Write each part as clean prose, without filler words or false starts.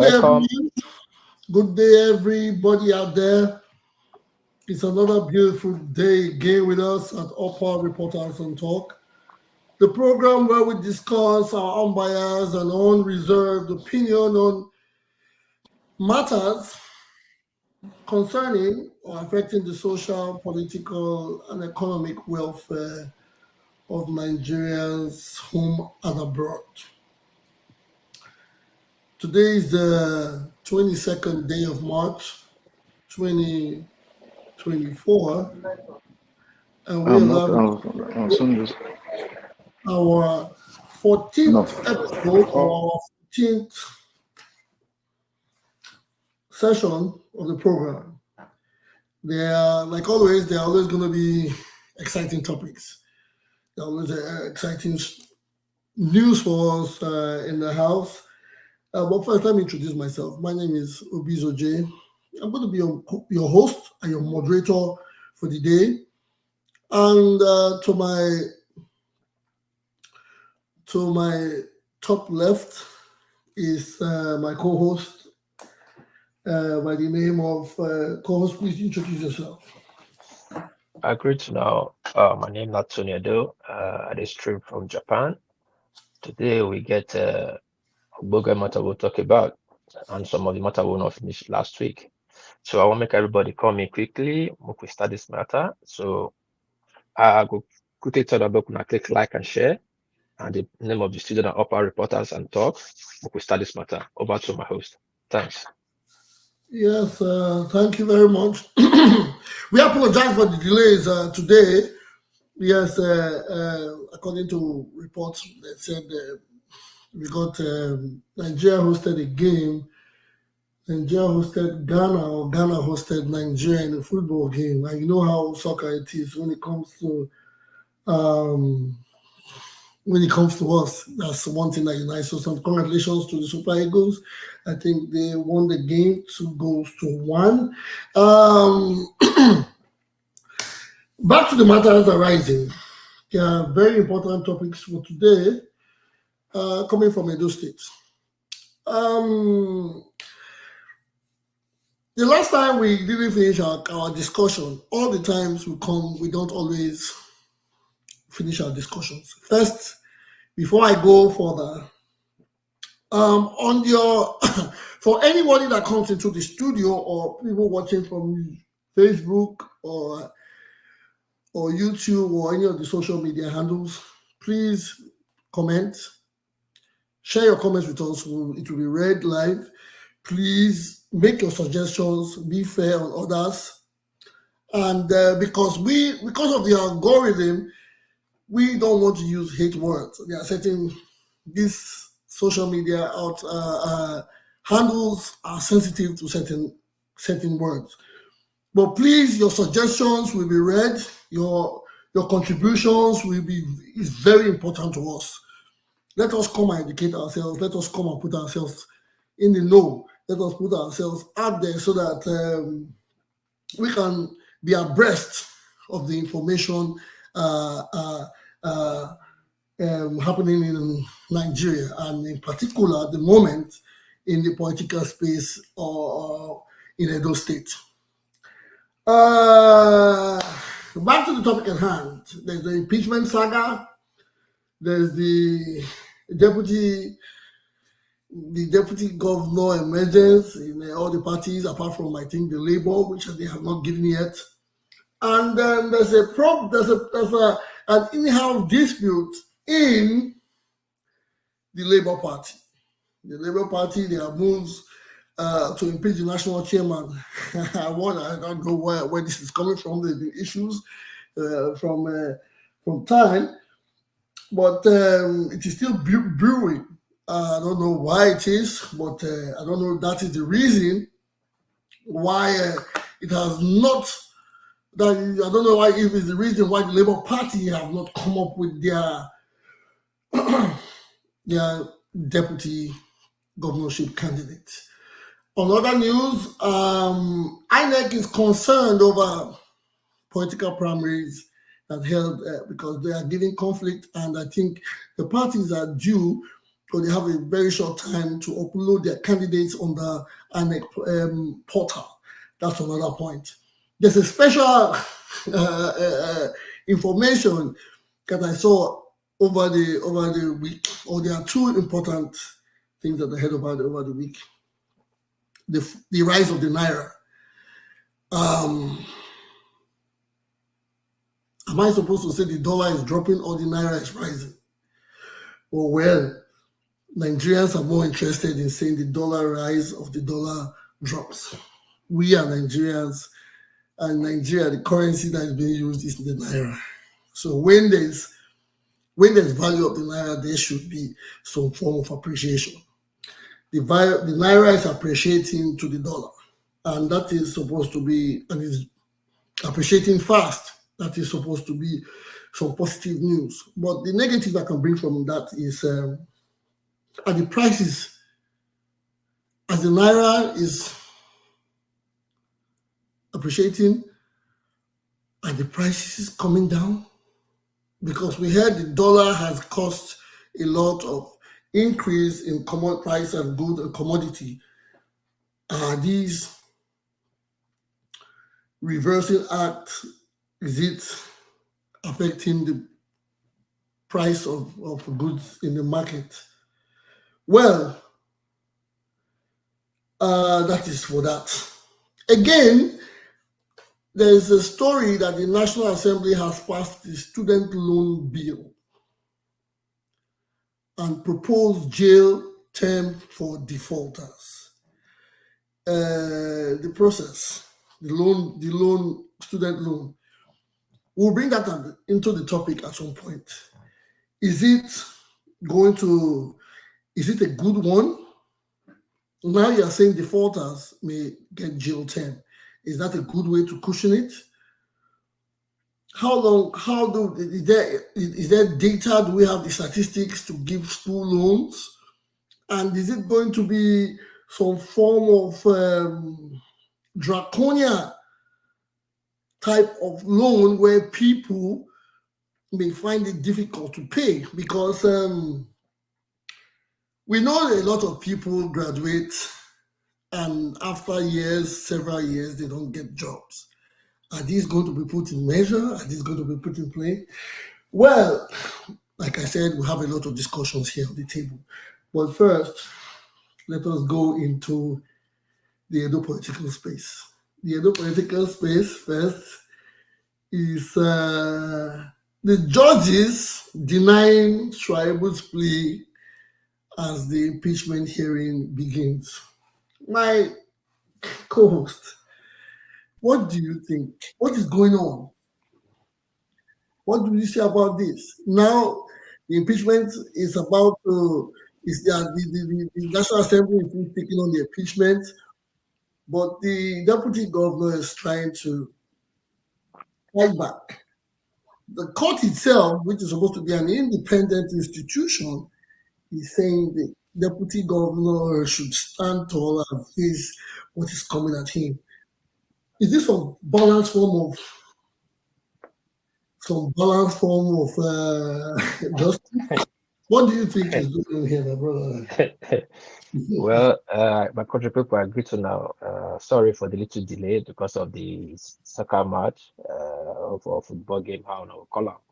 day, Welcome. everyone. Good day, everybody out there. It's another beautiful day again with us at Upper Reporters on Talk, the program where we discuss our unbiased and unreserved opinion on matters concerning or affecting the social, political, and economic welfare of Nigerians home and abroad. Today is the 22nd day of March, 2024, and we I'm not have on Sundays. our No. 14th episode or 14th session of the program. Like always, there are always going to be exciting topics. There are always exciting news for us in the house. But first, let me introduce myself. My name is Obizo J. I'm going to be your host and your moderator for the day. And to my top left is my co-host by the name of co-host. Please introduce yourself. Great to know. My name is Natsuki Edo. I just stream from Japan. Today we get a bigger matter we'll talk about, and some of the matter we'll not finish last week. So I want to make everybody come in quickly. We start this matter. So I go quickly tell about click like and share. And the name of the student are Upper Reporters and Talk. We start this matter. Over to my host. Thanks. Yes, thank you very much. We apologize for the delays today. Yes, according to reports, they said we got Nigeria hosted a game. Nigeria hosted Ghana, or Ghana hosted Nigeria in a football game. And you know how soccer it is when it comes to us. That's one thing that unites us. And congratulations to the Super Eagles. I think they won the game 2-1. Back to the matters arising. There are very important topics for today coming from Edo State. The last time we didn't finish our discussion. All the times we come, we don't always finish our discussions. First, before I go further, on your for anybody that comes into the studio or people watching from Facebook or YouTube or any of the social media handles, please comment, share your comments with us. It will be read live. Please make your suggestions, be fair on others, and because of the algorithm, we don't want to use hate words. They are setting these social media out handles are sensitive to certain words. But please, your suggestions will be read. Your contributions is very important to us. Let us come and educate ourselves. Let us come and put ourselves in the know. Let us put ourselves out there so that we can be abreast of the information happening in Nigeria, and in particular, at the moment, in the political space or in Edo State. Back to the topic at hand. There's the impeachment saga. There's the deputy governor emergence in all the parties, apart from I think the Labour, which they have not given yet. And then there's an in-house dispute in the Labour Party. The Labour Party, there are moves to impeach the national chairman. I don't know where this is coming from. There's been issues from time, but it is still brewing. I don't know why it is, but I don't know if that is the reason why it has not. I don't know why if it's the reason why the Labour Party have not come up with their deputy governorship candidate. On other news, INEC is concerned over political primaries that held because they are giving conflict, and I think the parties are due because they have a very short time to upload their candidates on the INEC portal. That's another point. There's a special information that I saw over the week, or there are two important things that I heard about over the week. The rise of the naira. Am I supposed to say the dollar is dropping or the naira is rising? Oh well, Nigerians are more interested in saying the dollar rise of the dollar drops. We are Nigerians, and Nigeria, the currency that is being used is the naira. So when there's value of the naira, there should be some form of appreciation. The naira is appreciating to the dollar, and that is supposed to be, and is appreciating fast. That is supposed to be some positive news. But the negative I can bring from that is at the prices, as the naira is appreciating, and the prices coming down, because we heard the dollar has caused a lot of increase in commodity price and good and commodity. Are these reversing acts? Is it affecting the price of goods in the market? Well, that is for that. Again, there is a story that the National Assembly has passed the student loan bill and proposed jail term for defaulters. The process, the student loan. We'll bring that into the topic at some point. Is it a good one? Now you are saying defaulters may get jail term. Is that a good way to cushion it? How long? Is there data? Do we have the statistics to give school loans? And is it going to be some form of draconian type of loan where people may find it difficult to pay? Because we know a lot of people graduate and after several years, they don't get jobs. Are these going to be put in measure? Are these going to be put in play? Well, like I said, we have a lot of discussions here on the table. But first, let us go into the Edo political space. The Edo political space first is the judges denying Shaibu'S plea as the impeachment hearing begins. My co-host, what do you think? What is going on? What do you say about this? Now, the impeachment is about to, the National Assembly is taking on the impeachment, but the deputy governor is trying to fight back. The court itself, which is supposed to be an independent institution, is saying the deputy governor should stand tall and face what is coming at him. Is this some balanced form of justice? What do you think is going on here, my brother? Well, my country people agree to now. Sorry for the little delay because of the soccer match of football game. How now call out?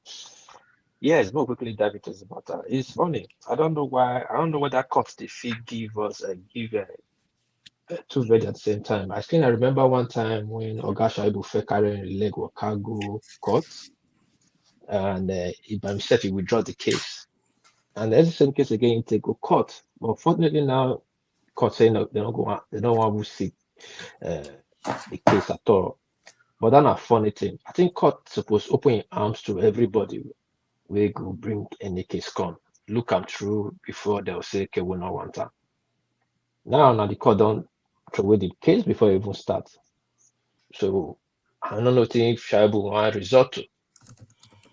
Yes, more quickly dive into the matter. It's funny. I don't know why. I don't know what that cost the fee give us two veg at the same time. I remember one time when Oga Shaibu carrying a leg or cargo court, and by himself he withdraw the case. And there's the same case again, they go court. But fortunately now, court saying no, they don't want to see the case at all. But that's a funny thing. I think court supposed to open arms to everybody. We go bring any case come, look them through before they'll say, okay, we don't want that. Now the court don't throw away the case before it even starts. So I don't know if Shaibu want resort to,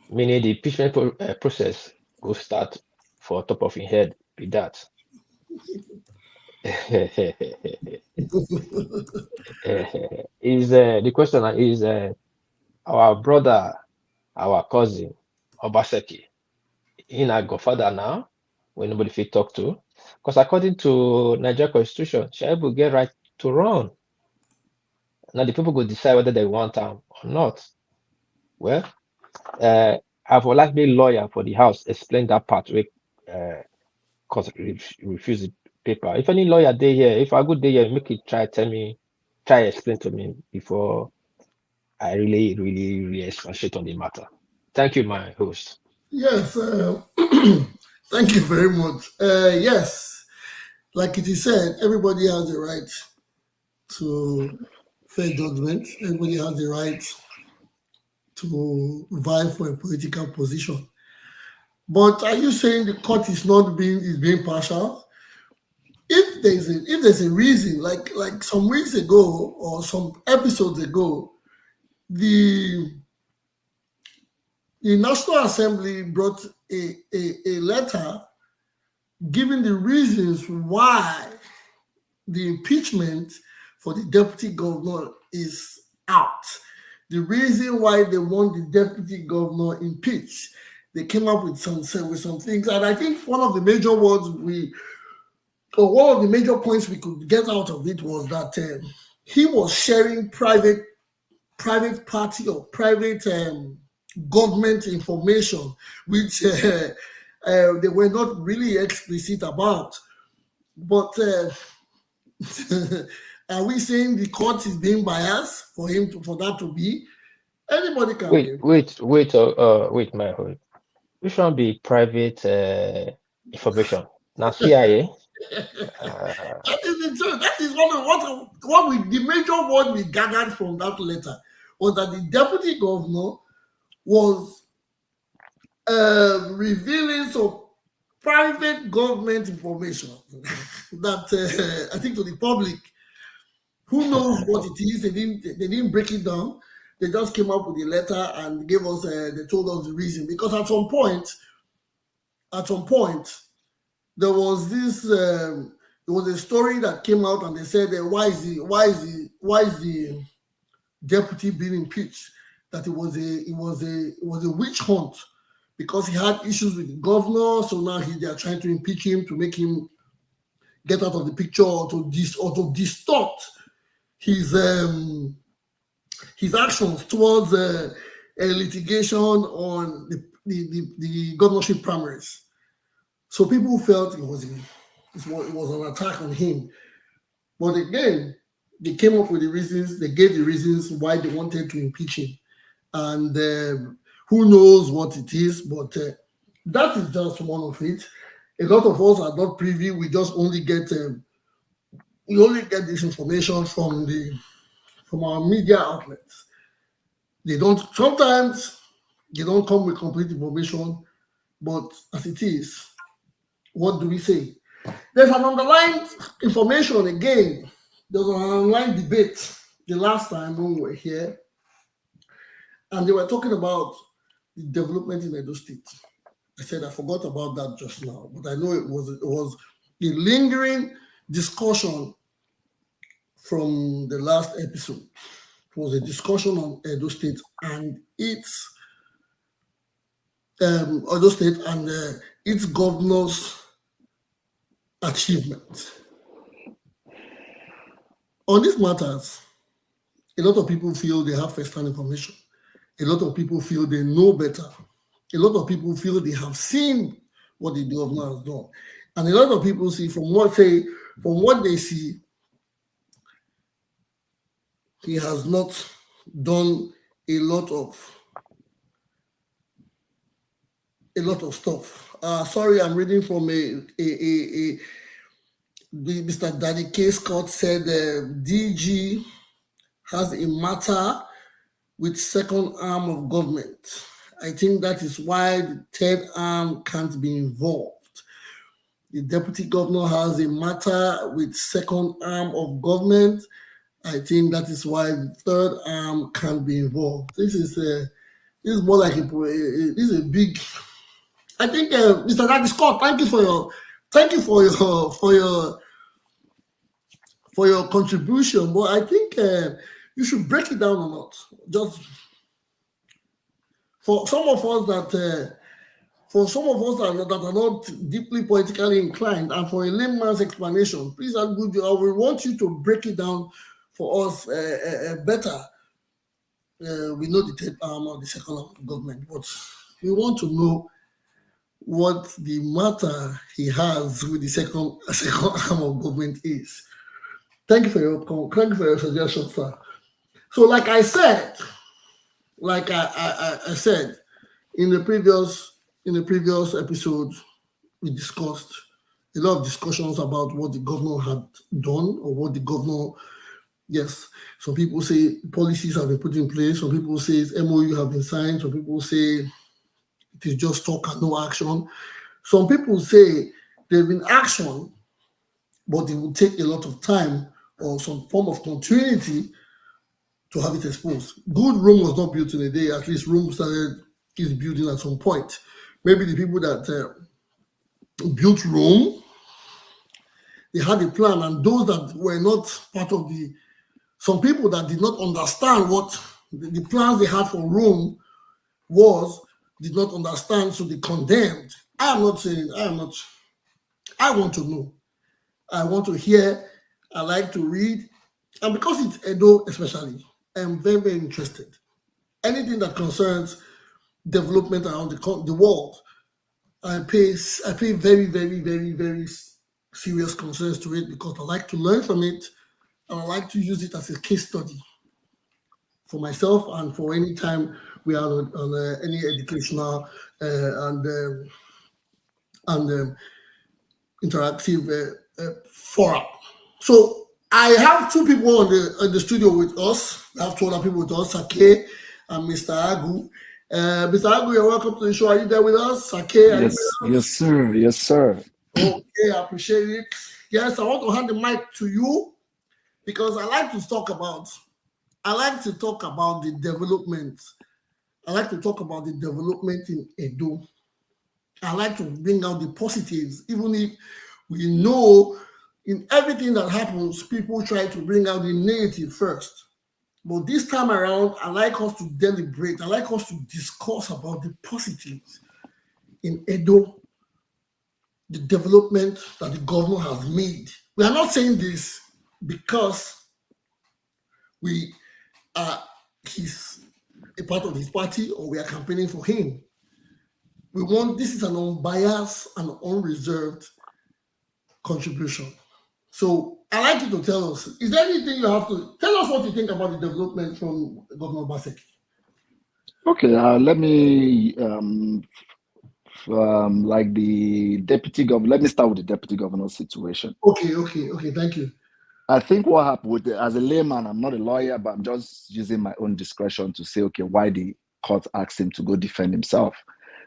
meaning the impeachment process go start for top of your head with that. Is the question is our brother, our cousin Obaseki, in our godfather now, when nobody fit talk to. Because according to Nigeria Constitution, Shaibu get right to run. Now the people go decide whether they want him or not. Well, I've likely lawyer for the house explain that part where cause refuse the paper. If any lawyer dey here, if I go dey here, make it try explain to me before I really expatiate on the matter. Thank you, my host. Yes, thank you very much. Yes, like it is said, everybody has the right to fair judgment. Everybody has the right to vie for a political position. But are you saying the court is being partial? If there's a reason, like some weeks ago or some episodes ago, the the National Assembly brought a letter giving the reasons why the impeachment for the deputy governor is out. The reason why they want the deputy governor impeached. They came up with some things, and I think one of the major points we could get out of it was that he was sharing private party or private government information, which they were not really explicit about. But are we saying the court is being biased for that to be? Anybody can be. Wait, my hold. Which one be private information? Now CIA. That is the truth. That is the major word we gathered from that letter was that the deputy governor was revealing some private government information that I think to the public, who knows what it is. They didn't break it down. They just came up with a letter and gave us. They told us the reason, because at some point, there was this. There was a story that came out, and they said, why is the deputy being impeached? That it was a witch hunt because he had issues with the governor. So now they are trying to impeach him to make him get out of the picture, or to distort his actions towards a litigation on the governorship primaries. So people felt it was an attack on him. But again, they came up with the reasons. They gave the reasons why they wanted to impeach him, and who knows what it is. But that is just one of it. A lot of us are not privy. We just only get this information from our media outlets. Sometimes they don't come with complete information, but as it is, what do we say? There's an underlying information again. There's an underlying debate the last time when we were here, and they were talking about the development in Edo State. I said I forgot about that just now, but I know it was a lingering discussion from the last episode. It was a discussion on Edo State and its governor's achievement. On these matters, a lot of people feel they have first-hand information. A lot of people feel they know better. A lot of people feel they have seen what the governor has done. And a lot of people see from what they see, he has not done a lot of stuff. Sorry, I'm reading from Mr. Daddy K. Scott said DG has a matter with second arm of government. I think that is why the third arm can't be involved. The deputy governor has a matter with second arm of government. I think that is why the third arm can't be involved. This is more like this is a big. I think Mr. Daddy Scott, thank you for your contribution. But I think you should break it down a lot. Just for some of us that For some of us that are not deeply politically inclined, and for a layman's explanation, please, I will want you to break it down for us better. We know the third arm or the second arm of government, but we want to know what the matter he has with the second arm of government is. Thank you for your suggestion, sir. So, like I said, I said in the previous episode, we discussed a lot of discussions about what the governor had done or what the governor. Yes, some people say policies have been put in place. Some people say MOU have been signed. Some people say it is just talk and no action. Some people say there's been action, but it will take a lot of time or some form of continuity to have it exposed. Good Rome was not built in a day. At least Rome started its building at some point. Maybe the people that built Rome, they had a plan, and those that were not part of some people that did not understand what the plans they had for Rome did not understand, so they condemned. I want to know. I want to hear. I like to read. And because it's Edo especially, I'm very, very interested. Anything that concerns development around the world, I pay very, very, very, very serious concerns to it because I like to learn from it and I like to use it as a case study for myself and for any time we are on any educational and interactive forum. So I have two people in the studio with us. I have two other people with us, Sake and Mr. Agu. Mr. Agu, you're welcome to the show. Are you there with us? Sake, are Yes, yes, sir. Yes, sir. Okay, I appreciate it. Yes, I want to hand the mic to you because I like to talk about the development. I like to talk about the development in Edo. I like to bring out the positives, even if we know in everything that happens, people try to bring out the negative first. But this time around, I like us to deliberate. I like us to discuss about the positives in Edo, the development that the governor has made. We are not saying this because we are a part of his party or we are campaigning for him. This is an unbiased and unreserved contribution. So I'd like you to tell us, is there anything you have to tell us what you think about the development from Governor Baseki? Okay, let me like the deputy governor. Let me start with the deputy governor's situation. Okay, thank you. I think what happened as a layman, I'm not a lawyer, but I'm just using my own discretion to say, okay, why the court asked him to go defend himself?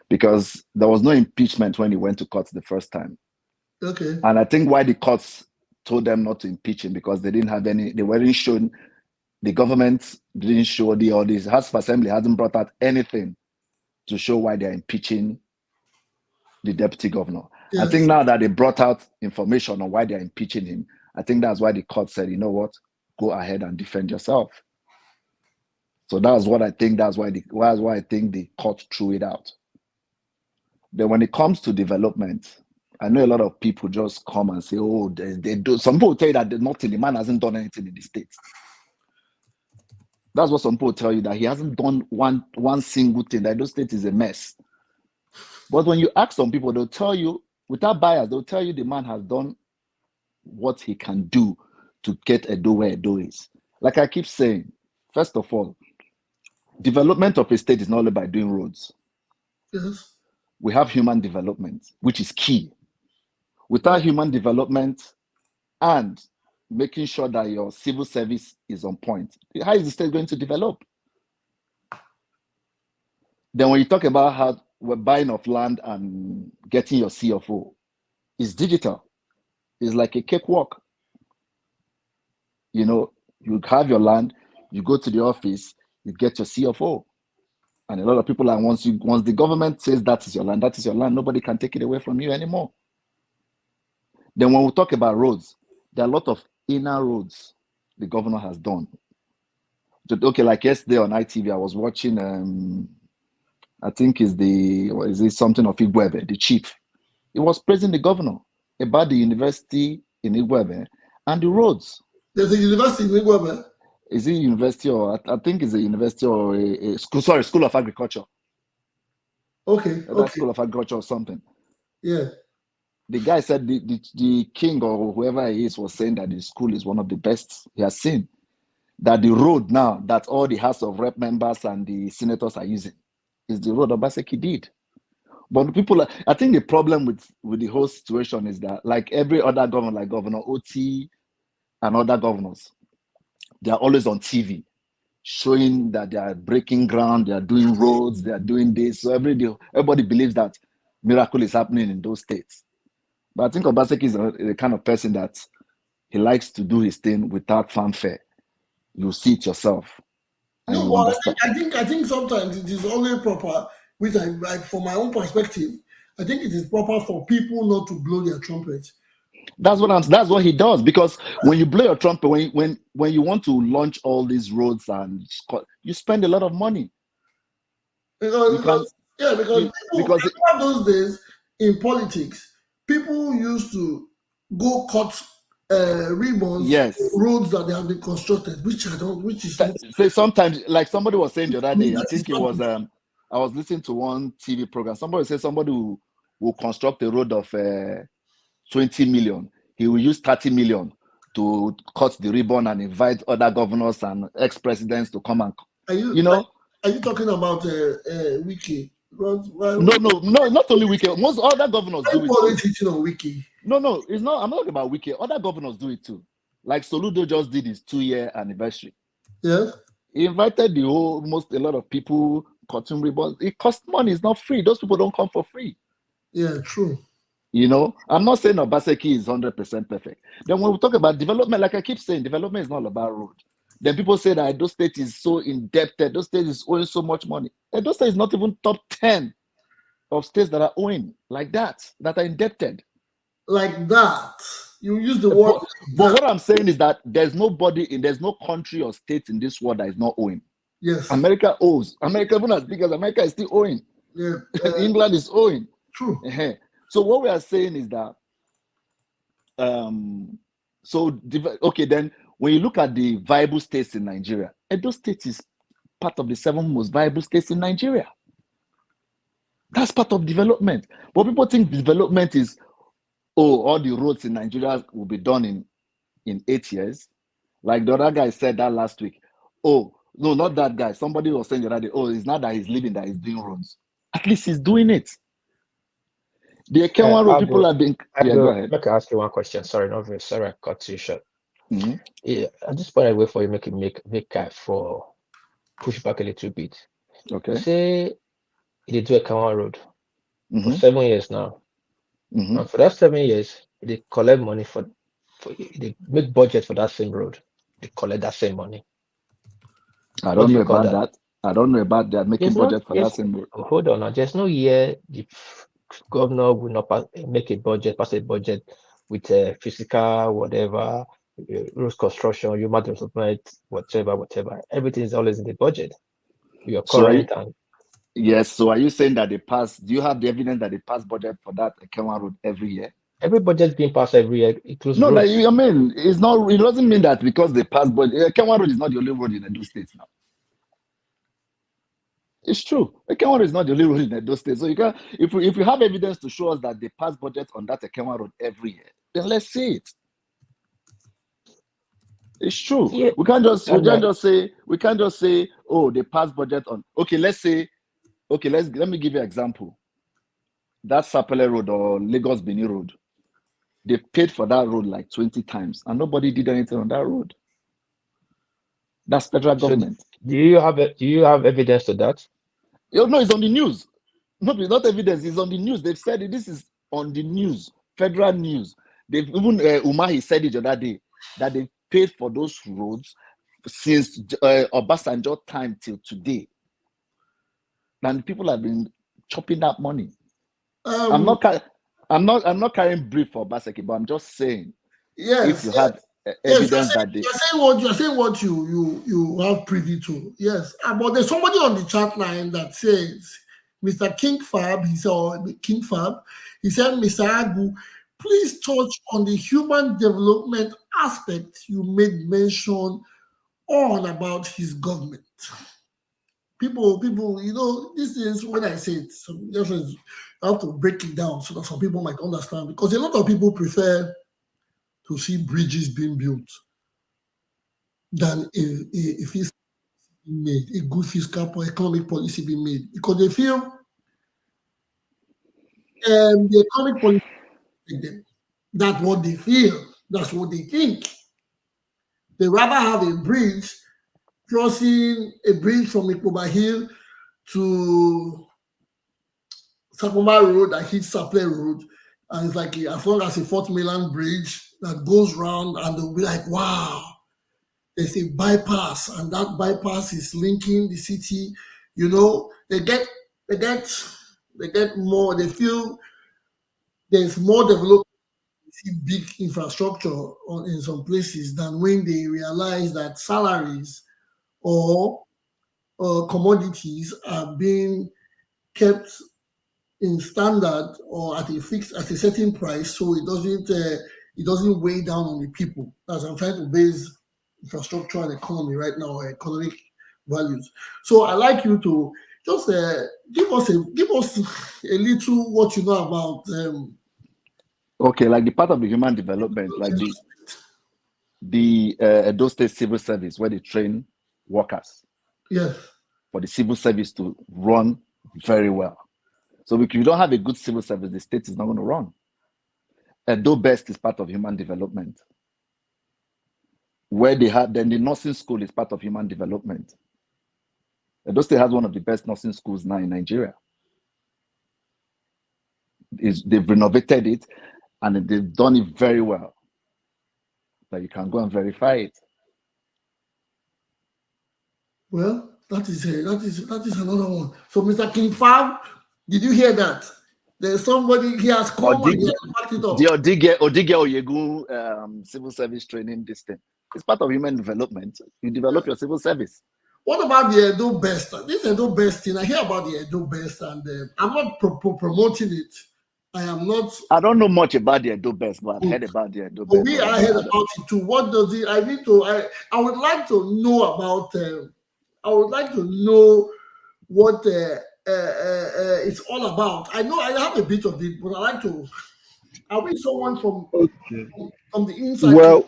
Because there was no impeachment when he went to court the first time. Okay. And I think why the courts told them not to impeach him because they weren't shown, the government didn't show the House of Assembly hasn't brought out anything to show why they're impeaching the deputy governor. Yes. I think now that they brought out information on why they're impeaching him, I think that's why the court said, you know what, go ahead and defend yourself. So that's what I think. That's why I think the court threw it out. Then when it comes to development, I know a lot of people just come and say, oh, they do. Some people tell you that the man hasn't done anything in the States. That's what some people tell you, that he hasn't done one single thing, that Edo State is a mess. But when you ask some people, they'll tell you, without bias, they'll tell you the man has done what he can do to get Edo where Edo is. Like I keep saying, first of all, development of a state is not only by doing roads. Yes. We have human development, which is key. Without human development and making sure that your civil service is on point, how is the state going to develop? Then when you talk about how we're buying of land and getting your CFO, it's digital. It's like a cakewalk. You know, you have your land, you go to the office, you get your CFO. And a lot of people are, once the government says that is your land, nobody can take it away from you anymore. Then when we talk about roads, there are a lot of inner roads the governor has done. Okay, like yesterday on ITV, I was watching I think is it something of Igwebe, the chief. He was praising the governor about the university in Igwebe and the roads. There's a university in Igwebe. Is it university or I think it's a university or a school? Sorry, School of Agriculture. Okay. That School of Agriculture or something. Yeah. The guy said the king or whoever he is was saying that the school is one of the best he has seen. That the road now that all the House of Rep members and the senators are using is the road Obaseki did. But the people, I think the problem with the whole situation is that, like every other governor, like Governor Oti and other governors, they are always on TV showing that they are breaking ground, they are doing roads, they are doing this. So everybody believes that miracle is happening in those states. But I think Obaseki is the kind of person that he likes to do his thing without fanfare. You see it yourself. And No, you well, understand. I think sometimes it is only proper, which from my own perspective, I think it is proper for people not to blow their trumpet. That's what he does, because when you blow your trumpet, when you want to launch all these roads and you spend a lot of money. Because those days in politics, people used to go cut ribbons, yes, roads that they have been constructed, which is not. Say sometimes, like somebody was saying the other day, I think it was I was listening to one TV program. Somebody said somebody will construct a road of 20 million. He will use 30 million to cut the ribbon and invite other governors and ex-presidents to come and Are you talking about Wiki? No, not only Wiki. Most other governors do it too. On Wiki. No, it's not. I'm not talking about Wiki. Other governors do it too. Like Soludo just did his 2-year anniversary. Yes. He invited a lot of people, cutting ribbons. It costs money. It's not free. Those people don't come for free. Yeah, true. I'm not saying Obaseki is 100% perfect. Then when we talk about development, like I keep saying, development is not about road. Then people say that Edo State is so indebted. Edo State is owing so much money. Edo State is not even top 10 of states that are owing like that are indebted. Like that. You use the word. But what I'm saying is that there's no country or state in this world that is not owing. Yes. America owes. America, even as big as America, is still owing. Yeah. England is owing. True. So what we are saying is that, then when you look at the viable states in Nigeria, Edo State is part of the 7 most viable states in Nigeria. That's part of development. But people think development is, all the roads in Nigeria will be done in 8 years. Like the other guy said that last week. Oh, no, not that guy. Somebody was saying the other day, it's not that he's living, that he's doing roads. At least he's doing it. The Ekenwan road, people have been... go ahead. Let me ask you one question. Sorry, I cut you short. Mm-hmm. Yeah, at this point, I wait for you make for push back a little bit. Okay. Say they do Ekenwan road Mm-hmm. for 7 years now. Mm-hmm. And for that 7 years, they collect money for they make budget for that same road. They collect that same money. I don't know about that. I don't know about that making budget for that same road. Hold on now. There's no year the governor will not pass a budget with physical, whatever, road construction, human development, whatever. Everything is always in the budget. Your current and yes. So are you saying that they pass? Do you have the evidence that they pass budget for that Ekenwan road every year? Every budget being passed every year. No, like, I mean, it's not. It doesn't mean that because they pass budget. Ekenwan road is not the only road in Edo State now. It's true. Ekenwan road is not the only road in Edo State. So you can, if you have evidence to show us that they pass budget on that Ekenwan road every year, then let's see it. It's true. Yeah. We can't just say, oh, they pass budget on. Okay, let me give you an example. That Sapele Road or Lagos Benin Road, they paid for that road like 20 times, and nobody did anything on that road. That's federal government. Do you have evidence to that? No, it's on the news. Not evidence. It's on the news. They've said it. This is on the news, federal news. They've even Umahi said it the other day that they paid for those roads since Obasanjo time till today. And people have been chopping that money. I'm not carrying brief for Obaseki, but I'm just saying, if you have evidence that they... You're saying what you have privy to. Yes. But there's somebody on the chat line that says Mr. King Fab, he said, Mr. Agu, please touch on the human development aspect you made mention on about his government. People, these things, when I say it, I have to break it down so that some people might understand, because a lot of people prefer to see bridges being built than a fiscal being made, a good fiscal or economic policy being made, because they feel the economic policy, that's what they feel, that's what they think. They rather have a bridge crossing a bridge from Ikoba Hill to Sakuma Road that hits Saple Road, and it's like as long as a Fort Mainland bridge that goes round, and they'll be like, wow, there's a bypass, and that bypass is linking the city. They get more. They feel there's more development, see big infrastructure in some places than when they realize that salaries or commodities are being kept in standard or at a certain price, so it doesn't weigh down on the people. As I'm trying to base infrastructure and economy right now, or economic values. So I like you to just give us a little what you know about. Okay, like the part of the human development, like the Edo State Civil Service, where they train workers. Yes. For the civil service to run very well. So if you don't have a good civil service, the state is not going to run. Edo Best is part of human development. Where they have, then the nursing school is part of human development. Edo State has one of the best nursing schools now in Nigeria. They've renovated it and they've done it very well. But you can go and verify it. Well, that is another one. So, Mr. King Farm, did you hear that? There's somebody he has come and he has backed it up. The Odige Oyegu civil service training this thing. It's part of human development. You develop your civil service. What about the Edo Best? This Edo Best thing, I hear about the Edo Best, and I'm not promoting it. I am not. I don't know much about the Edo Best, but I've heard about the Edo Best. I heard about it too. What does it? I would like to know about. I would like to know what it's all about. I know I have a bit of it, but I like to. I wish someone from the inside. Well,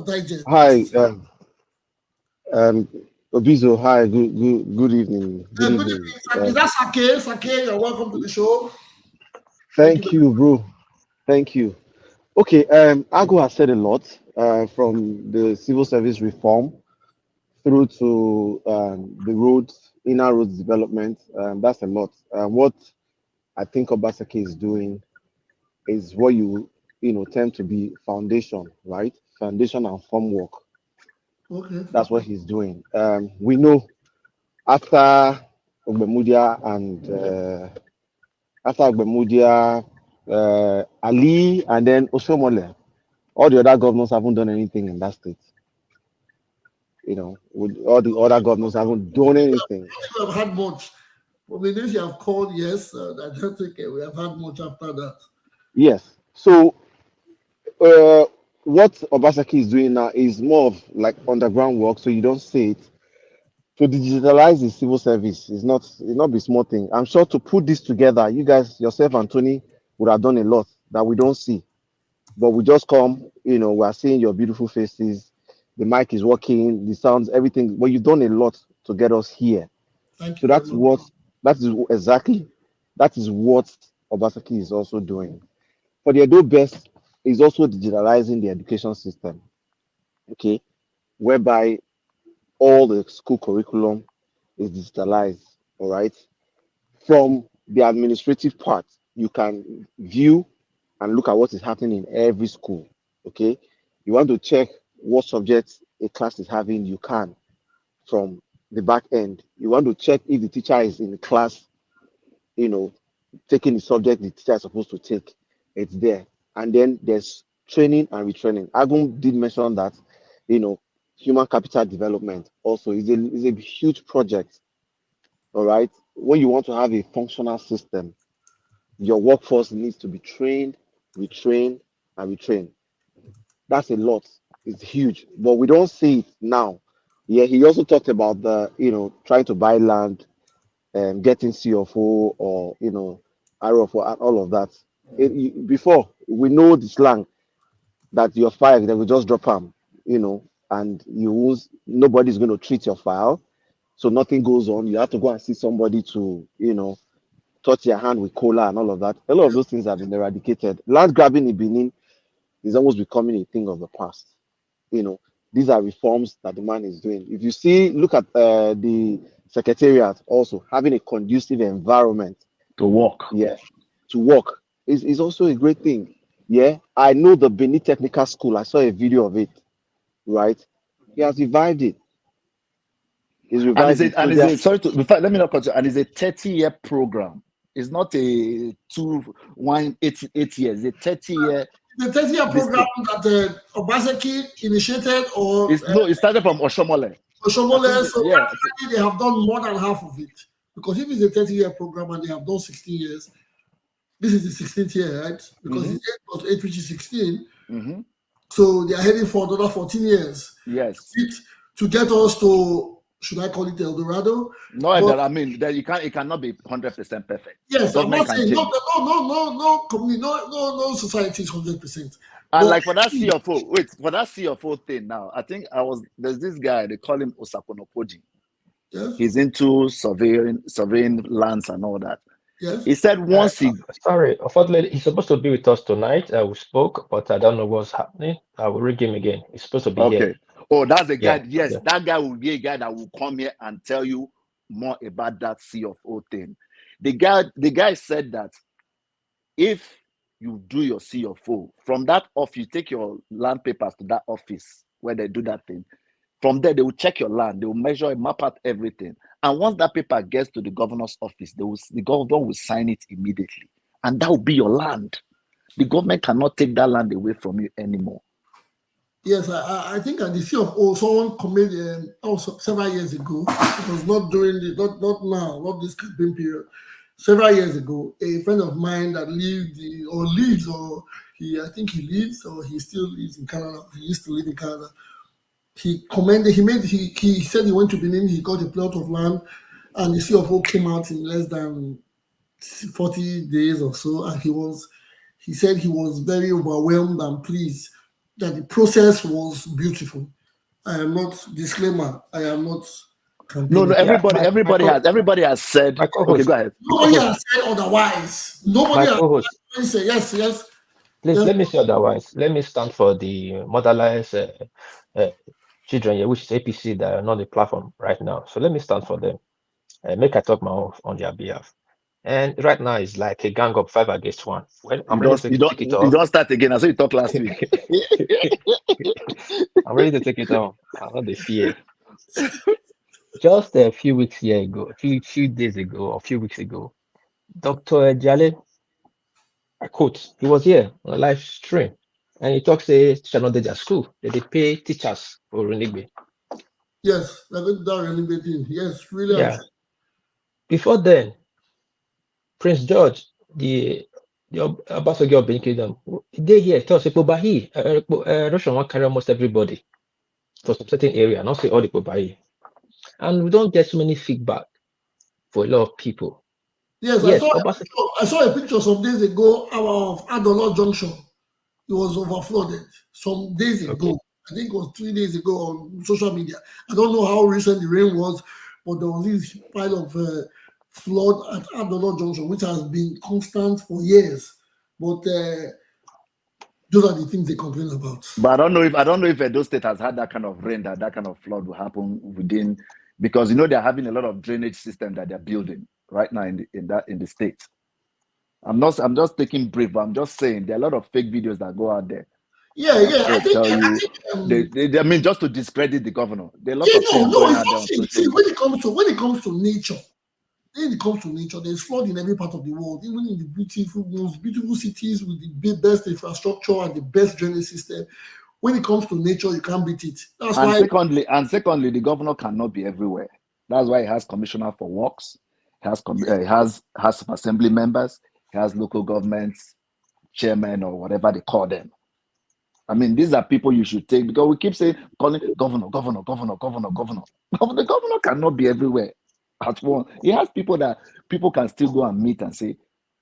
digest. Hi, Obizo. Hi, good evening. Good evening. Is that Sake? Sake, you're welcome to the show. Thank you, bro. Thank you. Okay, Ago has said a lot from the civil service reform through to the inner roads development. That's a lot. What I think Obaseki is doing is what you tend to be foundation, right? Foundation and formwork. Okay. That's what he's doing. We know after Ogbemudia Alli, and then Osomole, all the other governors haven't done anything in that state. All the other governors haven't done anything. We have had much. For the days you have called, yes, I don't think we have had much after that. Yes. So, what Obaseki is doing now is more of like underground work, so you don't see it. To digitalize the civil service is not be small thing. I'm sure to put this together, you guys, yourself and Tony, would have done a lot that we don't see. But we just come, we are seeing your beautiful faces, the mic is working, the sounds, everything. But you've done a lot to get us here. Thank you. That is what Obaseki is also doing. For the Edo Best is also digitalizing the education system. Okay, whereby all the school curriculum is digitalized. All right. From the administrative part, you can view and look at what is happening in every school. Okay. You want to check what subjects a class is having, you can from the back end. You want to check if the teacher is in the class, taking the subject the teacher is supposed to take. It's there. And then there's training and retraining. Agum did mention that, human capital development also is a huge project All right. When you want to have a functional system, your workforce needs to be trained, retrained, and retrained. That's a lot. It's huge, but we don't see it now. Yeah, he also talked about the, trying to buy land and getting CFO or, RFO and all of that. Before we know the slang that you're fired, they will just drop them, and nobody's going to treat your file. So nothing goes on. You have to go and see somebody to, touch your hand with cola and all of that. A lot of those things have been eradicated. Land grabbing in Benin is almost becoming a thing of the past. These are reforms that the man is doing. If you look at the secretariat also having a conducive environment to work. Yeah, to work is also a great thing. Yeah, I know the Benin Technical School. I saw a video of it. Right, he has revived it. He's revived it. And is it sorry to in fact, let me not continue. And it's a 30-year program. It's not a 8 years. It's a 30-year. The 30-year program that Obaseki initiated, or it started from Oshomole. Oshomole, so yeah, they have done more than half of it. Because if it's a 30-year program and they have done 16 years, this is the 16th year, right? Because it's 8 plus 8, which is 16. So they are heading for another 14 years. Yes. To get us to, should I call it El Dorado? No, but, I mean, that it cannot be 100% perfect. Yes, I'm not saying no community, no society is 100%. And like for that CFO thing now, I think there's this guy, they call him Osakonopoji. Yes. He's into surveying lands and all that. Yes. He said once sorry, unfortunately, he's supposed to be with us tonight. We spoke, but I don't know what's happening. I will ring him again. He's supposed to be here. Oh, that's the guy. Yes, that guy will be a guy that will come here and tell you more about that CFO thing. The guy said that if you do your CFO from that office, you take your land papers to that office where they do that thing. From there, they will check your land. They will measure and map out everything. And once that paper gets to the governor's office, the governor will sign it immediately. And that will be your land. The government cannot take that land away from you anymore. Yes, I think at the CFO, someone committed also several years ago. It was not during not now, not this campaign period. Several years ago, a friend of mine that I think he lives, or he still lives in Canada. He used to live in Canada. He said he went to Benin, he got a plot of land, and the CFO came out in less than 40 days or so, and he said he was very overwhelmed and pleased that the process was beautiful. I am not disclaimer. I am not. No. Everybody has said. Okay, go ahead. Nobody has said otherwise. Nobody has said yes. Please let me say otherwise. Let me stand for the motherless children here, which is APC, that are not the platform right now. So let me stand for them. Make I talk my own on their behalf. And right now it's like a gang of 5 against 1. When I'm ready to take it off. You don't start again. I saw you talk last week. I'm ready to take it off. I'm not the fear. Just a few weeks ago, a few days ago, or a few weeks ago, Dr. Jale, I quote, he was here on a live stream, and he talks a teacher not their school. They pay teachers for Renigbe. Yes, that Renigbe thing. Yes, really. Yeah. Before then, Prince George, the ambassador of Benin Kingdom, they here tell us Pobahi, Russian won't carry almost everybody for some certain area, not say all the Pobahi. And we don't get so many feedback for a lot of people. Yes, I saw a picture some days ago of Adolo Junction. It was overflooded some days ago. I think it was 3 days ago on social media. I don't know how recent the rain was, but there was this pile of flood at Adolo Junction, which has been constant for years. But those are the things they complain about. But I don't know if Edo State has had that kind of rain, that kind of flood will happen within, because they're having a lot of drainage system that they're building right now in the state. I'm just taking brief, but I'm just saying there are a lot of fake videos that go out there. Yeah. I mean, just to discredit the governor. There are a lot of things going out there. See, when it comes to nature, there's flood in every part of the world, even in the most beautiful cities with the best infrastructure and the best drainage system. When it comes to nature, you can't beat it. Secondly, the governor cannot be everywhere. That's why he has commissioner for works. has House of Assembly members, he has local governments chairman or whatever they call them. I mean, these are people you should take, because we keep saying, calling governor. The governor cannot be everywhere at once. He has people that people can still go and meet and say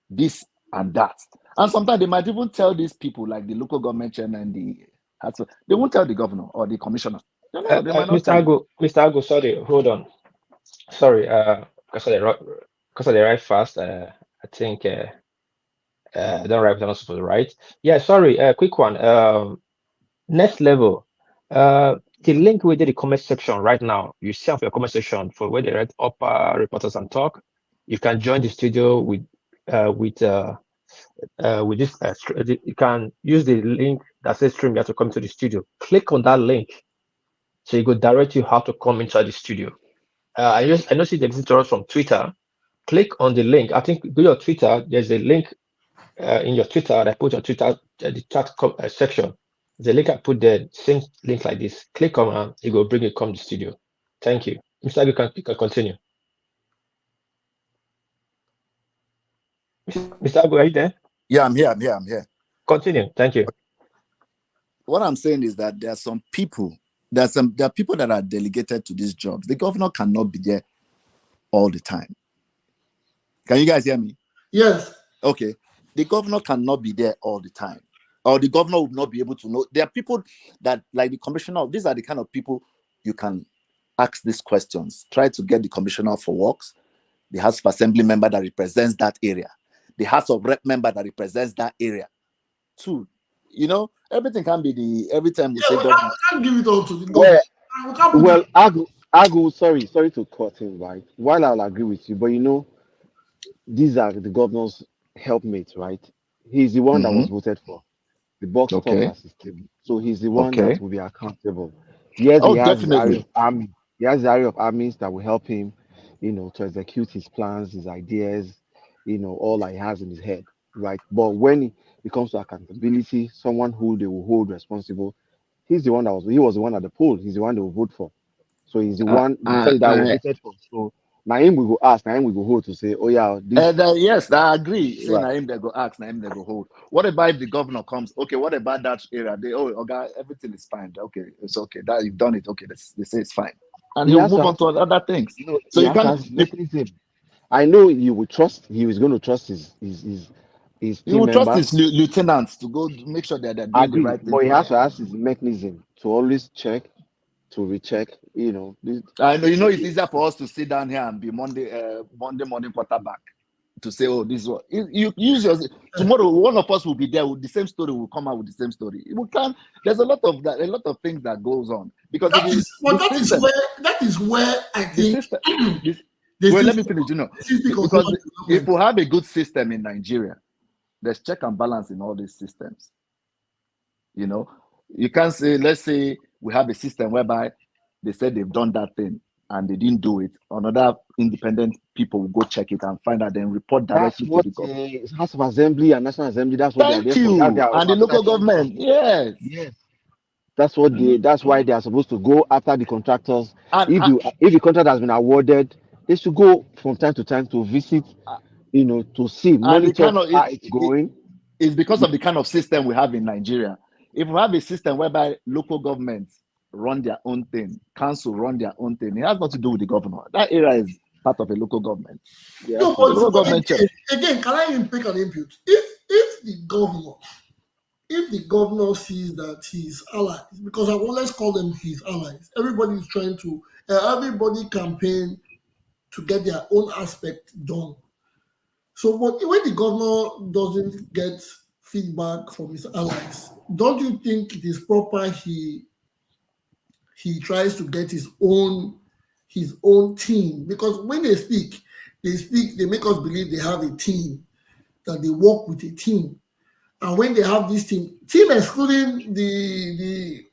this and that. And sometimes they might even tell these people, like the local government chairman, they won't tell the governor or the commissioner. They might not tell him. Mr. Ago, sorry, hold on. Sorry, because they write fast. I think I don't write. I'm not supposed to write. Yeah, sorry. Quick one. Next level. The link within the comment section right now. You see your comment section for where they write up reporters and talk. You can join the studio with this. You can use the link that says stream. You have to come to the studio. Click on that link, so it will direct you how to come inside the studio. I know see the visitors from Twitter. Click on the link. I think go your Twitter. There's a link in your Twitter. I put your Twitter the chat section. The link I put there, same link like this. Click on and it will bring you come to the studio. Thank you. Mr. You can continue. Mr. Agu, are you there? Yeah, I'm here. Continue. Thank you. What I'm saying is that there are some people, there are people that are delegated to these jobs. The governor cannot be there all the time. Can you guys hear me? Yes. Okay. The governor cannot be there all the time, or the governor would not be able to know. There are people that, like the commissioner, these are the kind of people you can ask these questions. Try to get the commissioner for works, the House of Assembly member that represents that area, the House of Rep member that represents that area. Too, everything can be every time we say We governor. can't give it all to the government. Well, Agu, sorry to cut him, right? While I'll agree with you, but these are the governor's helpmates, right? He's the one that was voted for. The box top system. So he's the one that will be accountable. Yes, he has his area of army. He has the area of armies that will help him, to execute his plans, his ideas, all that he has in his head, right? But when it comes to accountability, someone who they will hold responsible, he's the one he was the one at the poll. He's the one they will vote for. So he's the one that was voted for. So Naim will go ask, Naim will go hold to say, oh yeah, yes, I agree. Say Right. Naim they go ask, Naim they go hold. What about if the governor comes? Okay, what about that area? Everything is fine. Okay, it's okay. That you've done it. Okay, they say it's fine, and you move on to other things. So you can't. I know you will trust. He was going to trust his You will trust his lieutenants to go make sure that they're doing the right thing. But he has to ask his mechanism to always check, to recheck. I know. It's easier for us to sit down here and be Monday morning quarterback to say, oh, this is what you use yours. Tomorrow, one of us will be there with the same story. Will come out with the same story. We can. There's a lot of things that goes on because that is where I think. Well, let me finish. Because if we have a good system in Nigeria, there's check and balance in all these systems. You can't say, let's say we have a system whereby they said they've done that thing and they didn't do it. Another independent people will go check it and find out, then report directly to the government. House of Assembly and National Assembly. That's what Thank you. And the local government. Yes. That's what that's why they are supposed to go after the contractors. If the contract has been awarded, they should go from time to time to visit, to see, monitor how it's going. It's because of the kind of system we have in Nigeria. If we have a system whereby local governments run their own thing, council run their own thing, it has nothing to do with the governor. That area is part of a local government. Yeah. No, but again, can I pick an input? If the governor sees that his allies, because I will always call them his allies, everybody is trying to, everybody campaign to get their own aspect done. So when the governor doesn't get feedback from his allies, don't you think it is proper he tries to get his own team? Because when they speak, they make us believe they have a team, that they work with a team. And when they have this team excluding the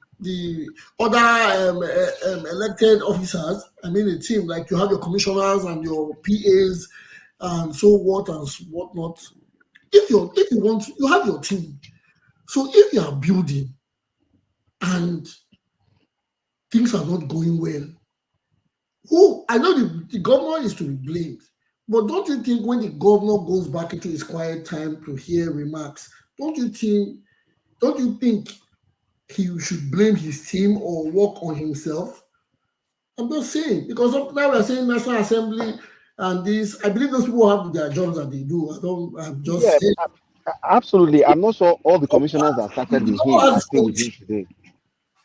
other elected officers, I mean a team, like you have your commissioners and your PAs and so what and whatnot. If you want, you have your team. So if you are building and things are not going well, I know the governor is to be blamed, But don't you think when the governor goes back into his quiet time to hear remarks, don't you think he should blame his team or work on himself? I'm just saying, because now we're saying National Assembly and this, I believe those people have their jobs that they do. I'm Yeah, just saying. absolutely. I'm not sure all the commissioners that The started with him governor are has still with him coach. today.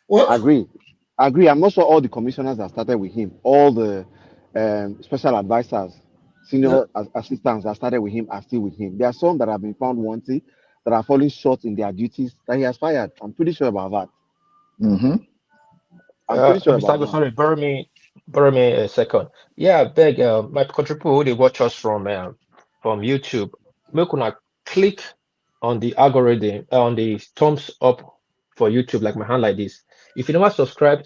What? Agree. Agree. I'm not sure all the commissioners that started with him, all the special advisors, Yeah. senior assistants that started with him are still with him. There are some that have been found wanting, that are falling short in their duties that he has fired. I'm pretty sure about that. Mm-hmm. I'm pretty sure Mr. about Ago, that. sorry, borrow me a second. Yeah, beg, my country people who they watch us from YouTube, make una click on the algorithm, on the thumbs up for YouTube, like my hand like this. If you never subscribe,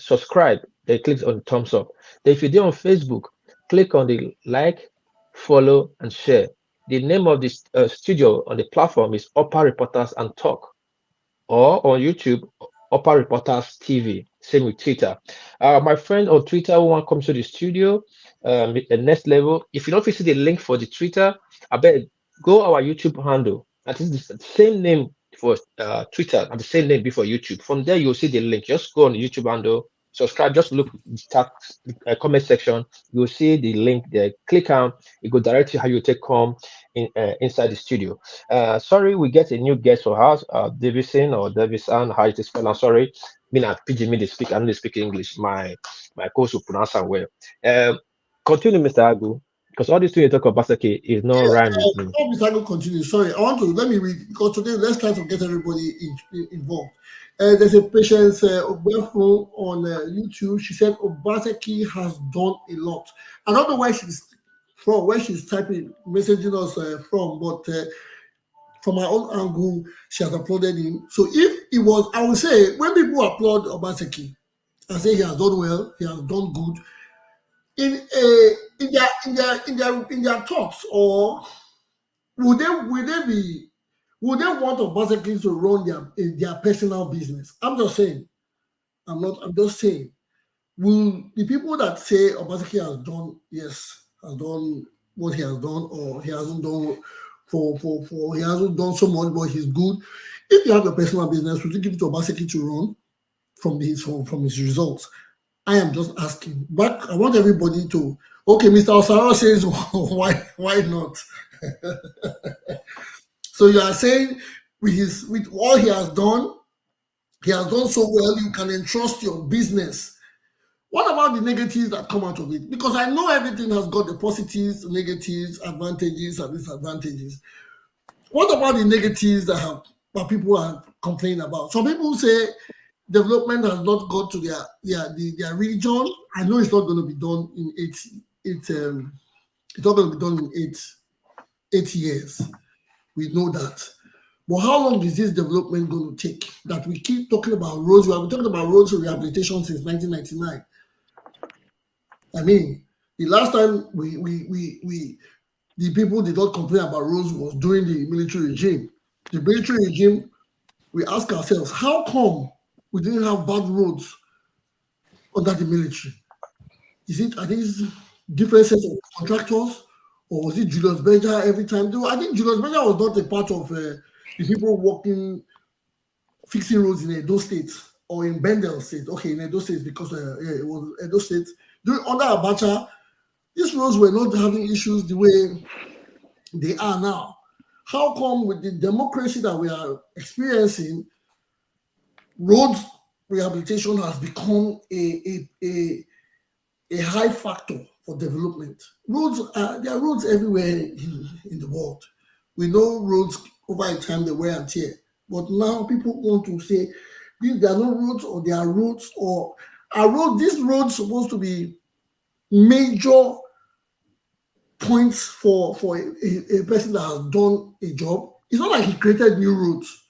then click on the thumbs up. Then if you're on Facebook, click on the like, follow, and share. The name of this studio on the platform is Upper Reporters and Talk, or on YouTube, Upper Reporters TV. Same with Twitter. My friend on Twitter who want comes to the studio, the next level. If you don't see the link for the Twitter, I bet go our YouTube handle. That is the same name for Twitter and the same name before YouTube. From there, you'll see the link. Just go on the YouTube handle, subscribe. Just look start comment section. You'll see the link there. Click on. It will direct you how you take come inside the studio. Sorry, we get a new guest for us, Davison or Davison, how it is spelled. I'm sorry. Me not PG me they speak, I only speak English. My coach will pronounce it well. Continue, Mr. Agu, because all this thing you talk about Basake is not rhyme with me. Before Mr. Ago continues, sorry, I want to let me read because today let's try to get everybody involved. There's a patient Ogbefun on YouTube. She said Obaseki has done a lot. I don't know where she's typing, messaging us from, but from my own angle, she has applauded him. So if it was, I would say, when people applaud Obaseki and say he has done well, he has done good, in their thoughts, or would they want Obaseki to run their personal business? I'm just saying. I'm just saying. Will the people that say Obaseki has done what he has done, or he hasn't done he hasn't done so much, but he's good. If you have a personal business, would you give it to Obaseki to run from his results? I am just asking. But I want everybody to. Okay, Mr. Osaro says why not? So you are saying with all he has done so well, you can entrust your business. What about the negatives that come out of it? Because I know everything has got the positives, negatives, advantages, and disadvantages. What about the negatives that people are complaining about? Some people say development has not got to their region. I know it's not going to be done in it's not going to be done in 8 years. We know that. But how long is this development going to take? That we keep talking about roads. We have been talking about roads rehabilitation since 1999. I mean, the last time the people did not complain about roads was during the military regime. The military regime, we ask ourselves, how come we didn't have bad roads under the military? Are these different sets of contractors, or was it Julius Berger every time? Though I think Julius Berger was not a part of the people working fixing roads in Edo State or in Bendel State. Okay, in Edo State because it was Edo State. Under Abacha, these roads were not having issues the way they are now. How come with the democracy that we are experiencing, roads rehabilitation has become a high factor for development? There are roads everywhere in the world. We know roads over time they wear and tear, but now people want to say there are no roads, or there are roads, or these roads supposed to be major points for a person that has done a job. It's not like he created new roads.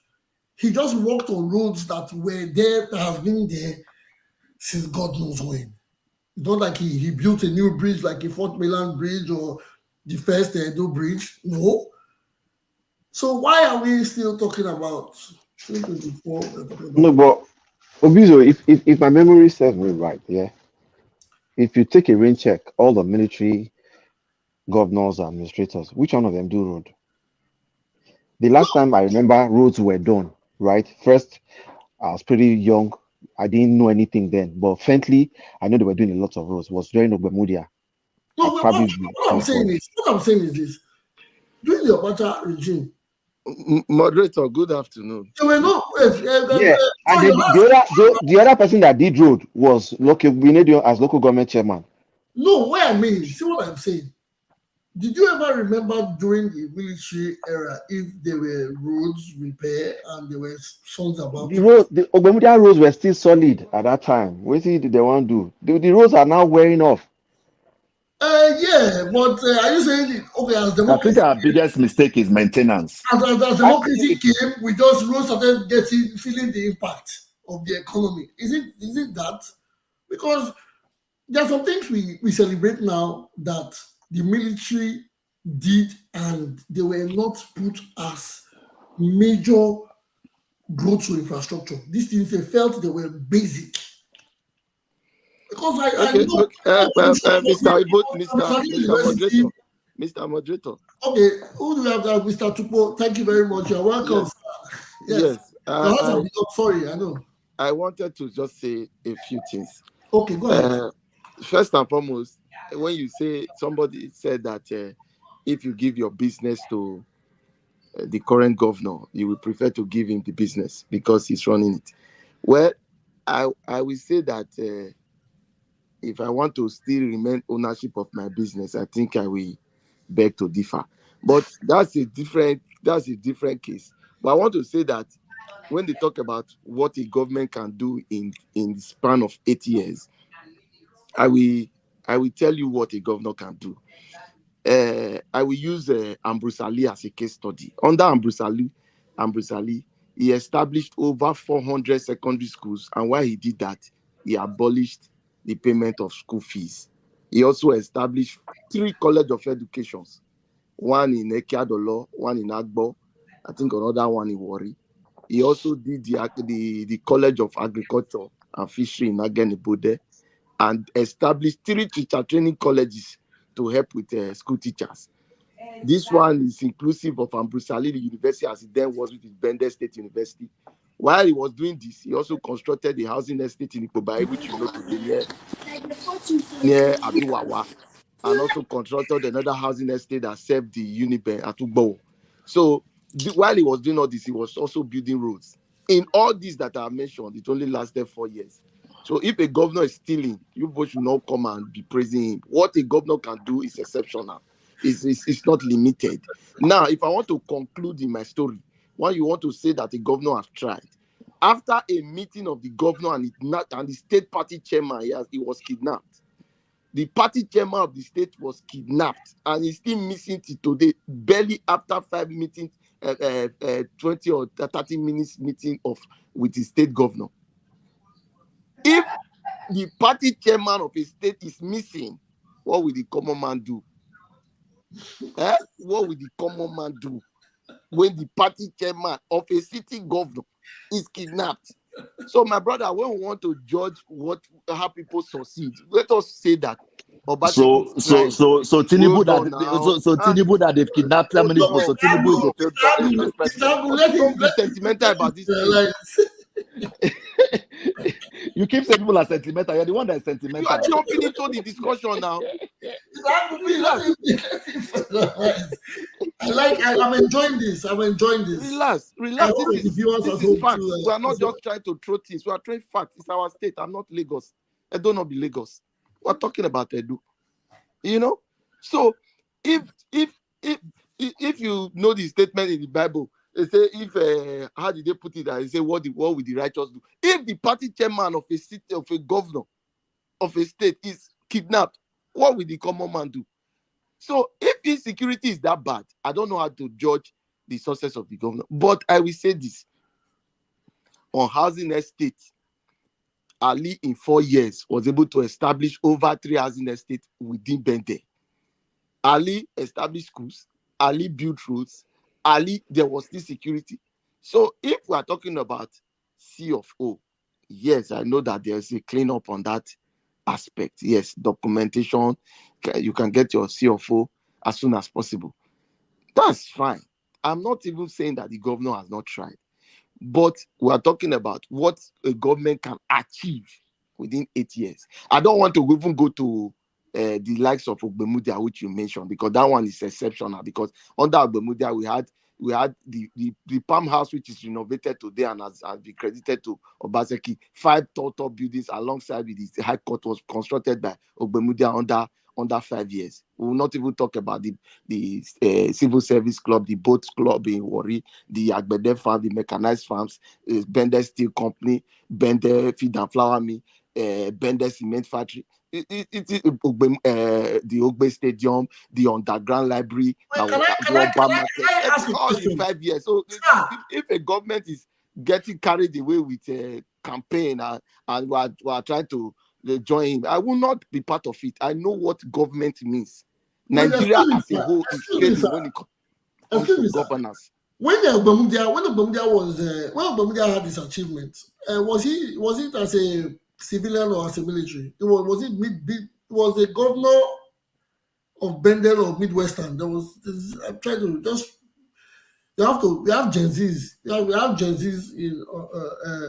He just worked on roads that were there, that have been there since God knows when. It's not like he built a new bridge like a Fort Mainland Bridge or the first Edo Bridge. No. So why are we still talking about 2024? No, but Obizo, if my memory serves me right, yeah. If you take a rain check, all the military governors, administrators. Which one of them do road? The last time I remember roads were done, right? First, I was pretty young. I didn't know anything then, but frankly, I know they were doing a lot of roads. Was during Ogbemudia. No, what I'm saying is this: during the Abacha regime, Moderator, good afternoon. there were no. Yeah, and then the other person that did road was local. We need you as local government chairman. No, what I mean, see what I'm saying. Did you ever remember during the military era if there were roads repair and there were songs about The Ogbemudia roads were still solid at that time. What did they want to do? The roads are now wearing off. Yeah, but are you saying it? Okay, as I democracy think our biggest mistake is maintenance. as democracy came, we just roads started feeling the impact of the economy. Is it that? Because there are some things we celebrate now that the military did and they were not put as major growth to infrastructure. These things they felt they were basic. Because I Okay, know Mr. Moderator. Okay, who do we have there? Mr. Tupo, thank you very much. You're welcome. Yes. Sorry, I know. I wanted to just say a few things. Okay, go ahead. First and foremost, when you say somebody said that if you give your business to the current governor, you will prefer to give him the business because he's running it. Well, I will say that if I want to still remain ownership of my business, I think I will beg to differ. But that's a different case. But I want to say that when they talk about what a government can do in the span of 8 years, I will tell you what a governor can do. I will use Ambrose Alli as a case study. Under Ambrose Alli, he established over 400 secondary schools, and while he did that, he abolished the payment of school fees. He also established 3 colleges of educations, one in Ekiadolo, one in Agbo, I think another one in Warri. He also did the College of Agriculture and Fishery in Agenibode and established 3 teacher training colleges to help with school teachers. This one is inclusive of Ambrose Alli, the university as it then was with Bende State University. While he was doing this, he also constructed the housing estate in Ikobai, which you know today near Aduwawa, and also constructed another housing estate that served the Uniben at Ugbo. So while he was doing all this, he was also building roads. In all these that I mentioned, it only lasted 4 years. So if a governor is stealing, you both should not come and be praising him. What a governor can do is exceptional. It's not limited. Now, if I want to conclude in my story, when you want to say that a governor has tried, after a meeting of the governor and the state party chairman, he was kidnapped. The party chairman of the state was kidnapped, and he's still missing till today, barely after 5 meetings, 20 or 30 minutes meeting with the state governor. If the party chairman of a state is missing, what will the common man do? What will the common man do when the party chairman of a city governor is kidnapped? So, my brother, when we want to judge how people succeed, let us say that. So Tinubu Tinubu that they've kidnapped how many people? So Tinubu is a failed president. Don't be sentimental about this thing. You keep saying people are sentimental. You're the one that is sentimental. You are jumping into the discussion now. I'm enjoying this. Relax. This is facts. We are not just trying to throw things. We are throwing facts. It's our state. I'm not Lagos. I do not be Lagos. We're talking about Edo. You know? So if you know the statement in the Bible, they say how did they put it? They say what will the righteous do? If the party chairman of a city, of a governor, of a state is kidnapped, what will the common man do? So if insecurity is that bad, I don't know how to judge the success of the governor. But I will say this. On housing estate, Alli in 4 years was able to establish over 3 housing estates within Bende. Alli established schools. Alli built roads. Alli, there was still security. So if we are talking about C of O, yes, I know that there's a cleanup on that aspect. Yes, documentation, you can get your C of O as soon as possible. That's fine. I'm not even saying that the governor has not tried, but we are talking about what a government can achieve within 8 years. I don't want to even go to the likes of Ogbemudia, which you mentioned, because that one is exceptional. Because under Ogbemudia, we had the Palm House, which is renovated today and has been credited to Obaseki. 5 tall buildings alongside with the High Court was constructed by Ogbemudia under 5 years. We will not even talk about the Civil Service Club, the Boats Club in Warri, the Agbede Farm, the Mechanized Farms, Bender Steel Company, Bender Feed and Flour Mill, Bender Cement Factory. The Ogbe Stadium, the underground library, Well, that can was I ask a all in question? 5 years. So if a government is getting carried away with a campaign and we are trying to join him, I will not be part of it. I know what government means. Well, Nigeria excuse me, as a sir. whole is Excuse me, failing sir. when it comes Excuse to me, sir. governance. When Ogbemudia had this achievement, was it as a civilian or as a military? Was a governor of Bendel or Midwestern? I'm trying to just we have Gen Zs. We have Gen Zs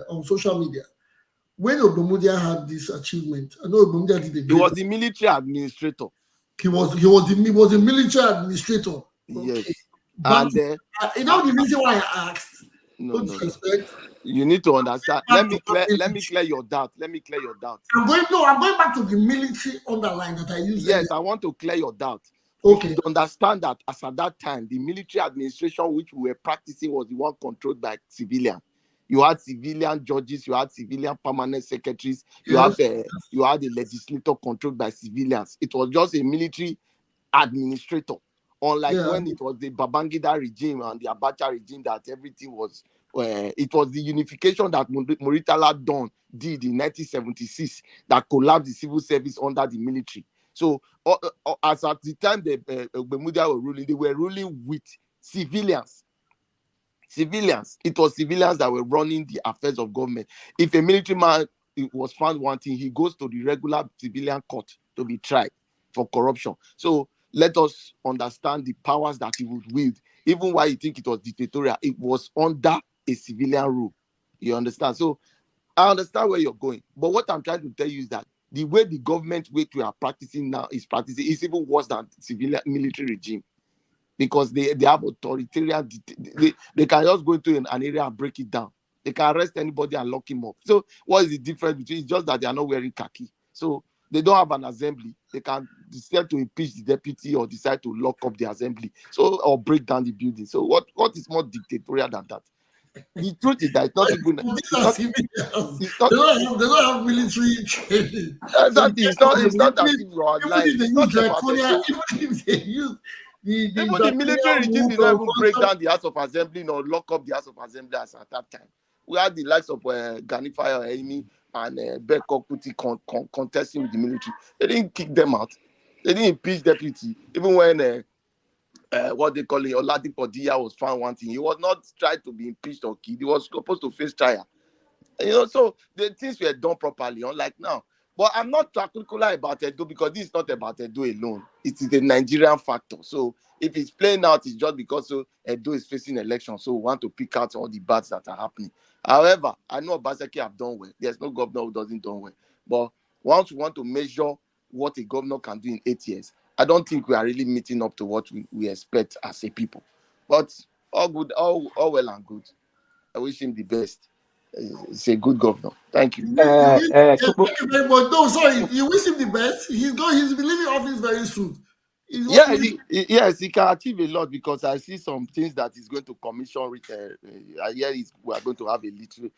on social media. When Ogbemudia had this achievement, I know Ogbemudia did a He great. was the military administrator. He was a military administrator. Yes. Okay. But And you know the reason why I asked. no. Disrespect. You need to understand. Back Let me to clear your doubt. I'm going back to the military underline that I used. Yes, I want to clear your doubt. Okay. You should understand that as at that time, the military administration which we were practicing was the one controlled by civilian. You had civilian judges, you had civilian permanent secretaries, you had the legislator controlled by civilians. It was just a military administrator. Unlike when it was the Babangida regime and the Abacha regime that everything was, it was the unification that Muritala did in 1976 that collapsed the civil service under the military. So as at the time the Ogbemudia were ruling, they were ruling with civilians. It was civilians that were running the affairs of government. If a military man was found wanting, he goes to the regular civilian court to be tried for corruption. So let us understand the powers that he would wield. Even while you think it was dictatorial, it was under a civilian rule. You understand? So I understand where you're going. But what I'm trying to tell you is that the way the government way we are practicing now is even worse than civilian military regime. Because they have authoritarian, they can just go into an area and break it down. They can arrest anybody and lock him up. So what is the difference between? It's just that they are not wearing khaki. So they don't have an assembly. They can decide to impeach the deputy or decide to lock up the assembly. So or break down the building. So what is more dictatorial than that? The truth is that it's not even. They don't have military training. Exactly. It's not as if you're lying. It's not about even if they use even the military regime did not even break down the House of Assembly nor lock up the House of Assembly as at that time. We had the likes of Gani Fire Amy and Beko Kuti contesting with the military. They didn't kick them out. They didn't impeach deputy. Even when what they call it, Oladipo Diya was found wanting, he was not tried to be impeached or killed. He was supposed to face trial. So the things were done properly, unlike now. But I'm not particular about Edo because this is not about Edo alone. It is a Nigerian factor. So if it's playing out, it's just because Edo is facing election. So we want to pick out all the bads that are happening. However, I know Obaseki have done well. There's no governor who doesn't do well. But once we want to measure what a governor can do in 8 years, I don't think we are really meeting up to what we expect as a people. But all good, all well and good. I wish him the best. He's a good governor. Thank you. Thank you very much. No, sorry. You wish him the best. He's been leaving office very soon. Yes, he can achieve a lot because I see some things that he's going to commission. I hear we are going to have a little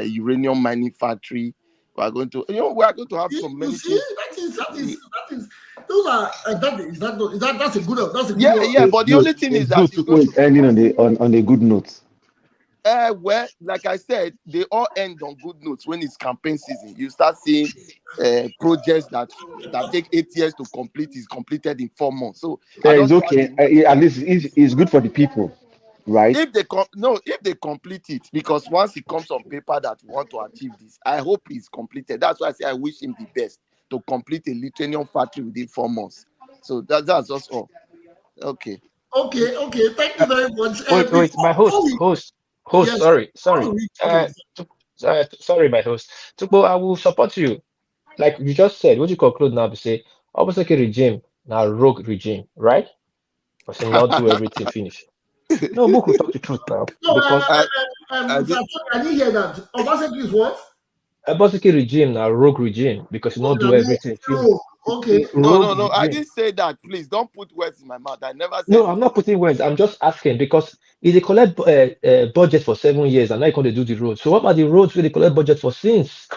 uranium mining factory. We are going to, have some many things. That's a good. Yeah. But the only thing is that he's going to ending on a good note. Well, like I said, they all end on good notes when it's campaign season. You start seeing projects that take 8 years to complete is completed in 4 months. So it's okay. At least it's good for the people, right? If they complete it, because once it comes on paper that we want to achieve this, I hope it's completed. That's why I say I wish him the best to complete a lithium factory within 4 months. So that's just all. Okay. Okay. Thank you very much. Wait, my host, Yes, sorry, okay. sorry, my host. Tukbo, I will support you. Like you just said, what you conclude now to say, Obaseki regime, now rogue regime, right? But say not do everything finish. No, book will talk the truth now. No, Because I Sir, I didn't hear that. Obaseki is what? Obaseki regime now rogue regime because you not Okay, do everything finish. oh, okay. Rogue no. I regime. didn't say that. Please don't put words in my mouth. I never No, said I'm it. not putting words. I'm just asking because if they collect budget for 7 years and now you're going to do the roads. So what about the roads where they collect budget for since?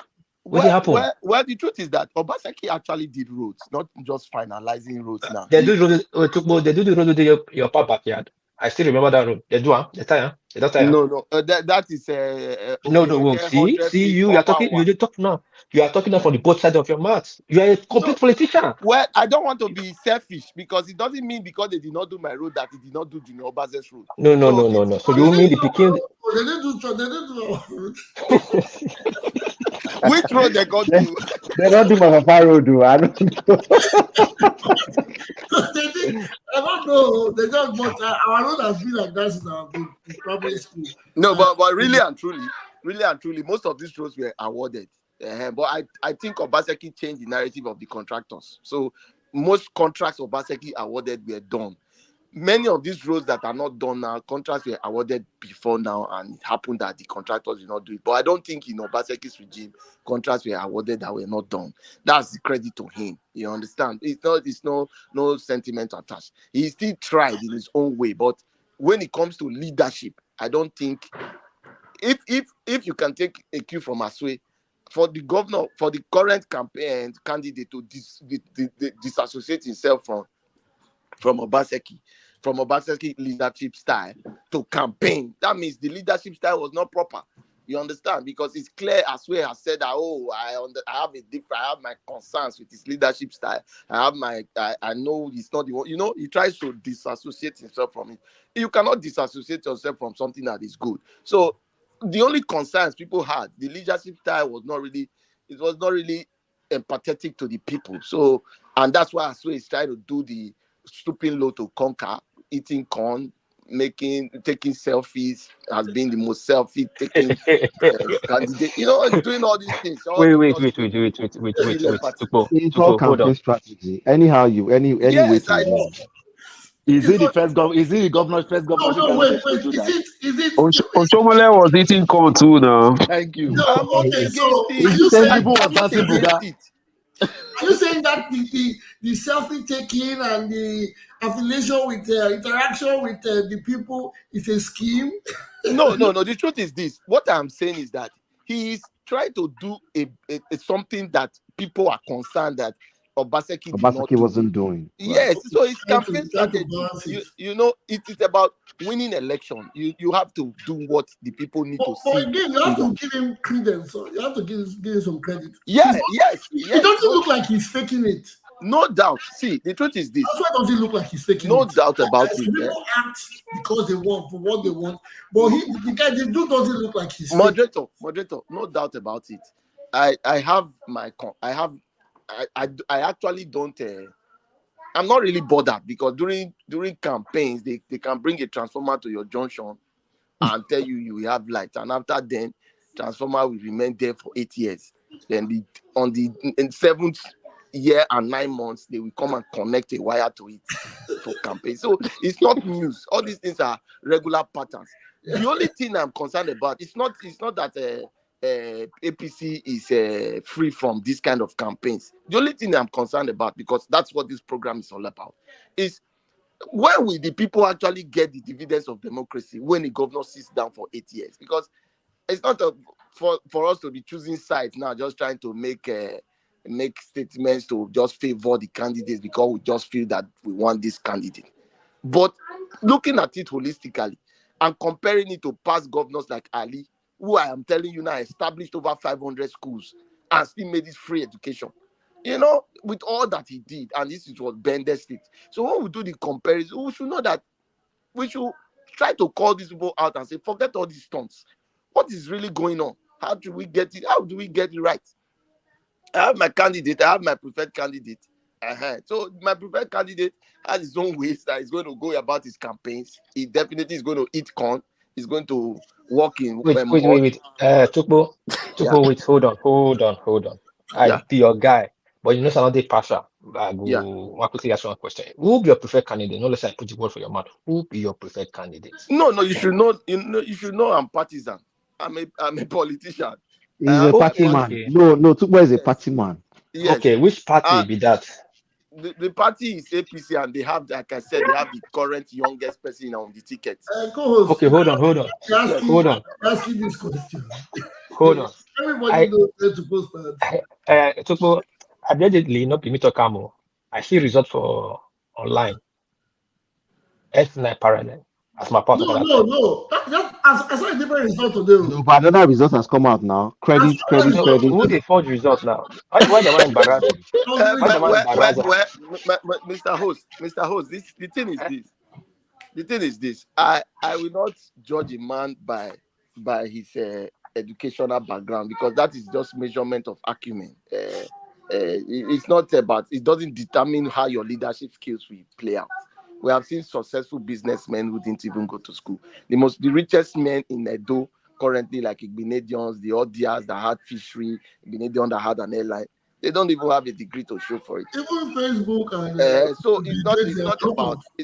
What did happen? Well, the truth is that Obaseki actually did roads, not just finalizing roads now. They do road. They do the road with your papa backyard. I still remember that road. They do, huh? They tie, huh? They don't tie, huh? No, that is No, okay. no, They won't. get 100 feet You are upper talking. You one. did talk now. You are talking now from the both sides of your mouth. You are a complete No, politician. well, I don't want to be selfish because it doesn't mean because they did not do my road that it did not do Junior Obase's road. No, no, So no, no, it's no. So They you mean the didn't Peking? do. which road they got They, to? they don't do my Papa road, though. I don't know. They did. I don't know. They just, but our road has been like that since I've been in primary school. No, but really and truly, most of these roads were awarded. But I think Obaseki changed the narrative of the contractors. So most contracts Obaseki awarded were done. Many of these roads that are not done now, contracts were awarded before now, and it happened that the contractors did not do it. But I don't think in Obaseki's regime, contracts were awarded that were not done. That's the credit to him. You understand? It's no sentiment attached. He still tried in his own way, but when it comes to leadership, I don't think if you can take a cue from Aswe, for the governor, for the current campaign candidate to disassociate himself from Obaseki leadership style to campaign, that means the leadership style was not proper. You understand? Because it's clear Aswe has said that, I have my concerns with his leadership style. I know he's not the one. You know, he tries to disassociate himself from it. You cannot disassociate yourself from something that is good. So the only concerns people had, the leadership style was not really empathetic to the people. So, and that's why Aswe is trying to do the stooping low to conquer, eating corn, taking selfies, has been the most selfie taking candidate. You know, doing all these things. All Wait, to wait, just wait, wait, wait, wait, wait, wait, feel wait. empathy. It's all Hold on. campaign strategy. Anyhow, any way Yes, to I know. win. Is It's it the not, first Is it the first governorship No, wait. candidate to do that? Is it? Oshomole was eating corn too now. Thank you. No, I'm not okay. against So it. are you Ten saying people was I'm not dancing against Buga. it. are you saying that the selfie taking and the affiliation with interaction with the people is a scheme? No. The truth is this. What I'm saying is that he is trying to do a something that people are concerned that Obaseki did not Obaseki do. wasn't doing. Right. Yes, so it's campaign Trying to strategy. balance it. You know, it is about winning election. You have to do what the people need to But see. again, you have to give him credence. So you have to give him some credit. Yes. It doesn't look like he's faking it. No doubt. See, the truth is this. That's why it doesn't look like he's faking No it. doubt about Some it. people act because they want for what they want, but the dude doesn't look like he's faking. Moderator, no doubt about it. I have my I actually don't. I'm not really bothered because during campaigns they can bring a transformer to your junction and tell you have light, and after then transformer will remain there for 8 years. Then in 7th year and 9 months they will come and connect a wire to it for campaign. So it's not news. All these things are regular patterns. The only thing I'm concerned about it's not that APC is free from this kind of campaigns. The only thing I'm concerned about, because that's what this program is all about, is when will the people actually get the dividends of democracy when the governor sits down for 8 years? Because it's not for us to be choosing sides now, just trying to make statements to just favor the candidates because we just feel that we want this candidate. But looking at it holistically and comparing it to past governors like Alli, who I am telling you now established over 500 schools and still made it free education, you know, with all that he did, and this is what Bender State. So when we do the comparison, we should know that we should try to call these people out and say, forget all these stunts. What is really going on? How do we get it? How do we get it right? I have my candidate. I have my preferred candidate. So my preferred candidate has his own ways that he's going to go about his campaigns. He definitely is going to eat corn. He's going to walk in Wait. mud. Tukbo, Yeah, wait, hold on. I yeah, be your guy, but you know something partial. I yeah. go quickly ask one question. Who be your preferred candidate? No, let's say I put the word for your mouth. Who be your preferred candidate? No, you should know. You should know I'm partisan. I'm a politician. He's I a have my party party. man. Okay. No, Tukbo is a Yes, party man. yes. Okay, which party be that? The party is APC, and they have, like I said, they have the current youngest person on the ticket. Co-host, Okay, hold on. Yes. Hold on. asking this question. I Everybody knows where to post that. Tukbo, allegedly not be me to Kamo. I see result for online. S9 parallel. As my part of that time. No. I saw a different result today. No, but another result has come out now. Credit. So who they forge results now? Why they want to embarrass me? Why they want to embarrass us? Mr. Host, the thing is this. I will not judge a man by his educational background, because that is just measurement of acumen. It's not about, it doesn't determine how your leadership skills will play out. We have seen successful businessmen who didn't even go to school. The richest men in Edo currently, like Igbinedions, the Odias that had fishery, Igbinedion that had an airline, they don't even have a degree to show for it. Even Facebook and So it's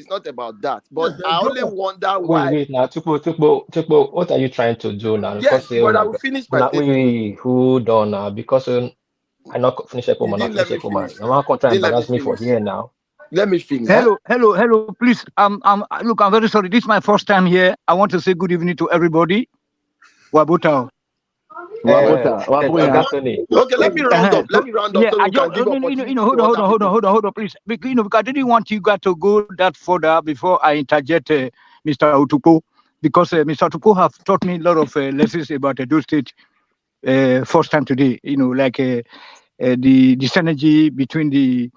not about that. But I only wonder why. Wait now, Tukbo, what are you trying to do now? Yes, but I will finish my statement. Wait, hold on now, because I not finish up You man, didn't not let finish me up man. finish. No one can try and Didn't let me embarrass me for finish. here now. Let me finish. Hello, please. Look, I'm very sorry. This is my first time here. I want to say good evening to everybody. Wabutao. Okay, let me round up. Yeah, so I we can just, give opportunity hold on, please. Because I didn't want you guys to go that further before I interject Mr. Otuko, because Mr. Otuko have taught me a lot of lessons about Edo State first time today. Like the synergy between the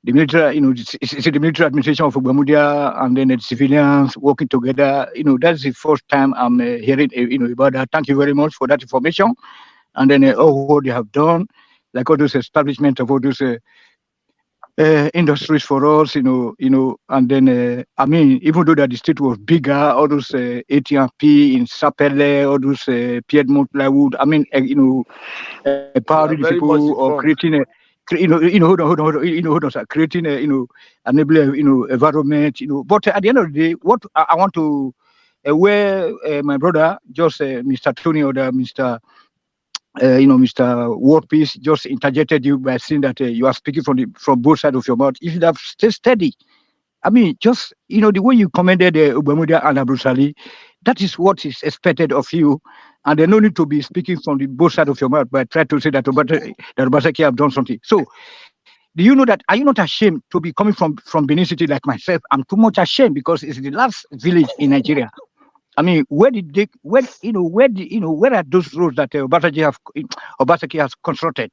military, it's the military administration of Bermuda and then the civilians working together. That's the first time I'm hearing, about that. Thank you very much for that information. And then all what they have done, like all those establishment of all those industries for us, and then, even though that the state was bigger, all those AT&P in Sapele, all those Piedmont plywood, empowering the people or creating a, hold on, sir, creating a, enabling, environment, But at the end of the day, what I want to, where my brother, just Mr. Tony or Mr. Mr. World Peace just interjected you by saying that you are speaking from both sides of your mouth. You should have stayed steady. Just the way you commended Ubemudia and Ambrose, that is what is expected of you, and there's no need to be speaking from the both sides of your mouth, but try to say that Obaseki have done something. So, do you know that? Are you not ashamed to be coming from Benin City like myself? I'm too much ashamed because it's the last village in Nigeria. Where are those roads that Obaseki has constructed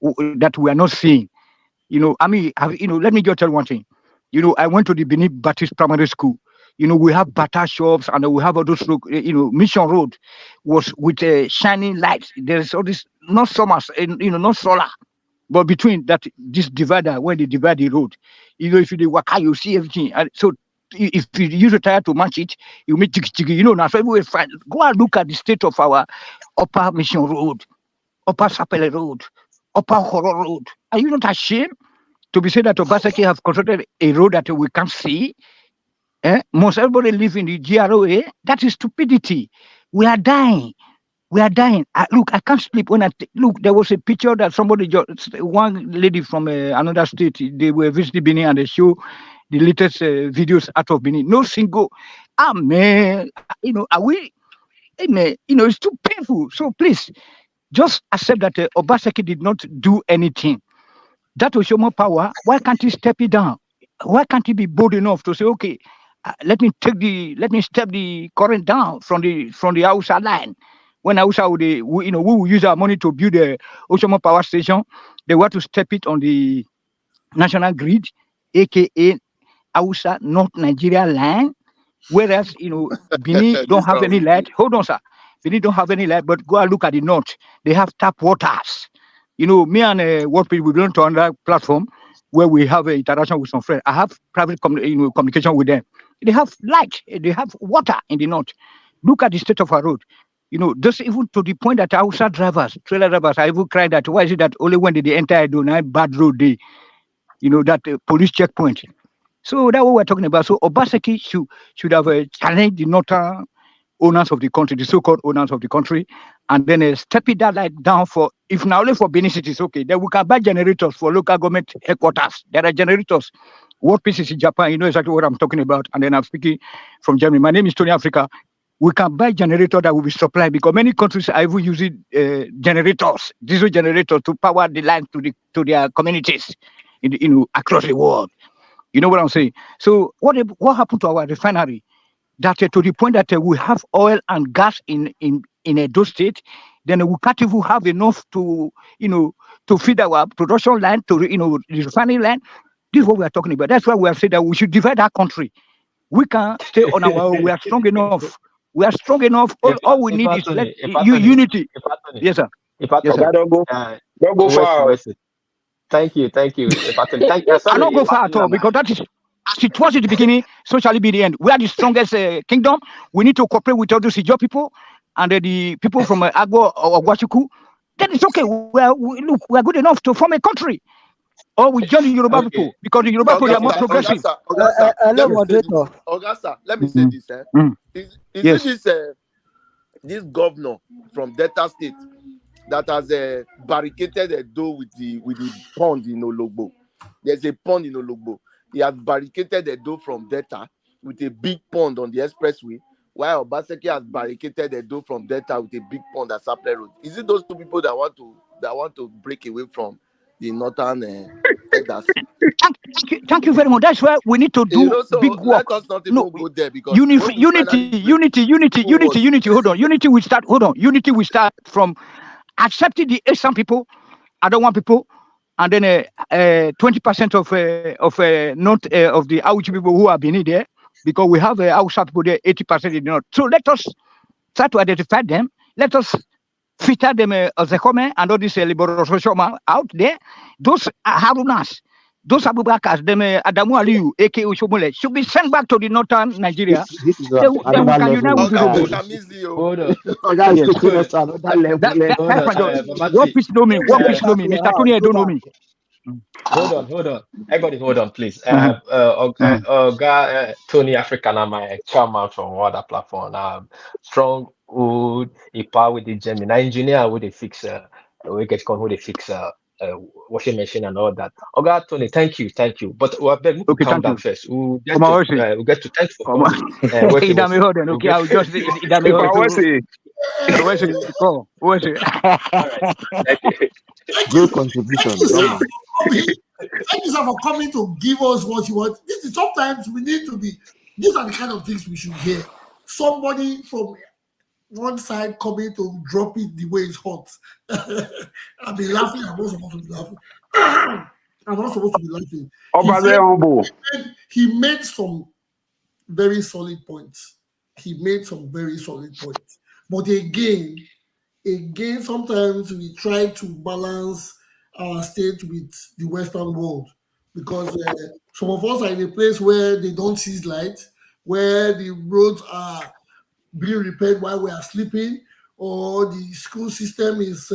that we are not seeing? Let me just tell one thing. I went to the Benin Baptist Primary School. We have Bata shops and we have all those, Mission Road was with shining lights. There's all this, not summers, not solar, but between that, this divider, when they divide the road, if you walk out, you see everything. And so if you use a tire to match it, you make jiggy. Now so everywhere fine. Go and look at the state of our Upper Mission Road, Upper Sapele Road, Upper Horror Road. Are you not ashamed to be said that Obaseki have constructed a road that we can't see? Most everybody live in the GROA. That is stupidity. We are dying. Look, I can't sleep when look. There was a picture that one lady from another state, they were visiting Benin and they show the latest videos out of Benin. No single, man, are we, man, it's too painful. So please, just accept that Obaseki did not do anything. That will show more power. Why can't he step it down? Why can't he be bold enough to say, okay, let me step the current down from the outside line. When Hausa we will use our money to build the Oshomo power station, they want to step it on the national grid, aka Hausa North Nigeria line. Whereas Benin don't have any light. Hold on, sir. Benin don't have any light, but go and look at the north. They have tap waters. Me and World Peace, we belong to another platform. where we have an interaction with some friends. I have private communication with them. They have light, they have water in the north. Look at the state of our road. Just even to the point that outside drivers, trailer drivers, I even cried that why is it that only when they enter Edo now bad road day, that police checkpoint. So that's what we're talking about. So Obaseki should have challenged the northern owners of the country, the so-called owners of the country, and then step it down for, if now only for Benin City is okay, then we can buy generators for local government headquarters. There are generators. Workplaces in Japan, you know exactly what I'm talking about. And then I'm speaking from Germany. My name is Tony Africa. We can buy generator that will be supplied because many countries are even using generators, diesel generators, to power the line to their communities, across the world. You know what I'm saying? So what happened to our refinery? That to the point that we have oil and gas in Edo State, then we can't even have enough to feed our production line, to the refinery line. This is what we are talking about. That's why we have said that we should divide our country. We can stay on our own. We are strong enough. We are strong enough. All we need is unity. Yes, sir. Yes, sir. Don't go far. Thank you. I don't go far at all because that is, as it was at the beginning, so shall it be the end. We are the strongest kingdom. We need to cooperate with all those Ijaw people and the people from Agbo or Gwashuku. Then it's okay. We are good enough to form a country. Or we join the Yoruba people because the Yoruba people are more progressive. Augusta, let me say this. Is this governor from Delta State that has barricaded a door with the pond in Ologbo? There's a pond in Ologbo. He has barricaded a door from Delta with a big pond on the expressway, while Obaseki has barricaded a door from Delta with a big pond at Sapele Road. Is it those two people that want to break away from the northern elders? Thank you very much. That's why we need to do big work. Let us not even go there because unity. Hold on. Unity will start from accepting the Asian people. I don't want people, and then 20% of not of the Auchi people who are beneath there, because we have Hausa people there, 80% in the north. So let us try to identify them. Let us filter them as a comment and all this liberation out there. Those Harunas, those Abubakars, them Adamu Aliyu, aka Ushomole, should be sent back to the northern Nigeria. This is Then we can unite with the What peace know me? Mr. Tony, I don't know me. Hold on. Everybody hold on, please. Tony African, my chairman from other platform. Strong wood, a power with the Gemini engineer with the fix we get con with the fix washing machine and all that. Oga Tony, thank you. But we beg to calm down first. We'll get to thank you for coming. Okay, I'll just Great contribution. Thank you, sir, for coming to give us what you want. This is sometimes we need to be. These are the kind of things we should hear. Somebody from one side coming to drop it the way it's hot. I'll be laughing. I'm not supposed to be laughing. I'm not supposed to be laughing. He made some very solid points. But again, sometimes we try to balance our state with the Western world because some of us are in a place where they don't see light, where the roads are being repaired while we are sleeping, or the school system is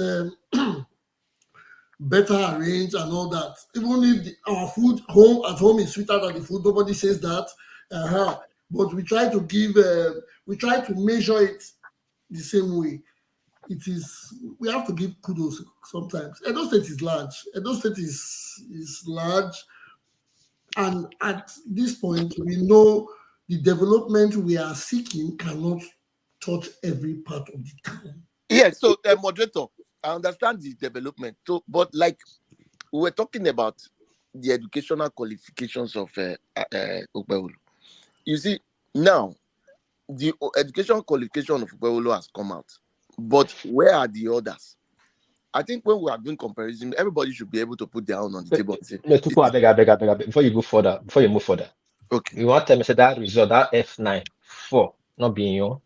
better arranged and all that. Even if our food at home is sweeter than the food, nobody says that. But we try to measure it the same way. We have to give kudos sometimes. Edo State is large. Is large. And at this point, we know the development we are seeking cannot touch every part of the town. Yes, so moderator, I understand the development. So, but like we were talking about the educational qualifications of Okpebholo. You see, now the educational qualification of Okpebholo has come out. But where are the others? I think when we are doing comparison, everybody should be able to put their own on the table. I beg. Before you move further. Okay. You want to say that result, that F9-4, not being your.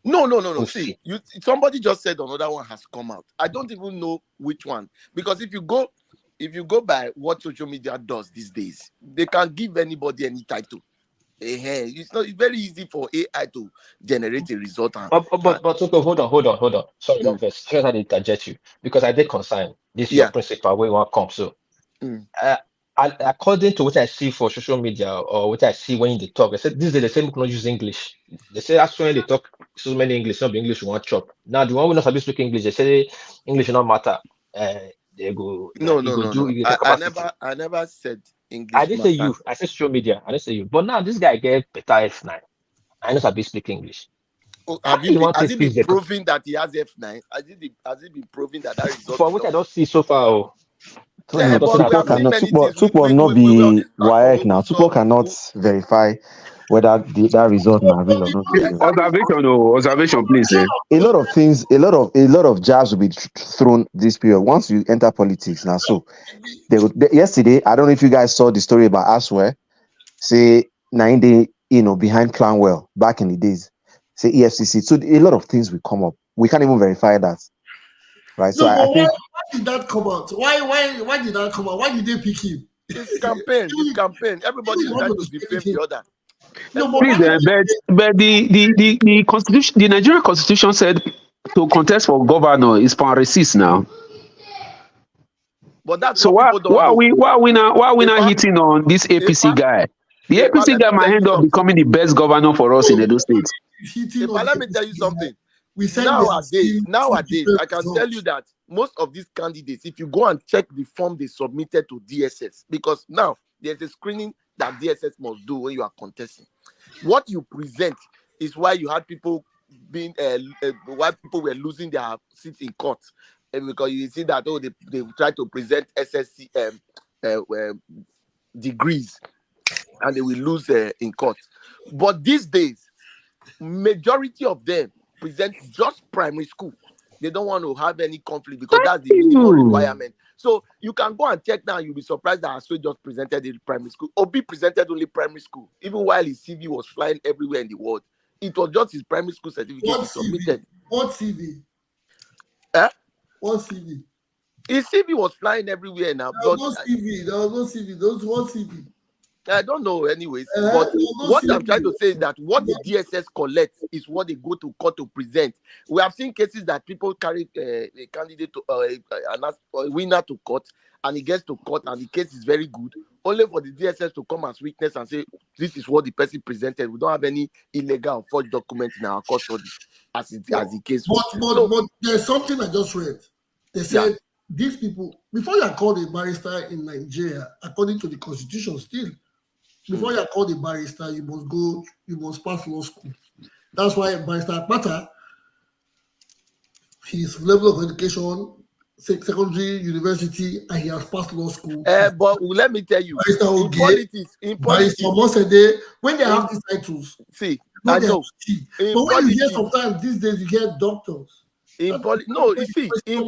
No. See, somebody just said another one has come out. I don't even know which one. Because if you go if you go by what social media does these days, they can give anybody any title. It's very easy for AI to generate a result. But okay, hold on. Sorry, don't first. Just had to interject you because I did consign this your principal where you want come. So, according to what I see for social media or what I see when they talk, they said this is the same cannot use English. They say that's when they talk so many English, not the English you want chop. Now the one we not supposed to speak English, they say English not matter. They go. No. I I never said English. I didn't say you. I said social media. I didn't say you. But now this guy get better F9. I know supposed to speak English. Has it been proven that he has F9? Has it been proven that result? For what I don't see so far. Tupo not be WAEC now. Tupo cannot verify whether that result now real or not. Observation, please. A lot of things, a lot of jabs will be thrown this period once you enter politics now. So yesterday, I don't know if you guys saw the story about Asware, say 9 day, behind Clanwell back in the days, say EFCC. So a lot of things will come up. We can't even verify that. Right. So I think why did that come out? Why did that come out? Why did they pick him? It's campaign. Everybody is trying to defame the other. But the constitution, the Nigerian constitution said to contest for governor is for resist now. But that's so why are we now hitting on this APC guy? The APC guy might end up becoming the best governor for us in Edo State. Let me tell you something. Nowadays, I can tell you that most of these candidates, if you go and check the form they submitted to DSS, because now there's a screening that DSS must do when you are contesting. What you present is why you had people being why people were losing their seats in court, because you see that they try to present SSC degrees and they will lose in court. But these days, majority of them present just primary school. They don't want to have any conflict because that's the minimum requirement. So you can go and check now. You'll be surprised that Aswe just presented in primary school. Obi presented only primary school, even while his CV was flying everywhere in the world. It was just his primary school certificate he submitted. What CV? What CV? His CV was flying everywhere now. There was no CV. There was one CV. I don't know anyways, but what I'm trying to say is that what the DSS collects is what they go to court to present. We have seen cases that people carry a candidate to a winner to court, and he gets to court and the case is very good, only for the DSS to come as witness and say, this is what the person presented. We don't have any illegal or forged documents in our custody as the case was. But there's something I just read. They said these people, before you are called a barrister in Nigeria, according to the constitution still, before you are called a barrister, you must pass law school. That's why Barrister Akpata, his level of education, secondary, university, and he has passed law school. But let me tell you, in politics, when they have these titles, I know. But when you hear sometimes these days, you hear doctors. In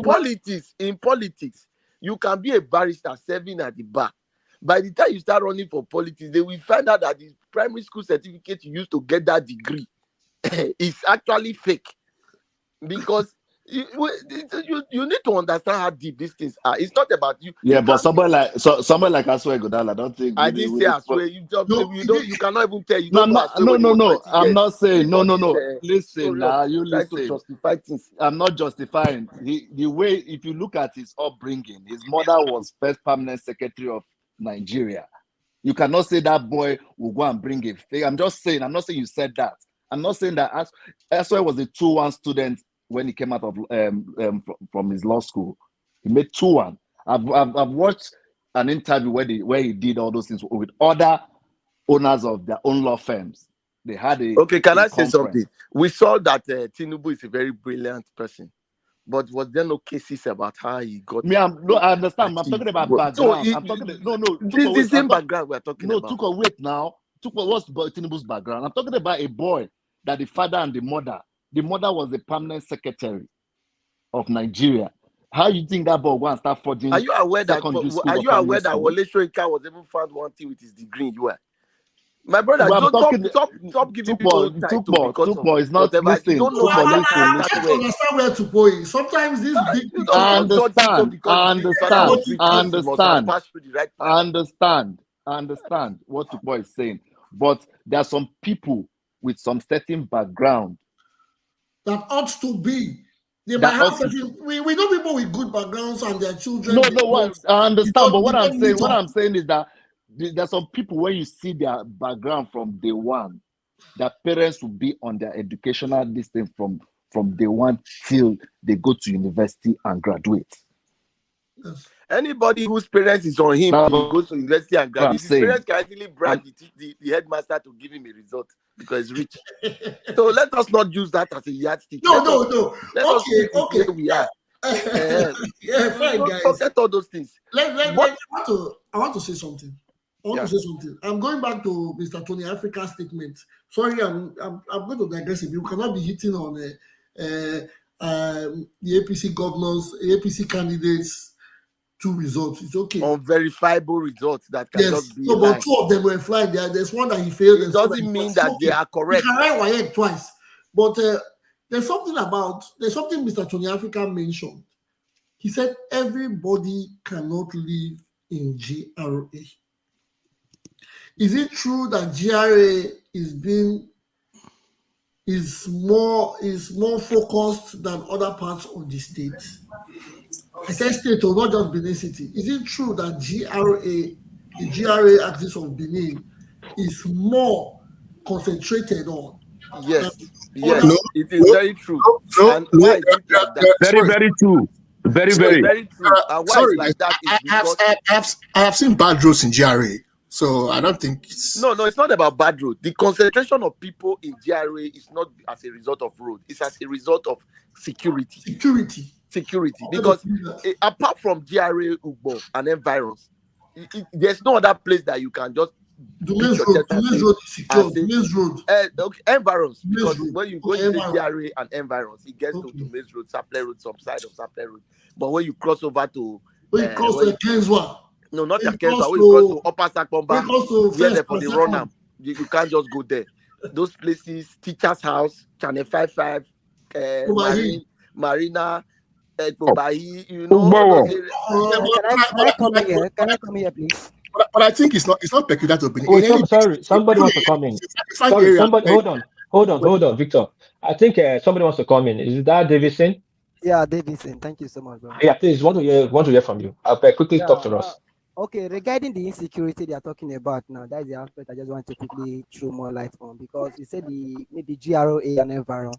politics, you can be a barrister serving at the bar. By the time you start running for politics, they will find out that the primary school certificate you used to get that degree is actually fake. Because you need to understand how deep these things are. It's not about you. Yeah, but someone like Aswe Godal, I don't think. I didn't say Aswe. You cannot even tell. No. I'm not saying no. Listen, now you listen. To justify things. I'm not justifying the way. If you look at his upbringing, his mother was first permanent secretary of Nigeria. You cannot say that boy will go and bring a fake. I'm not saying you said that. I'm not saying that Aswe was a 2-1 student when he came out of from his law school. He made 2-1. I've watched an interview where he did all those things with other owners of their own law firms. They had can I say something? We saw that Tinubu is a very brilliant person. But was there no cases about how he got? I understand. I'm talking about background. This is the same background we're talking about. No, wait now. What's Tinubu's background? I'm talking about a boy that the father and the mother was the permanent secretary of Nigeria. How you think that boy go and start forging? Are you aware that Wole Soyinka was even found wanting with his degree in UI? My brother, But I'm don't talking stop giving people title because of Tupo is not whatever. You listen. don't know how Tupo, that listen, can I start can't listen. well. understand where to go in. Sometimes this big You don't I picture. judge people understand. because I his father understand. was rich I and he must have understand. passed through the right I path. understand. I understand what Tupo is saying. But there are some people with some certain background That ought to be. They might that have ought to. certain. We know people with good backgrounds and their children. No, They no, don't, I understand. But they what I'm don't meet saying up. is that there's some people when you see their background from day one, their parents will be on their educational distance from day one till they go to university and graduate. Yes. Anybody whose parents is on him That's till he what goes to university and I'm graduates, his parents saying. can actually brag And the headmaster to give him a result because he's rich. So let us not use that as a yardstick. No. Let us stick with Okay. where we are. Yeah, fine, Don't guys. forget all those things. I want to say something. I'm going back to Mr. Tony Africa's statement. Sorry, I'm going to digress a bit. We cannot be hitting on the APC governors, APC candidates, 2 results. It's okay. Unverifiable results that can Yes. just be a No, lie. but 2 of them were flying. There's one that he failed. It doesn't mean that they are correct. He can write Wayek twice. But there's something Mr. Tony Africa mentioned. He said everybody cannot live in GRA. Is it true that GRA is more focused than other parts of the state? I said state or not just Benin City. Is it true that the GRA axis of Benin, is more concentrated on? Yes, No, it is very true. And why is it like that? Very, sorry, very true. Very, sorry, very. Very true. And why it's sorry. like that is I have seen bad roads in GRA, so I don't think it's. No, it's not about bad road. The concentration of people in GRA is not as a result of road. It's as a result of security. Because apart from GRA, Ugbo, and environs, there's no other place that you can just beat your chest and say, road is secure. okay, environs. Because Road. when you go into GRA and environs, it gets to Maze Road, Sapler Road, some side of Sapler Road. But when you cross over to when you cross to Kenzwa, no, not when Kenzwa, when you you cross to Upper Sakpomba, where for the run you can't just go there. Those places, Teacher's House, Channel 55, Marina, Bobahi, you know. Can I come here? Can I come here, please? But I think it's not peculiar to Benin. Oh, sorry, somebody wants to come in. Sorry, somebody, hold on, Victor. I think somebody wants to come in. Is that Davidson? Yeah, Davidson. Thank you so much, bro. Yeah, please, want to hear from you. Quickly talk to us. Okay, regarding the insecurity they are talking about now, that is the aspect I just want to quickly throw more light on, because you said maybe GRA and environment.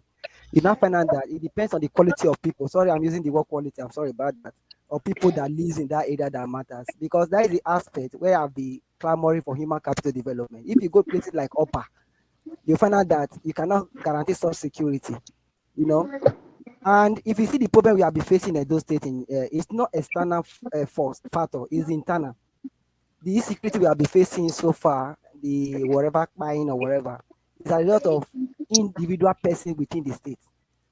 You now find out that it depends on the quality of people. Sorry, I'm using the word quality. I'm sorry about that. Or people that live in that area that matters, because that is the aspect where I'll be clamoring for human capital development. If you go places like Upper, you find out that you cannot guarantee such security, you know. And if you see the problem we have been facing in Edo State, it's not external factor, it's internal. The insecurity we have been facing so far, the whatever buying or whatever, is a result of individual person within the state.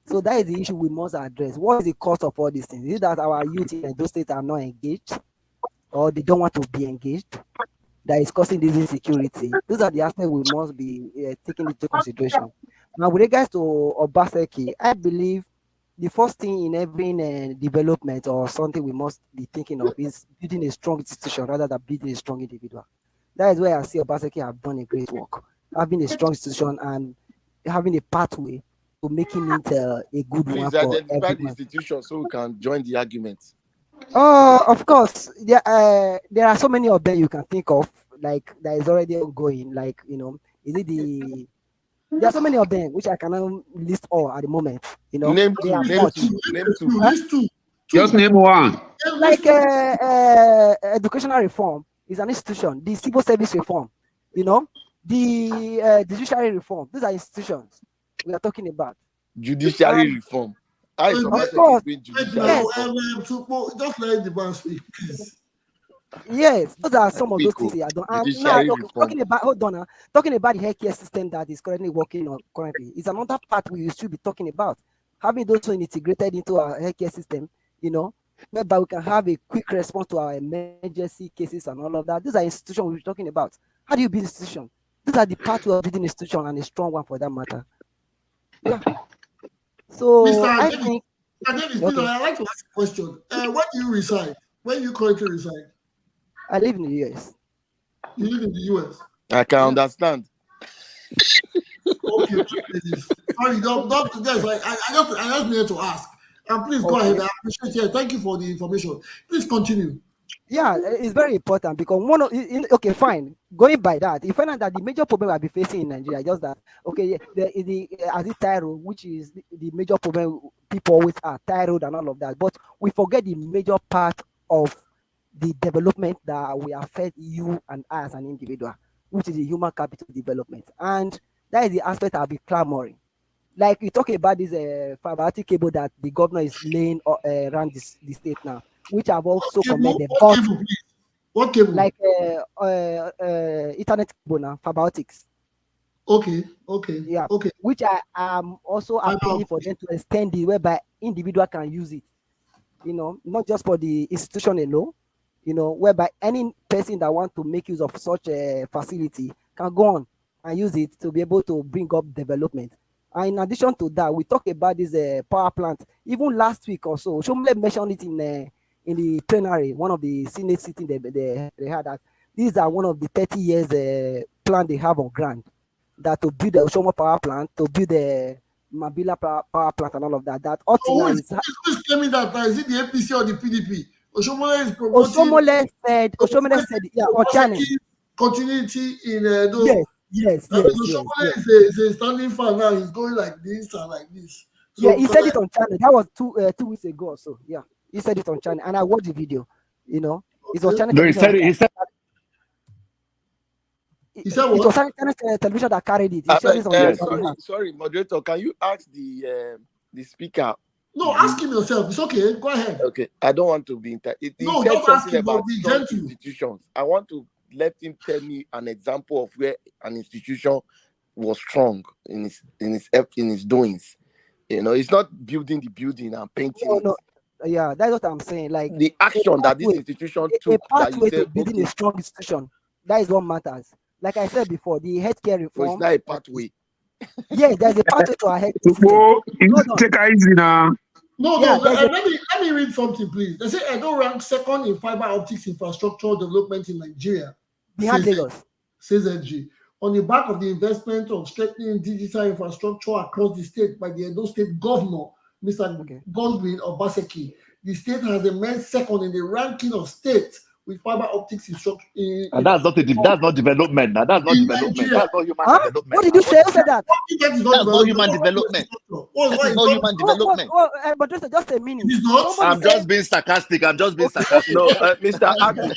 So that is the issue we must address. What is the cause of all these things? Is it that our youth in Edo State are not engaged, or they don't want to be engaged, that is causing this insecurity? Those are the aspects we must be taking into consideration. Now, with regards to Obaseki, I believe the first thing in every development or something we must be thinking of is building a strong institution rather than building a strong individual. That is where I see Obaseki have done a great work, having a strong institution and having a pathway to making it a good Please one for identify everyone. the institution so we can join the argument. Of course, there are so many of them you can think of, like that is already ongoing. Like, you know, there are so many of them which I cannot list all at the moment. You know, Name they are two. much. Just name one. Like educational reform is an institution. The civil service reform, you know, the judiciary reform. These are institutions we are talking about. Judiciary reform. Of course. Yes. Just let the man speak, please. Yes, those are some of those things he has done. And now, talking about the healthcare system that is currently working on is another part we should be talking about. Having those one integrated into our healthcare system, you know, whereby we can have a quick response to our emergency cases and all of that. These are institutions we're talking about. How do you build institution? These are the pathway of building institution, and a strong one for that matter. Yeah. So Mr. I Davis, think Mr. Davis, please, okay. I'd like to ask a question. Where do you reside? Where you currently reside? I live in the US. You live in the US. I can understand. Okay, sorry, don't guys. I just needed to ask. And please go Okay. ahead. I appreciate it. Thank you for the information. Please continue. Yeah, it's very important because one of okay, fine. Going by that, you find out that the major problem I'll be facing in Nigeria just that okay, as it thyroid, which is the major problem people always are thyroid and all of that, but we forget the major part of the development that we affect you and I as an individual, which is the human capital development, and that is the aspect I'll be clamoring. Like we talk about this fiber optic cable that the governor is laying around the state now, which I've also commended. What cable, please? What cable? Like Ethernet cable now, fiber optics. Okay. Yeah. Okay. Which I am also appealing for them to extend it whereby individual can use it. You know, not just for the institution alone. You know, whereby any person that wants to make use of such a facility can go on and use it to be able to bring up development. And in addition to that, we talk about this power plant. Even last week or so, Shomle mentioned it in the plenary, one of the Senate sitting they had that these are one of the 30 years plan they have on ground that to build the Oshomo power plant, to build the Mabila power plant and all of that. That who's claiming that? Is it the APC or the PDP? Oshomole is promoting. Oshomole said, yeah, or channel. Continuity in Edo. Yes. Oshomole is a standing fan now. He's going like this and like this. So, yeah, he said it on channel. That was 2 weeks ago or so. Yeah, he said it on channel, and I watched the video. You know, it was channel. No, he said He said what? It was channel television that carried it. Sorry, moderator. Can you ask the speaker? No, ask him yourself. It's okay. Go ahead. Okay, I don't want to be in. He said something about institutions. I want to let him tell me an example of where an institution was strong in his doings. You know, it's not building the building and painting. No. Yeah, that's what I'm saying. Like the action that this institution took. A pathway to building a strong institution. That is what matters. Like I said before, the healthcare reform. So it's not a pathway. Yeah, there's a pathway to our health. Take it easy now. No. Let me read something, please. They say Edo ranks second in fiber optics infrastructure development in Nigeria. Behind Lagos. Says SG. On the back of the investment of strengthening digital infrastructure across the state by the Edo State Governor, Mr. Godwin Obaseki, the state has immense second in the ranking of states with fiber optics infrastructure. And that's not development. Now that's not development. Nigeria. That's not human development. What did you say? Who said that? That's not human development. That's not human development. But just a minute. I'm just being sarcastic. No, Mr. Agnew.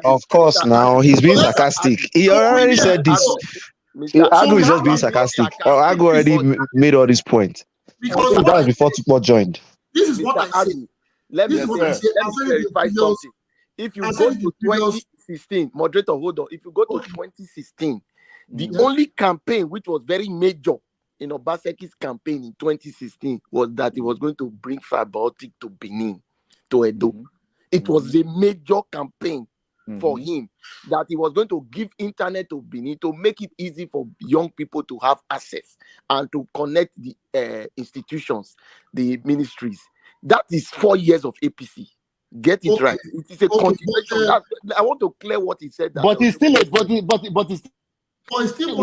Of course, now he's being sarcastic. He already said this. Agnew is just being sarcastic. Agnew already made all these points. Because that was before Tupo joined. This is what I say. Let me verify something. If you go to 2016, moderator, hold on. If you go to 2016, the only campaign which was very major in Obaseki's campaign in 2016 was that he was going to bring fiber optic to Benin, to Edo. It was a major campaign for him, that he was going to give internet to Benin to make it easy for young people to have access and to connect the institutions, the ministries. That is 4 years of APC. Get it right. It is a continuation. I want to clear what he said. But it's still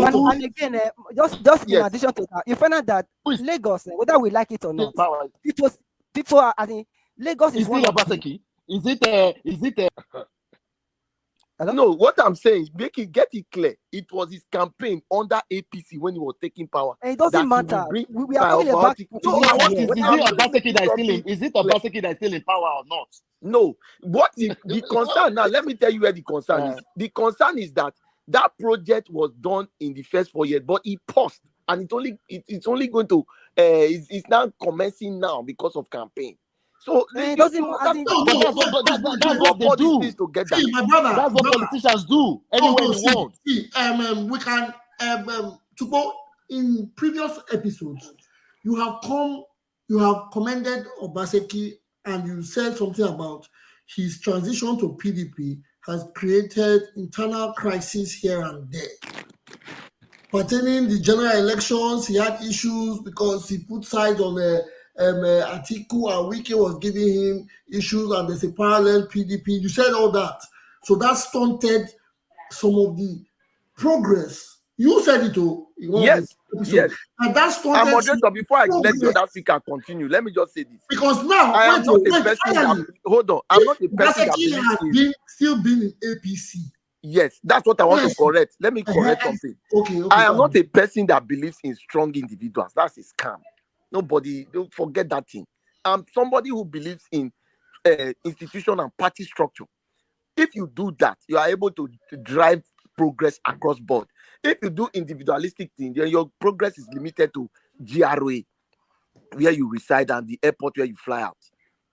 and again, just in addition to that, you find out that Lagos, whether we like it or not, people are. I think Lagos is one. Is it? No, what I'm saying is get it clear. It was his campaign under APC when he was taking power. It doesn't matter. We are talking about. Is it Obaseki that is still in power or not? No. What is the concern now? Let me tell you where the concern is. The concern is that project was done in the first 4 years, but it paused, and it's only going to it's now commencing now because of campaign. So it doesn't matter. That's what they do. See, my brother, that's what politicians do anywhere in the world. We can to go in previous episodes. You have commended Obaseki, and you said something about his transition to PDP has created internal crisis here and there. pertaining the general elections, he had issues because he put side on Atiku, and Wike was giving him issues, and there's a parallel PDP. You said all that. So that stunted some of the progress. You said it all in one of Yes, the episodes. yes. And that And stunted moderator, before I let the progress. other speaker continue, let me just say this. Because now, I am not a wait, person that, finally, hold on, I'm not a if person that Obaseki believes had in, still been in APC. yes, that's what I want to Yes. correct. Let me correct something. Okay, I am go not a person that believes in strong individuals. That's a scam. Nobody, don't forget that thing. I'm somebody who believes in institution and party structure. If you do that, you are able to drive progress across board. If you do individualistic things, then your progress is limited to GRA, where you reside, and the airport where you fly out.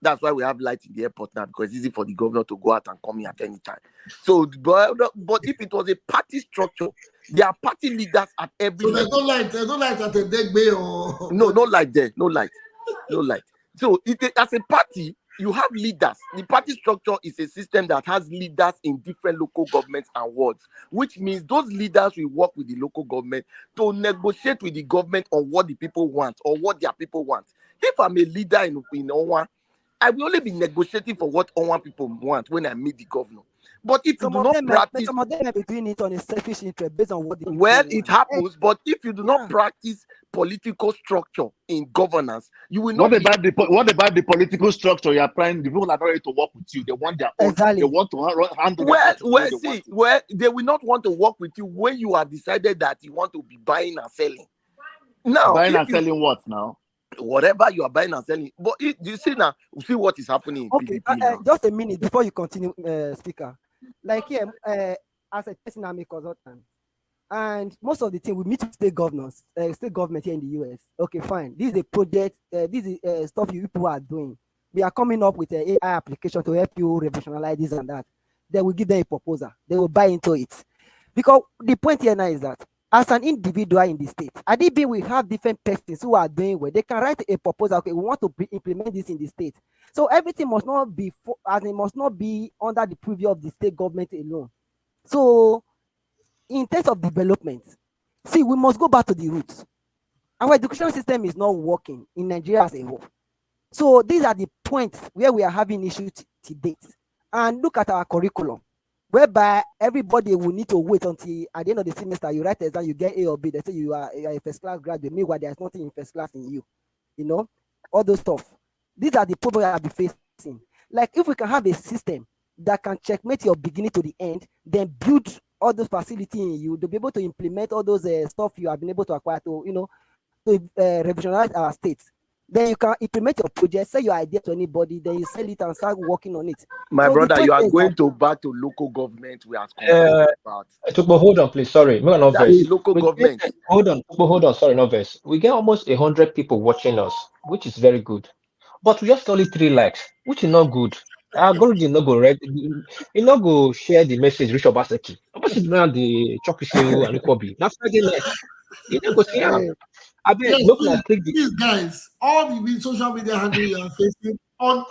That's why we have light in the airport now, because it's easy for the governor to go out and come in at any time. So, but if it was a party structure, there are party leaders at every So there's level. no light at the deck bay or No light there, no light. So as a party, you have leaders. The party structure is a system that has leaders in different local governments and wards, which means those leaders will work with the local government to negotiate with the government on what the people want or what their people want. If I'm a leader in Owan, I will only be negotiating for what Owan people want when I meet the governor. But if you do not practice, some of them may be doing it on a selfish interest based on what they well, want. it happens. But if you do not practice political structure in governance, you will not. What about the political structure you're applying? The people are not ready to work with you. They want their own. Exactly. They want to handle their party the way they want to. Well, they will not want to work with you when you have decided that you want to be buying and selling. Now, Buying and selling what now? Whatever you are buying and selling. But you see now, see what is happening in Okay, PDP now. just a minute before you continue, speaker. Like here, as a person, I'm a consultant, and most of the time we meet with state governors, state government here in the US. Okay, fine. This is a project. This is stuff you people are doing. We are coming up with an AI application to help you revolutionize this and that. Then we give them a proposal. They will buy into it. Because the point here now is that as an individual in the state, we have different persons who are doing well. They can write a proposal. Okay, we want to implement this in the state. So everything must not be under the purview of the state government alone. So in terms of development, see, we must go back to the roots. Our education system is not working in Nigeria as a whole. So these are the points where we are having issues to date. And look at our curriculum, whereby everybody will need to wait until at the end of the semester you write exam, you get A or B. They say you are a first class graduate. Meanwhile, there's nothing in first class in you. You know, all those stuff. These are the problems I'll be facing. Like if we can have a system that can checkmate your beginning to the end, then build all those facilities in you to be able to implement all those stuff you have been able to acquire to revolutionize our state. Then you can implement your project, sell your idea to anybody, then you sell it and start working on it. My brother, you are going back to local government. We are complaining about. But hold on, please. Sorry, no, no That verse. is local government. Hold on. Sorry, no verse. We get almost 100 people watching us, which is very good. But we just only 3 likes, which is not good. Our algorithm not go read. You not go share the message. Reach Obaseki. Obaseki now the Chokisewu and Kobe. That's Friday night. You don't go see him. I bet these guys, all the social media handle you are facing on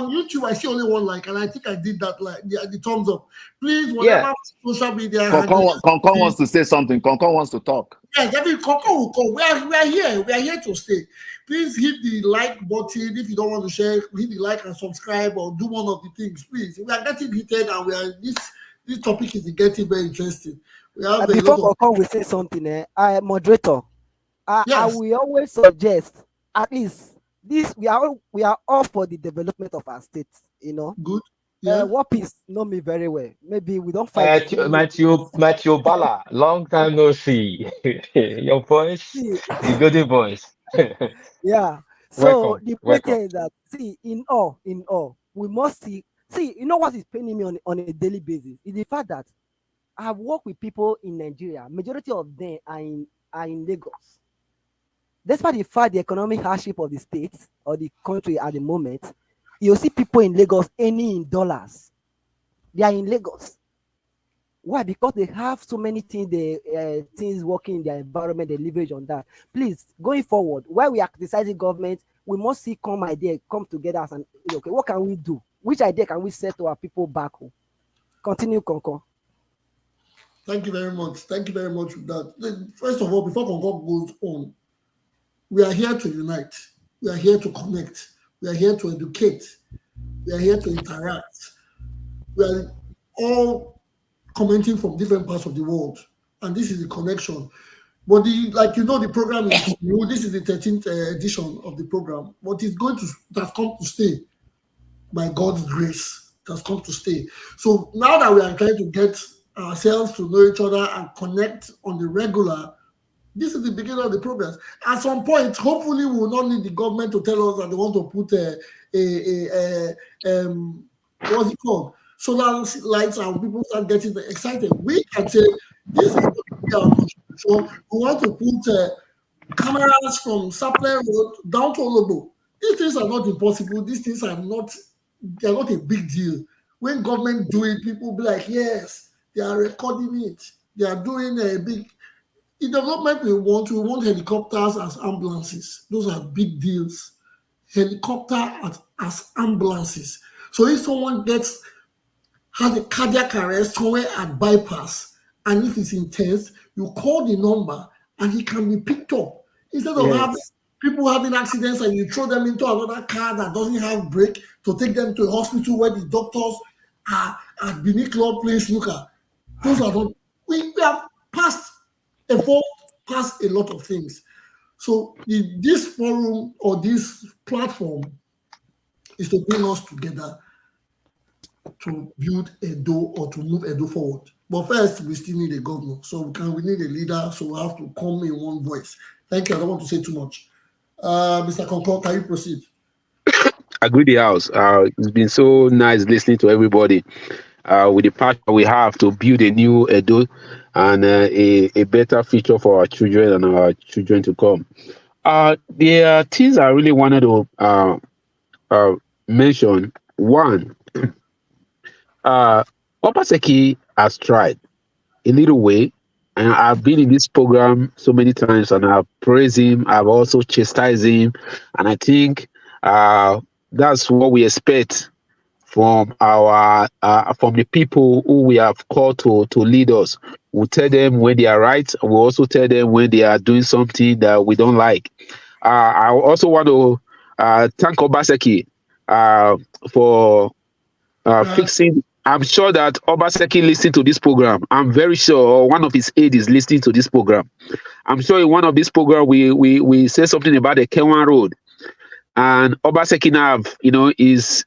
YouTube. I see only 1 like, and I think I did that like the thumbs up. Please, whatever social media. Concon wants to say something. Concon wants to talk. Yes, I mean, Concon will come. We are here. We are here to stay. Please hit the like button if you don't want to share. Hit the like and subscribe or do one of the things, please. We are getting heated, and we are this topic is getting very interesting. We have before Concon will say something, moderator. I will always suggest at least this. We are all for the development of our state. You know, good. Yeah. What peace know me very well. Maybe we don't fight. Matthew Bala, long time no see. Your voice, the golden voice. Yeah. So the point here is that in all, we must see. You know what is paining me on a daily basis is the fact that I have worked with people in Nigeria. Majority of them are in Lagos. Despite the fact the economic hardship of the state or the country at the moment, you'll see people in Lagos earning in dollars. They are in Lagos. Why? Because they have so many things, things working in their environment, they leverage on that. Please, going forward, while we are criticizing government, we must see come together as okay, what can we do? Which idea can we set to our people back home? Continue, Concon. Thank you very much. Thank you very much for that. First of all, before Concord goes on, we are here to unite. We are here to connect. We are here to educate. We are here to interact. We are all commenting from different parts of the world, and this is the connection. But the program is new. This is the 13th edition of the program, but it has come to stay by God's grace. It has come to stay. So now that we are trying to get ourselves to know each other and connect on the regular, this is the beginning of the progress. At some point, hopefully, we will not need the government to tell us that they want to put what's it called? Solar lights, and people start getting excited. We can say, this is going to be our contribution. We want to put cameras from Sapler Road down to Olobo. These things are not impossible. These things are not, they're not a big deal. When government do it, people be like, yes, they are recording it. They are doing a big, the development we want helicopters as ambulances. Those are big deals. Helicopter as ambulances. So if someone has a cardiac arrest somewhere at bypass, and if it's intense, you call the number and he can be picked up. Instead of having people having accidents and you throw them into another car that doesn't have brake to take them to a hospital where the doctors are at beneath law place looker. Those are not, we have evolved past a lot of things. So this forum or this platform is to bring us together to build Edo or to move Edo forward. But first, we still need a governor. So we need a leader, so we have to come in one voice. Thank you. I don't want to say too much. Mr. Concord, can you proceed? Agree the house. It's been so nice listening to everybody. With the passion we have to build a new Edo and a better future for our children and our children to come. There are things I really wanted to mention. One, Obaseki has tried a little way, and I've been in this program so many times, and I've praised him. I've also chastised him, and I think that's what we expect from from the people who we have called to lead us. We'll tell them when they are right. We'll also tell them when they are doing something that we don't like. I also want to thank Obaseki for fixing. I'm sure that Obaseki listened to this program. I'm very sure one of his aides is listening to this program. I'm sure in one of these programs we say something about the Kenwan Road, and Obaseki now, is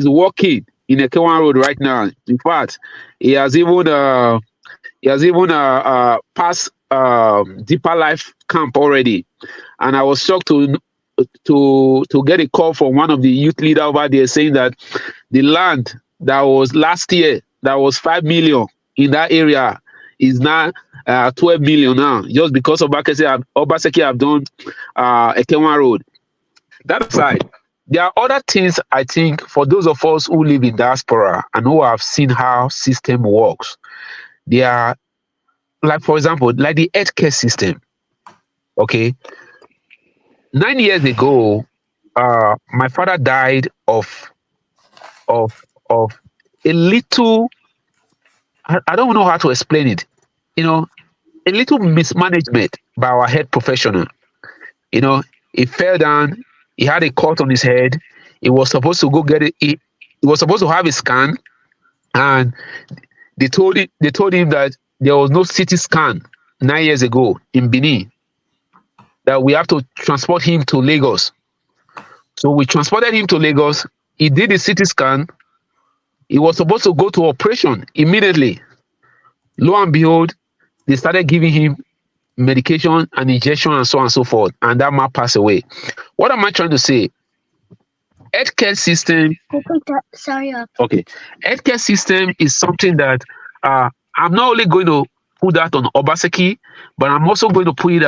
working in the Kenwan Road right now. In fact, he has even passed Deeper Life Camp already, and I was shocked to get a call from one of the youth leaders over there saying that the land that was last year, that was 5 million in that area, is now 12 million now, just because Obaseki have done a Kenwan Road. That aside, there are other things I think for those of us who live in diaspora and who have seen how system works. They are, like, for example, like the healthcare system. Okay. 9 years ago, my father died of a little, I don't know how to explain it, a little mismanagement by our head professional. He fell down, he had a cut on his head, he was supposed to go get it, he was supposed to have a scan, and they told him that there was no CT scan 9 years ago in Benin, that we have to transport him to Lagos. So we transported him to Lagos. He did the CT scan. He was supposed to go to operation immediately. Lo and behold, they started giving him medication and injection and so on and so forth, and that man passed away. What am I trying to say? Healthcare system. Okay, healthcare system is something that I'm not only going to put that on Obaseki, but I'm also going to put it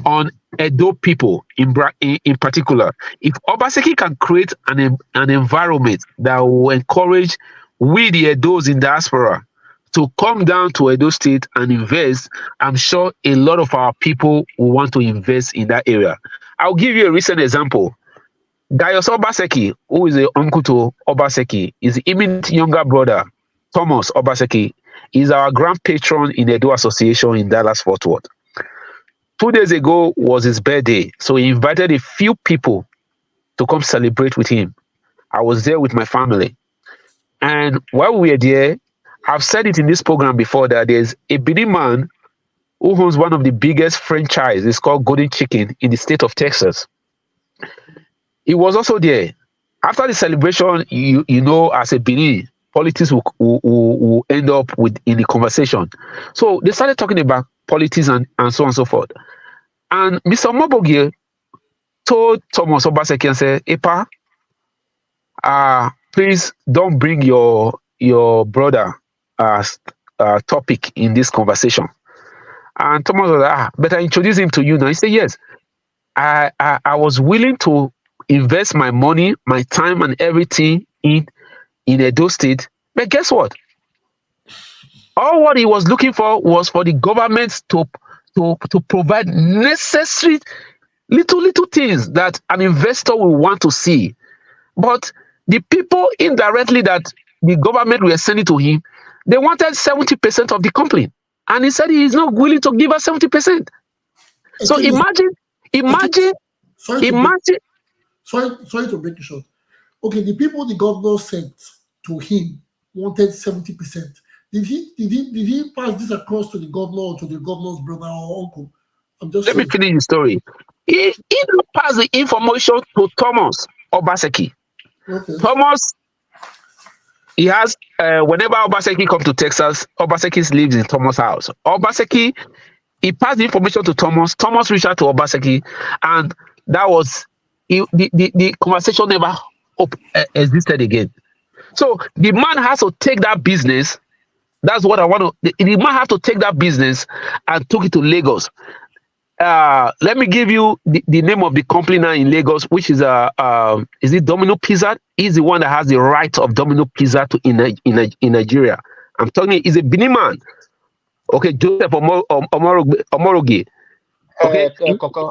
on Edo people in particular. If Obaseki can create an environment that will encourage we the Edos in diaspora to come down to Edo State and invest, I'm sure a lot of our people will want to invest in that area. I'll give you a recent example. Gaius Obaseki, who is the uncle to Obaseki, is the immediate younger brother, Thomas Obaseki, is our grand patron in Edo Association in Dallas, Fort Worth. 2 days ago was his birthday, so he invited a few people to come celebrate with him. I was there with my family. And while we were there, I've said it in this program before that there's a Benin man who owns one of the biggest franchises. It's called Golden Chicken in the state of Texas. He was also there. After the celebration, you know, as a Benin, politics will end up with in the conversation. So they started talking about politics and so on and so forth. And Mr. Mobogie told Thomas Obaseki and said, Epa, please don't bring your brother topic in this conversation. And Thomas was like, better introduce him to you now. He said, yes, I was willing to invest my money, my time and everything in Edo State. But guess what? All what he was looking for was for the government to provide necessary little things that an investor will want to see. But the people indirectly that the government were sending to him, they wanted 70% of the company. And he said he is not willing to give us 70%. So imagine. Sorry to break it short. Okay, the people the governor sent to him wanted 70%. Did he pass this across to the governor or to the governor's brother or uncle? Let me finish the story. He passed the information to Thomas Obaseki. Okay. Thomas, he has whenever Obaseki comes to Texas, Obaseki lives in Thomas' house. Obaseki, he passed the information to Thomas. Thomas reached out to Obaseki, and that was the conversation never existed again. So the man has to take that business. That's what I want to. The man has to take that business and took it to Lagos. Let me give you the name of the company now in Lagos, which is it Domino Pizza? He's the one that has the right of Domino Pizza in Nigeria. I'm talking. He's a Benin man. Okay, Joseph Omoroge. Okay,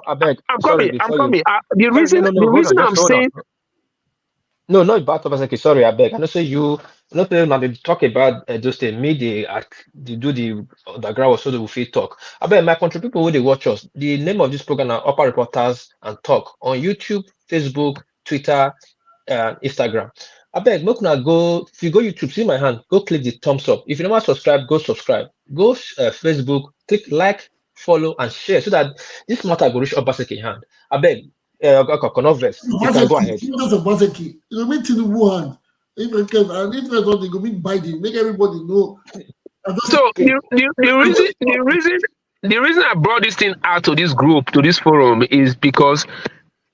I beg. I'm coming. The reason I'm saying. No, not about Obaseki. Sorry, I beg. I know say you. Not now they talk about those things. Me they do the underground so they will feel talk. I bet my country people who they watch us. The name of this program are Upper Reporters and Talk on YouTube, Facebook, Twitter, Instagram. I beg, make una go. If you go YouTube, see my hand. Go click the thumbs up. If you never subscribe, go subscribe. Go Facebook, click like, follow, and share so that this matter go reach Obaseki hand. I beg. Converse. You can go ahead. Obaseki. You mean Tinubu hand. If there's one, they go meet Biden. Make everybody know. So the reason I brought this thing out to this group, to this forum, is because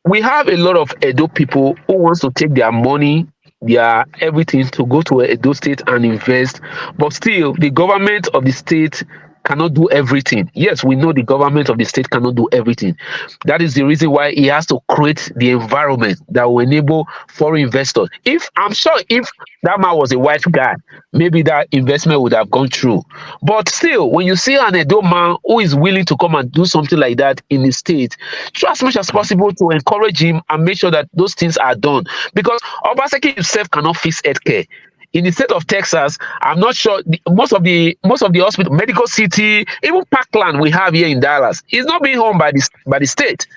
we have a lot of Edo people who wants to take their money, their everything to go to Edo State and invest, but still the government of the state cannot do everything. Yes, we know the government of the state cannot do everything. That is the reason why he has to create the environment that will enable foreign investors. I'm sure if that man was a white guy, maybe that investment would have gone through. But still, when you see an Edo man who is willing to come and do something like that in the state, try as much as possible to encourage him and make sure that those things are done. Because Obaseki himself cannot fix healthcare. In the state of Texas, I'm not sure most of the hospital, Medical City, even Parkland we have here in Dallas is not being owned by the state.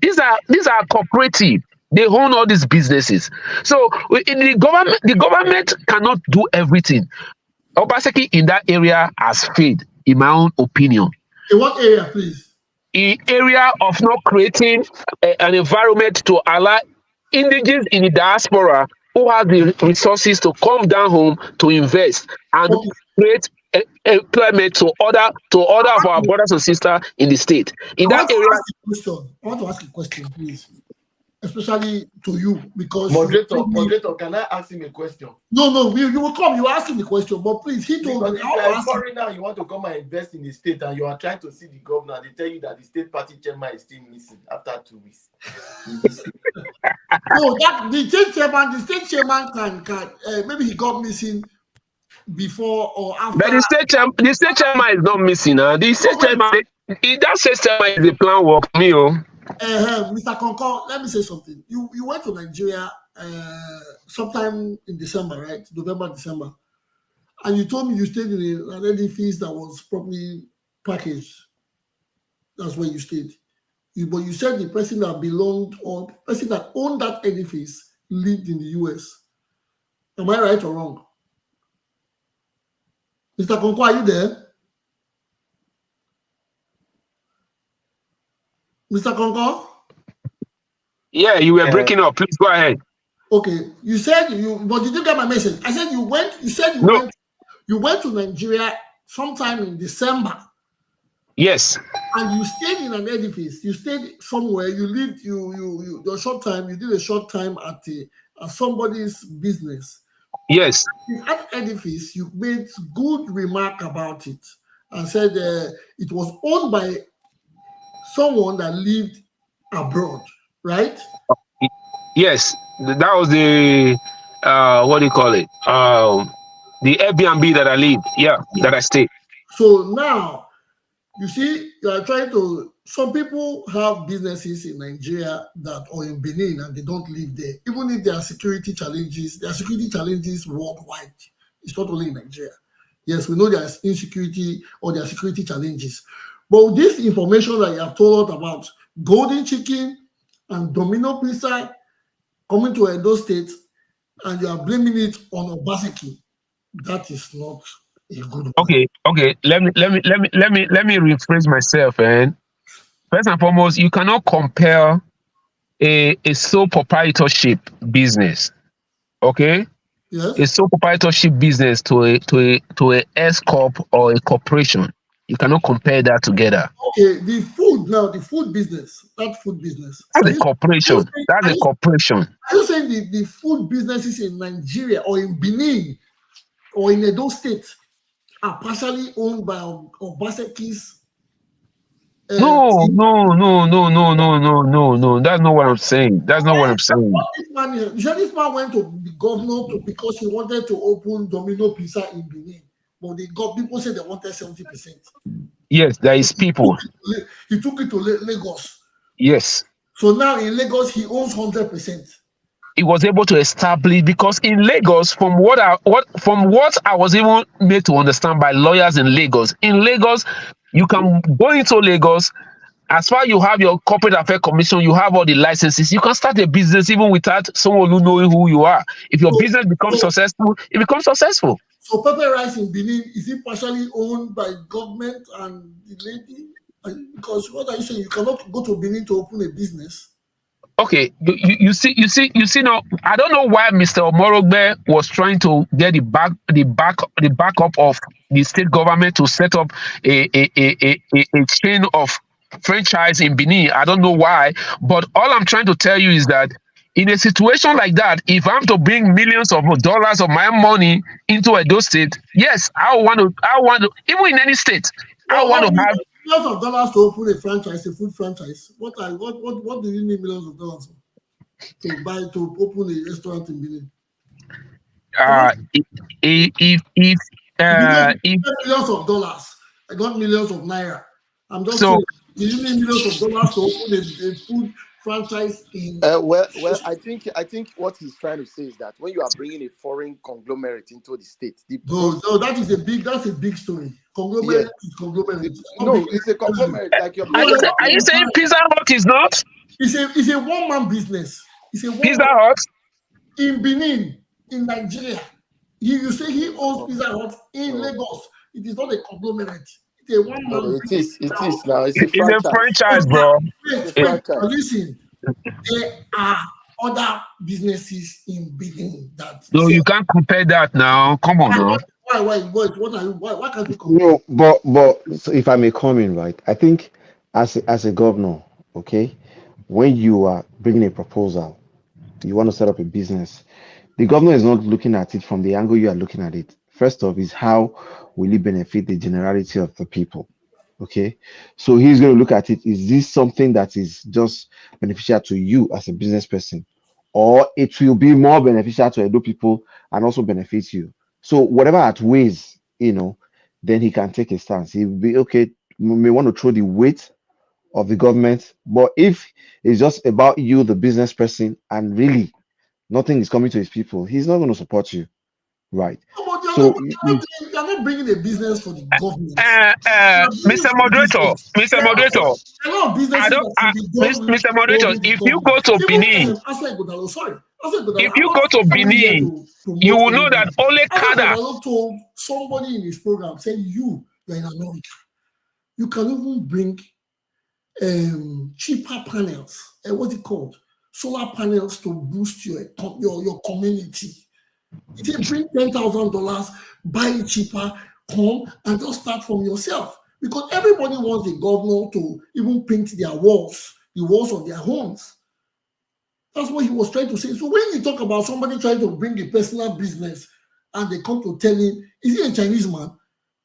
These are cooperative. They own all these businesses. So in the government cannot do everything. Obaseki in that area has failed, in my own opinion. In what area, please? In area of not creating an environment to allow indigenous in the diaspora who have the resources to come down home to invest and create employment to other of our brothers and sisters in the state. In that area, I want to ask a question, please, especially to you, because moderator, can I ask him a question? No, you will come. You ask him the question, but please, he told me. If you are a foreigner, you want to come and invest in the state, and you are trying to see the governor. They tell you that the state party chairman is still missing after 2 weeks. No, the state chairman can maybe he got missing before or after. But the state chairman is not missing. The state chairman, that state chairman is the plan work. Mr. Concor, let me say something. You went to Nigeria sometime in December, right? November, December. and you told me you stayed in an edifice that was properly packaged. That's where you stayed. But you said the person that belonged or person that owned that edifice lived in the US. Am I right or wrong? Mr. Konko, are you there? Mr. Konko? Yeah, you were breaking up. Please go ahead. Okay, you said but did you get my message? I said you went to Nigeria sometime in December. Yes. And you stayed in an edifice. You stayed somewhere. You lived. You a short time. You did a short time at somebody's business. Yes. In that edifice, you made good remark about it and said it was owned by someone that lived abroad, right? Yes, that was the what do you call it? The Airbnb that I lived. Yeah, that I stayed. So now, you see, you are trying to. Some people have businesses in Nigeria or in Benin, and they don't live there. Even if there are security challenges, worldwide. It's not only in Nigeria. Yes, we know there's insecurity or there are security challenges. But with this information that you have told us about Golden Chicken and Domino Pizza coming to Edo State, and you are blaming it on Obaseki, that is not a good one. Okay. Let me rephrase myself. And first and foremost, you cannot compare a sole proprietorship business. Okay. Yes. A sole proprietorship business to a S corp or a corporation. You cannot compare that together. Okay, the food business, that food business. That's a corporation. That's a corporation. Are you saying the food businesses in Nigeria or in Benin or in Edo State are partially owned by Obaseki's? No. That's not what I'm saying. That's not what I'm saying. This man went to the governor because he wanted to open Domino Pizza in Benin. But people said they wanted 70%. Yes, there is people. He took it to Lagos. Yes. So now in Lagos, he owns 100%. He was able to establish, because in Lagos, from what I was even made to understand by lawyers in Lagos, you can go into Lagos. As far as you have your corporate affairs commission, you have all the licenses. You can start a business even without someone who knowing who you are. If your business becomes successful, it becomes successful. So pepper rice in Benin, is it partially owned by government and the lady? Because what are you saying? You cannot go to Benin to open a business. Okay, you see now. I don't know why Mr. Omorogbe was trying to get the backup of the state government to set up a chain of franchise in Benin. I don't know why, but all I'm trying to tell you is that in a situation like that, if I'm to bring millions of dollars of my money into Edo State, yes, I want to, even in any state, I want to have millions of dollars to open a franchise, a food franchise. What do you need millions of dollars for? To open a restaurant in Benin? If millions of dollars, I got millions of naira. I'm just saying, do you need millions of dollars to open a food franchise in? Well, I think what he's trying to say is that when you are bringing a foreign conglomerate into the state, that's a big story. Conglomerate is conglomerate. No, it's a conglomerate. Like are you saying Pizza Hut is not? It's a one-man business. Pizza Hut in Benin, in Nigeria. You say he owns Pizza Hut in Lagos. It is not a conglomerate. It's a one-man. No, it is now. It's a franchise, bro. Listen, there are other businesses in Benin that. No, you can't compare that now. Come on, now. Why can't you compare? No, but so if I may come in, right? I think as a governor, okay, when you are bringing a proposal, you want to set up a business, the governor is not looking at it from the angle you are looking at it. First off, is how will it benefit the generality of the people? Okay, so he's going to look at it. Is this something that is just beneficial to you as a business person, or it will be more beneficial to Edo people and also benefit you? So whatever outweighs, then he can take a stance. He'll be okay. May want to throw the weight of the government, but if it's just about you, the business person, and really nothing is coming to his people, he's not going to support you, right? But not, you are not bringing a business for the government. Mr. Moderator, Mr. Moderator, A lot of businesses that should be done with Mr. Moderator, the if you government. go to Even, Benin, if you go to Benin, you will know that only Kada. Told somebody in his program, said you're in America. You can even bring cheaper panels, what's it called? Solar panels to boost your community. If you bring $10,000, buy it cheaper, come and just start from yourself. Because everybody wants the governor to even paint their walls, the walls of their homes. That's what he was trying to say. So when you talk about somebody trying to bring a personal business and they come to tell him, is he a Chinese man?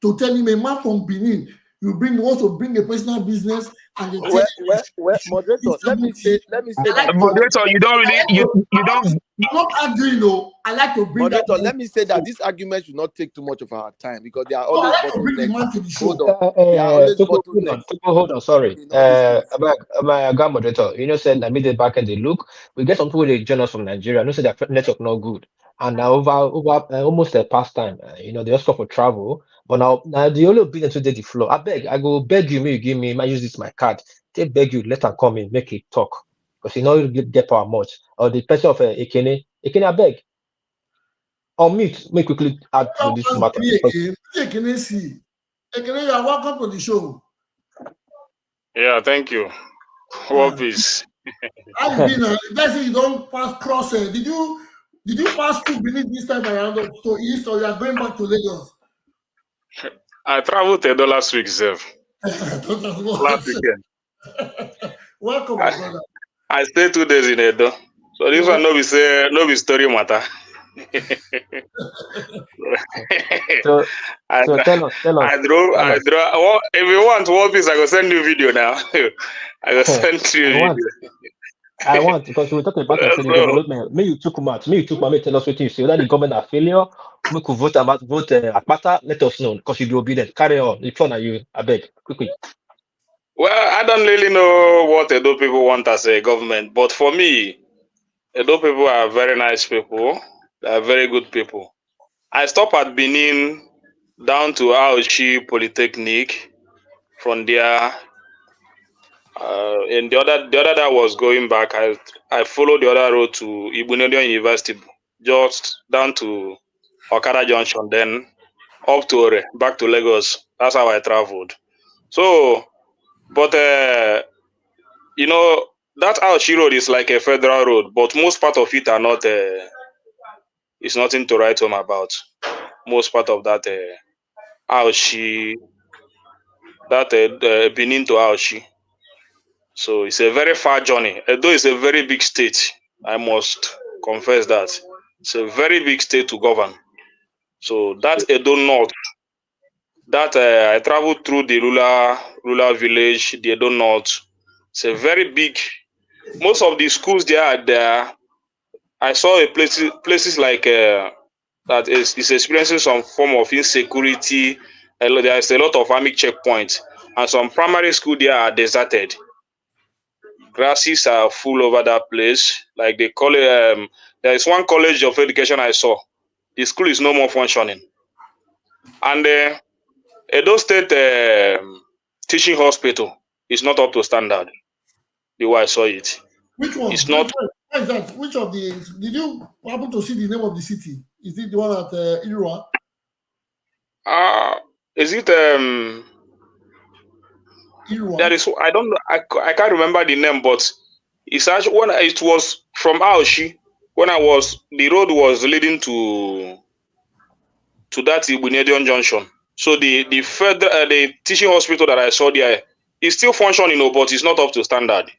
To tell him, a man from Benin, wants to bring a personal business and they well, moderator, let me say that. Moderator, you don't really, you don't. I'm not arguing, though. I like to bring Moderator, that. let me say that this argument should not take too much of our time because there are always bottlenecks. Hold on. Hold on, sorry. My God, moderator, said that made the back end they look. We get some people they join us from Nigeria. No, say their network not good, and now over almost their pastime. They just go for travel. But now the only business today the floor. I go beg you, you give me. I use this my card. They beg you, let her come in, make it talk, because you get power much. Or the person of Ekene, I beg. On mute, may quickly add to this matter. Ekene, you are welcome to the show. Yeah, thank you. What peace? How you been? That's it. You don't cross. Did you pass through Benin this time around to east, or you are going back to Lagos? I traveled to Edo last week, Zev. Last weekend. Welcome, my brother. I stayed 2 days in Edo. So this one no be story matter. So tell us. I drove. If you want one piece, I go send you video now. I go send you video. I want, because we were talking about development. May you took tell us what you see. Whether the government are failure, we could vote Akpata, let us know, because you be obedient. Carry on. The phone are you, I beg, quickly. Well, I don't really know what Edo people want as a government, but for me, Edo people are very nice people. They are very good people. I stopped at Benin down to OGIE Polytechnic. From there, and the other that was going back, I followed the other road to Ibunodion University, just down to Okada Junction, then up to Ore, back to Lagos. That's how I traveled. So, but that OGIE road is like a federal road, but most part of it are not. It's nothing to write home about. Most part of that OGIE, that Benin to OGIE. So it's a very far journey. Edo is a very big state. I must confess that. It's a very big state to govern. So that Edo North, that I traveled through the rural village, the Edo North. It's a very big. Most of the schools there are there. I saw places like that is experiencing some form of insecurity. There's a lot of army checkpoints, and some primary school there are deserted. Grasses are full over that place. Like they call it, there is one college of education I saw. The school is no more functioning. And Edo State teaching hospital is not up to standard. The way I saw it. Which one? It's not. What is that? Which of the? Did you happen to see the name of the city? Is it the one at Irua? Is it Irua? There is. I don't know. I can't remember the name, but it's actually when it was from OGIE. When the road was leading to that Ibunedion Junction. So the teaching hospital that I saw there is still functioning, but it's not up to standard.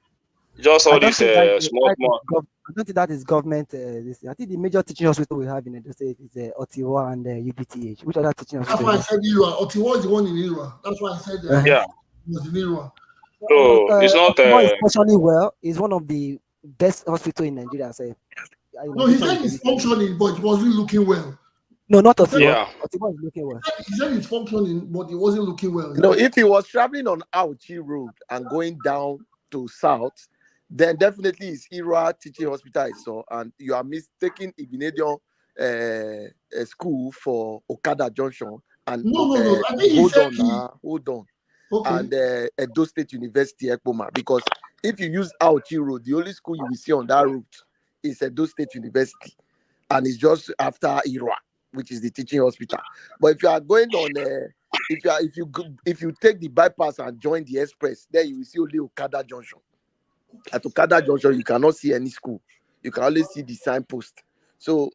Just all this small. I don't think that is government. I think the major teaching hospital we have in Edo State is Otiwa and UBTH. Which other teaching hospital? That's why I said Irua. Otiwa is the one in Irua. That's why I said yeah. It was in Irua. So it's not. It's functioning well. It's one of the best hospitals in Nigeria. So, no, he said it's functioning, but it wasn't looking well. No, not Otiwa. Yeah. Otiwa is looking well. He said it's functioning, but it wasn't looking well. No, if he was traveling on OGIE Road and going down to south, then definitely it's Irua Teaching Hospital I saw, and you are mistaking Ibunedion a school for Okada Junction and No. I think he hold said on he. now, hold on. Okay. And Edo State University Ekpoma, because if you use Auchi Road, the only school you will see on that route is Edo State University, and it's just after Irwa, which is the teaching hospital. But if you are going on, if you take the bypass and join the express, then you will see only Okada Junction. At Okada Junction, you cannot see any school. You can only see the signpost. So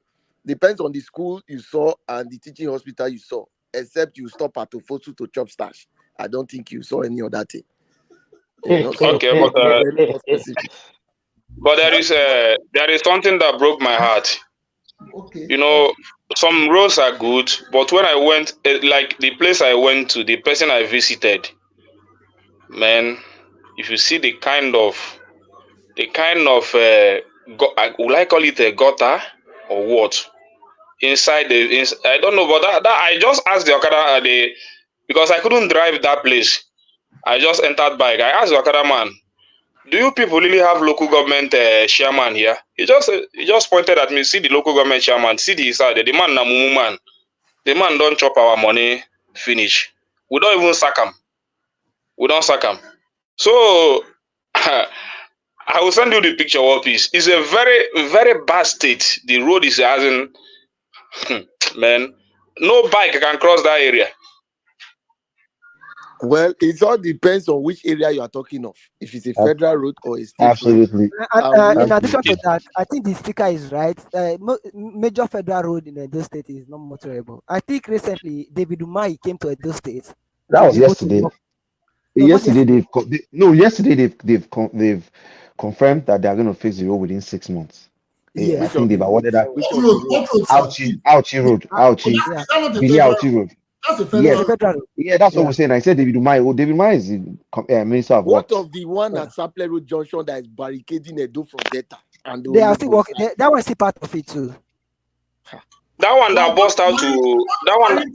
depends on the school you saw and the teaching hospital you saw, except you stop at Ofosu to chop stash. I don't think you saw any other thing. You know, so Okay, be very more specific. but there is something that broke my heart. Okay. You know, some roads are good, but when I went, like the place I went to, the person I visited, man, if you see the kind of will I call it a gutter or what? I don't know, but that I just asked the Okada because I couldn't drive that place. I just entered bike. I asked the Okada man, "Do you people really have local government chairman here?" He just pointed at me. See the local government chairman. See the side. The man na mumu man. The man don't chop our money. Finish. We don't even sack him. We don't sack him. So I will send you the picture of this. It's a very, very bad state. The road is as in man, no bike can cross that area. Well, it all depends on which area you are talking of. If it's a federal road or a state Absolutely. road. In addition to that, I think the speaker is right. Major federal road in Edo State is not motorable. I think recently David Umahi came to Edo State. That was yesterday. Yesterday They've confirmed that they are going to fix the road within 6 months. Yeah. I think they've awarded that. Ouchie Road. Ouchie Road. That's a federal road. Yeah, that's what we're saying. I said David Umahi. Oh, David Umahi is the Minister of What Works. of the one at Sapler Road Junction that is barricading Edo from Delta? And They are still working. That one is still part of it too. That one that burst out to that one.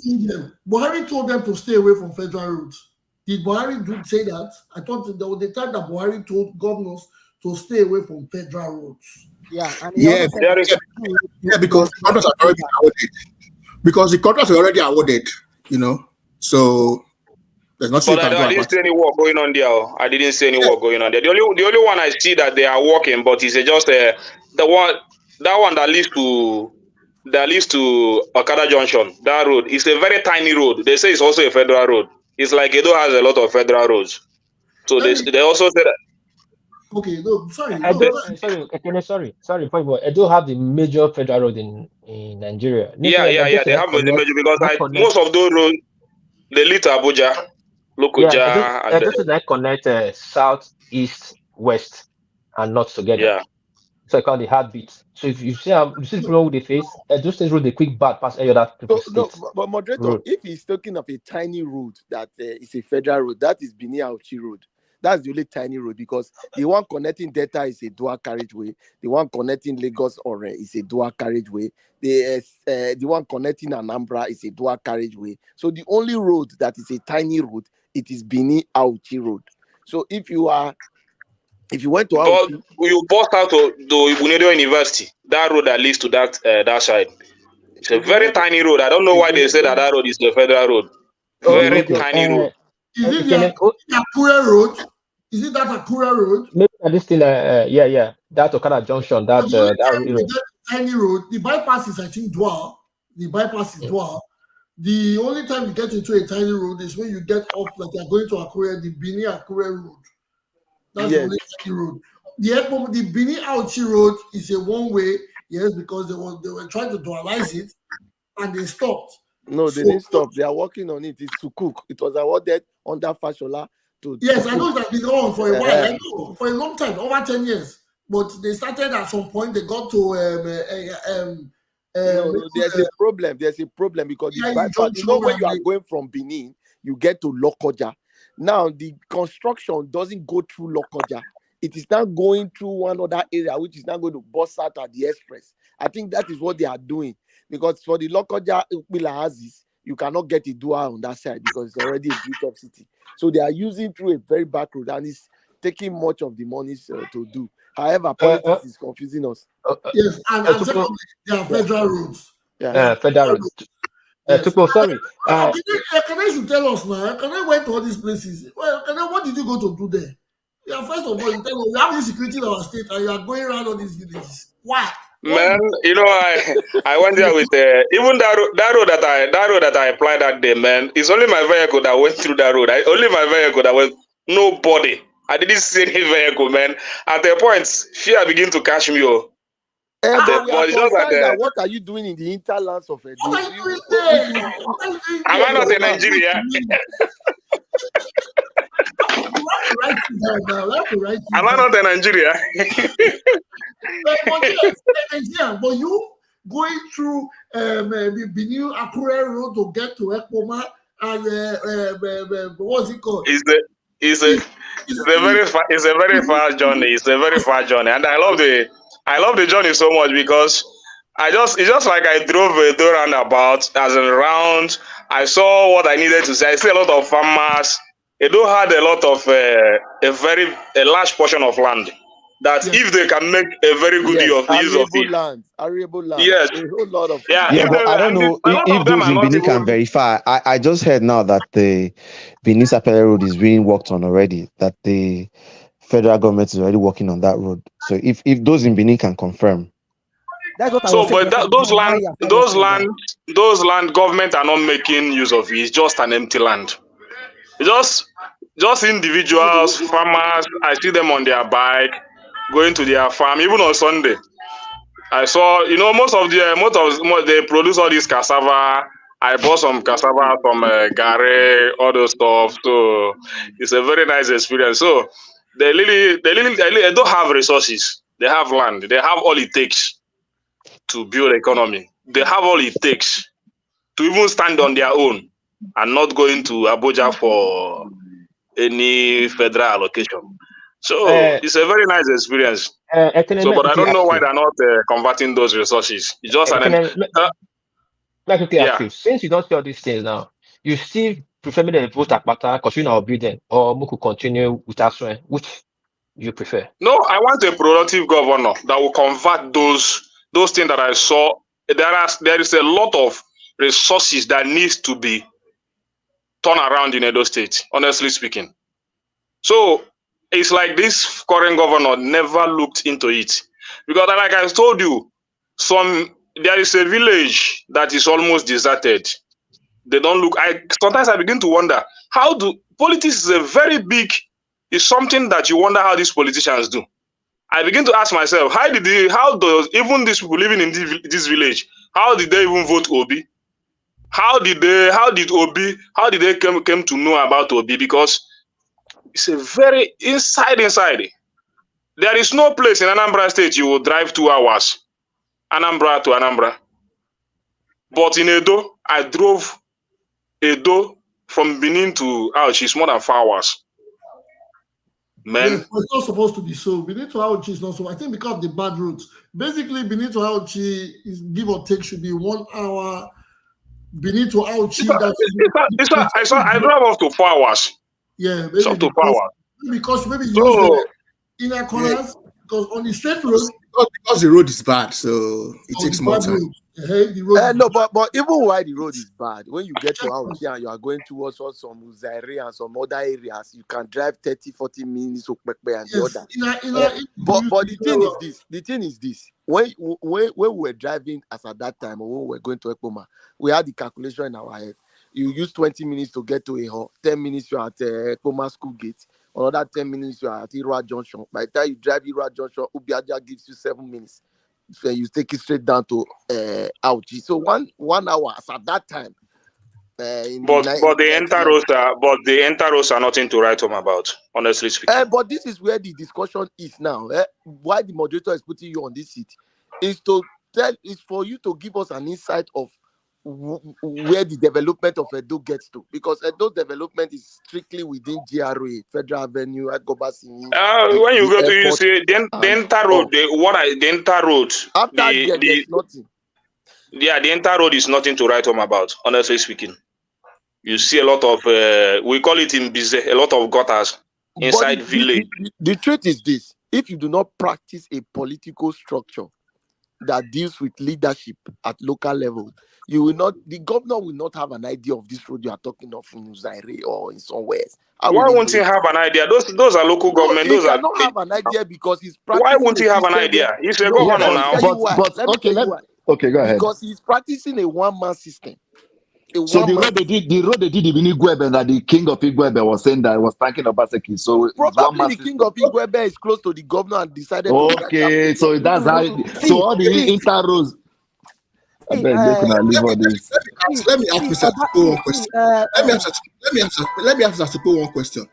Buhari told them to stay away from federal roads. Did Buhari say that? I thought there was the time that Buhari told governors to stay away from federal roads. Yeah, and because contracts are already awarded. Because the contracts are already awarded, you know. So there's nothing. But I didn't see any work going on there. I didn't see any work going on there. The only one I see that they are working, but it's just the one that leads to Okada Junction. That road is a very tiny road. They say it's also a federal road. It's like Edo has a lot of federal roads. So they also say that. Okay, no, sorry. Sorry, but Edo have the major federal road in Nigeria. Yeah. They have the major because most of those roads they lead to Abuja, Lokoja, and Edo State connect south, east, west, and north together. Yeah. So I call the heartbeat. So if you see the problem with the face, Edo State road the quick bypass any other No, but moderator, if he's talking of a tiny road that is a federal road, that is Benin Auchi Road. That's the only tiny road because the one connecting Delta is a dual carriageway. The one connecting Lagos Ore is a dual carriageway. The one connecting Anambra is a dual carriageway. So the only road that is a tiny road, it is Benin Auchi Road. So if you went to Auchi, you bust out to Ibunedo University, that road that leads to that side. It's a very tiny road. I don't know why they say that road is the federal road. Very tiny road. Is it the Akure Road? Is it that Akure Road? Maybe this thing, that Okada Junction, that road. Tiny road. The bypass is, I think, dual. The bypass is dual. The only time you get into a tiny road is when you get off, like you're going to Akure, the Benin Akure Road. That's the only tiny road. The Benin Auchi Road is a one-way, yes, because they were trying to dualize it, and they stopped. No, they didn't stop. They are working on it. It's Sukuk. It was awarded under Fashola to. Yes, I know it has been on for a while. I know, for a long time, over 10 years. But they started at some point. They got to. There's a problem. There's a problem because when you are going from Benin, you get to Lokoja. Now the construction doesn't go through Lokoja. It is now going through one other area, which is now going to bust out at the express. I think that is what they are doing. Because for the Lokoja Houses, you cannot get a dual on that side because it's already a built-up city. So they are using through a very back road, and taking much of the money to do. However, politics is confusing us. Yes, and secondly, there are federal roads. Yeah. Federal roads. Yes. Sorry. Can I should tell us now? Can I went to all these places? Well, what did you go to do there? Yeah, first of all, you tell me we have insecurity in our state, and you are going around all these villages. Why? Man, you know, I went there with even that road that I applied that day, man. It's only my vehicle that went through that road. Only my vehicle that went. Nobody. I didn't see any vehicle, man. At the point, fear began to catch me. But we are concerned that what are you doing in the hinterlands of Edo? What are you doing there? Am I not in Nigeria? Am I not in Nigeria? But you going through Benin Akure Road to get to Ekpoma and what's it called? It's a very far journey. It's a very far journey, and I love the journey so much because it's just like I drove a roundabout as a round. I saw what I needed to see. I see a lot of farmers. Edo had a lot of a large portion of land that if they can make a very good use of it. Arable land. Yes. A whole lot of but I don't know if those in Benin can verify. I just heard now that the Benin Sapele road is being worked on already, that the federal government is already working on that road. So if those in Benin can confirm. That's what those land government are not making use of it. It's just an empty land. Just individuals, farmers. I see them on their bike going to their farm. Even on Sunday, I saw most of they produce all this cassava. I bought some cassava from Gare, all those stuff. So it's a very nice experience. So they don't have resources. They have land. They have all it takes to build economy. They have all it takes to even stand on their own and not going to Abuja for any federal allocation. So it's a very nice experience. But I don't know why they're not converting those resources. It's just since you don't see all these things now, you still prefer me to vote Akpata because you're not obedient, or Muku continue with Aswen? Which you prefer? No, I want a productive governor that will convert those things that I saw. There is a lot of resources that needs to be turned around in Edo State, honestly speaking. So it's like this current governor never looked into it. Because like I told you, there is a village that is almost deserted. They don't look. Sometimes I begin to wonder, politics is it's something that you wonder how these politicians do. I begin to ask myself, how does even these people living in this village, how did they even vote Obi? How did they came to know about Obi? Because it's a very inside. There is no place in Anambra State you will drive 2 hours, Anambra to Anambra. But in Edo, I drove Edo from Benin to Auchi. It's more than 4 hours. Man, yes, it's not supposed to be so. Benin to Auchi is not so. I think because of the bad routes. Basically, Benin to Auchi is give or take should be 1 hour. Benin to Auchi. I drove up to 4 hours. Yeah, maybe up to 4 hours. Because maybe you use the inner corners because on the straight road. Because the road is bad, so it takes more time. No, but even while the road is bad, when you get to Auchi and you are going towards some Uzaire and some other areas, you can drive 30-40 minutes to Pekpe and the other. But the thing is this. When we were driving as at that time, or when we were going to Ekpoma, we had the calculation in our head. You use 20 minutes to get to Eho, 10 minutes you're at Ekpoma school gate, another 10 minutes you're at Irua Junction. By the time you drive Irua Junction, Ubiaja gives you 7 minutes. So you take it straight down to Auchi. So one hour at that time. But the Entaros are nothing to write home about, honestly speaking. But this is where the discussion is now. Why the moderator is putting you on this seat is for you to give us an insight of where the development of Edo gets to, because Edo development is strictly within GRA, Federal Avenue, Agobasi. When you go to you see the Enter Road, the Enter Road. After there's nothing. Yeah, the Enter Road is nothing to write home about, honestly speaking. You see a lot of we call it in Bize, a lot of gutters. inside But village. the truth is this: if you do not practice a political structure that deals with leadership at local level, you will not. The governor will not have an idea of this road you are talking of in Zaire or in somewhere else. How Why will he won't know he it? have an idea? Those are local No, government. he Those are. cannot have an idea because he's Why practicing won't a he have an system idea? where He's a no. governor Let me now. tell you why. Let me tell you why. Okay, go ahead. Because he's practicing a one-man system. So the road they did in Igwebe, that the king of Igwebe was saying that was thanking Obaseki. So it's one Probably man the king system. of Igwebe is close to the governor and decided to strike that Okay, so project. that's how. So all the inter roads. I See, beg you can leave all this. Let me ask Mr. Tipo one question. Let me ask Mr. Tipo one question.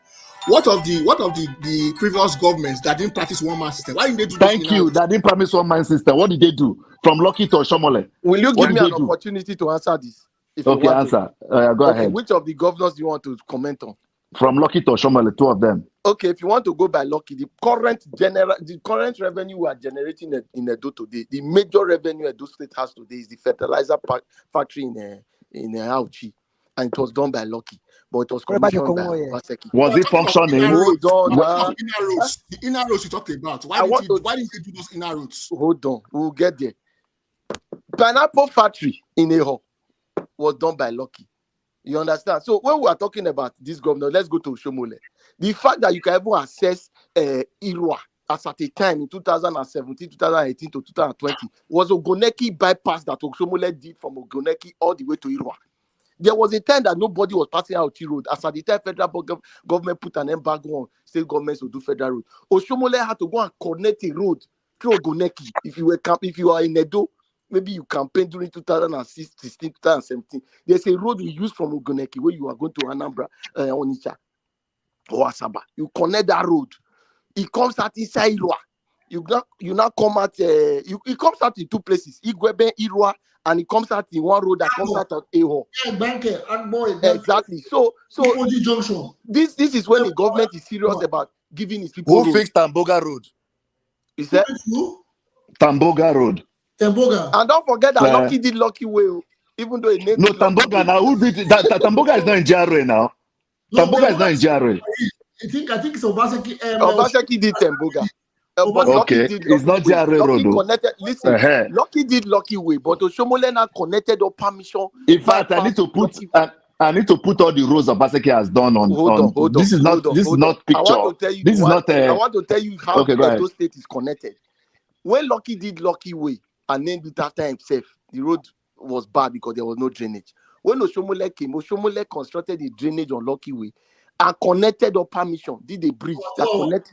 What of the previous governments that didn't practice one man system? Why didn't they do this? Thank you. That didn't promise one man system. What did they do? From Lucky to Shomole. Will you What give did me they an do? opportunity to answer this? If you Okay, want answer. to. Go Okay, ahead. which of the governors do you want to comment on? From Lucky to Shomole, two of them. Okay, if you want to go by Lucky, the current revenue we are generating in Edo today, the major revenue Edo State has today is the fertilizer factory in OGIE, and it was done by Lucky, but it was What about the commissioned by Congo? Yeah. Obaseki. Was it functioning? Hold on, The inner roads you talked about. Why didn't they do those inner roads? Hold on, we'll get there. Pineapple factory in Eho was done by Lucky. You understand? So when we are talking about this governor, let's go to Shomole. The fact that you can even access Irwa as at a time in 2017, 2018 to 2020 was Ogoneki bypass that Shomole did from Ogoneki all the way to Irwa. There was a time that nobody was passing out the road. As at the time, federal government put an embargo on state governments to do federal road. Oshomole had to go and connect a road through Ogoneki. If you are in Edo, maybe you campaign during 2016, 2017. There's a road we use from Ogoneki where you are going to Anambra, Onitsha, or Asaba. You connect that road. It comes out inside Irwa. You now come out. It comes out in two places: Igwebe, Irwa, and it comes out in one road that comes out of Eho. Exactly. So this is when the government is serious about giving its people. Who fixed Tamboga Road? Is that Tamboga Road. Temboga. And don't forget that Lucky did Lucky way, even though it named No, it Lucky Tamboga way. now. Who did that? Tamboga is not in JRA now. Tamboga is not in JRA. I think it's Obaseki. Obaseki did Temboga. But Okay, Lucky did it's not Lucky way. JRA Lucky Road. connected. Listen, Lucky did Lucky way, but Oshomole connected or permission. In fact, I need to put all the roads Obaseki has done on. Hold This is on. not picture. I want to tell you this is what, not. I want to tell you how Okay, go ahead. Edo State is connected. When Lucky did Lucky way and named it after himself, the road was bad because there was no drainage. When Oshomole came, Oshomole constructed a drainage on Lucky way and connected or permission, did a bridge that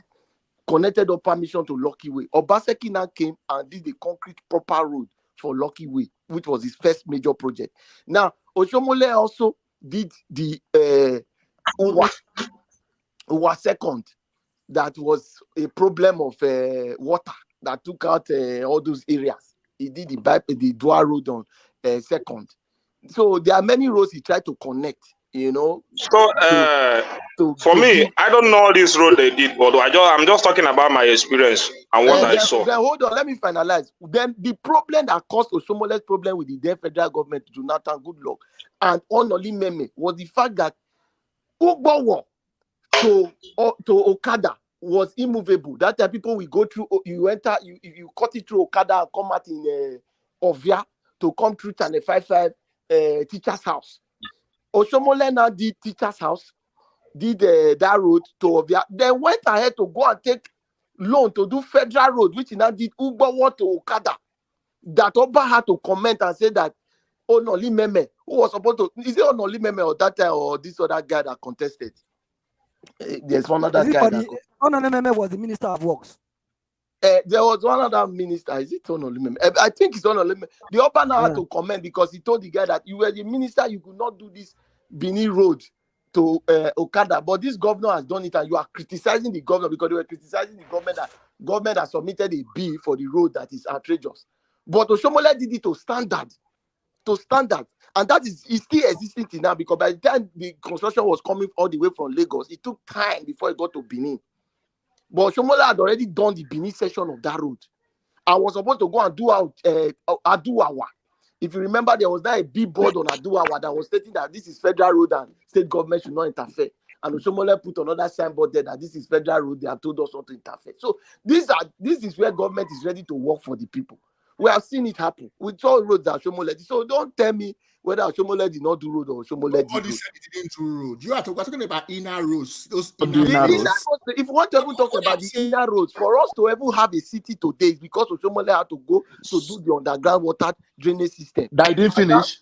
connected or permission to Lucky way. Obaseki now came and did a concrete proper road for Lucky way, which was his first major project. Now, Oshomole also did the Uwa second. That was a problem of water that took out all those areas. He did the dual road on second. So there are many roads he tried to connect, So for me, I don't know this road they did, but I'm just talking about my experience and what I saw. Then hold on, let me finalize. Then the problem that caused Oshomole's problem with the then federal government, Jonathan Goodluck, and Onoli Meme was the fact that Ugbowo to Okada was immovable. That time people will go through, you cut it through Okada and come out in Ovia to come through Channel 55 teacher's house. Oshomole now did teacher's house, did that road to Ovia, then went ahead to go and take loan to do federal road, which he now did Ugbowo to Okada. That Oba had to comment and say that Onoli Meme, who was supposed to, is it Onoli Meme or that time or this other guy that contested? There's one other guy. Onoli Meme was the Minister of Works. There was one other minister. Is it Onoli Meme? I think it's Onoli Meme. The Oba now had to comment because he told the guy that you were the minister, you could not do this Bini road to Okada, but this governor has done it, and you are criticizing the governor because they were criticizing the government that government has submitted a bill for the road that is outrageous. But Oshomole did it to standard, and that is still existing till now, because by the time the construction was coming all the way from Lagos, it took time before it got to Benin. But Oshomole had already done the Benin section of that road. I was supposed to go and do out Aduwawa. If you remember, there was now a big board on Aduwawa that was stating that this is federal road and state government should not interfere. and Oshomole put another signboard there that this is federal road. They have told us not to interfere. So this is where government is ready to work for the people. We have seen it happen. We saw roads that Oshomole did. So don't tell me whether Oshomole did not do road or Oshomole did. Nobody said it didn't do road. We're talking about inner roads. Those inner roads. If you want to even talk about the inner roads, for us to ever have a city today, is because Oshomole had to go to do the underground water drainage system. That didn't finish.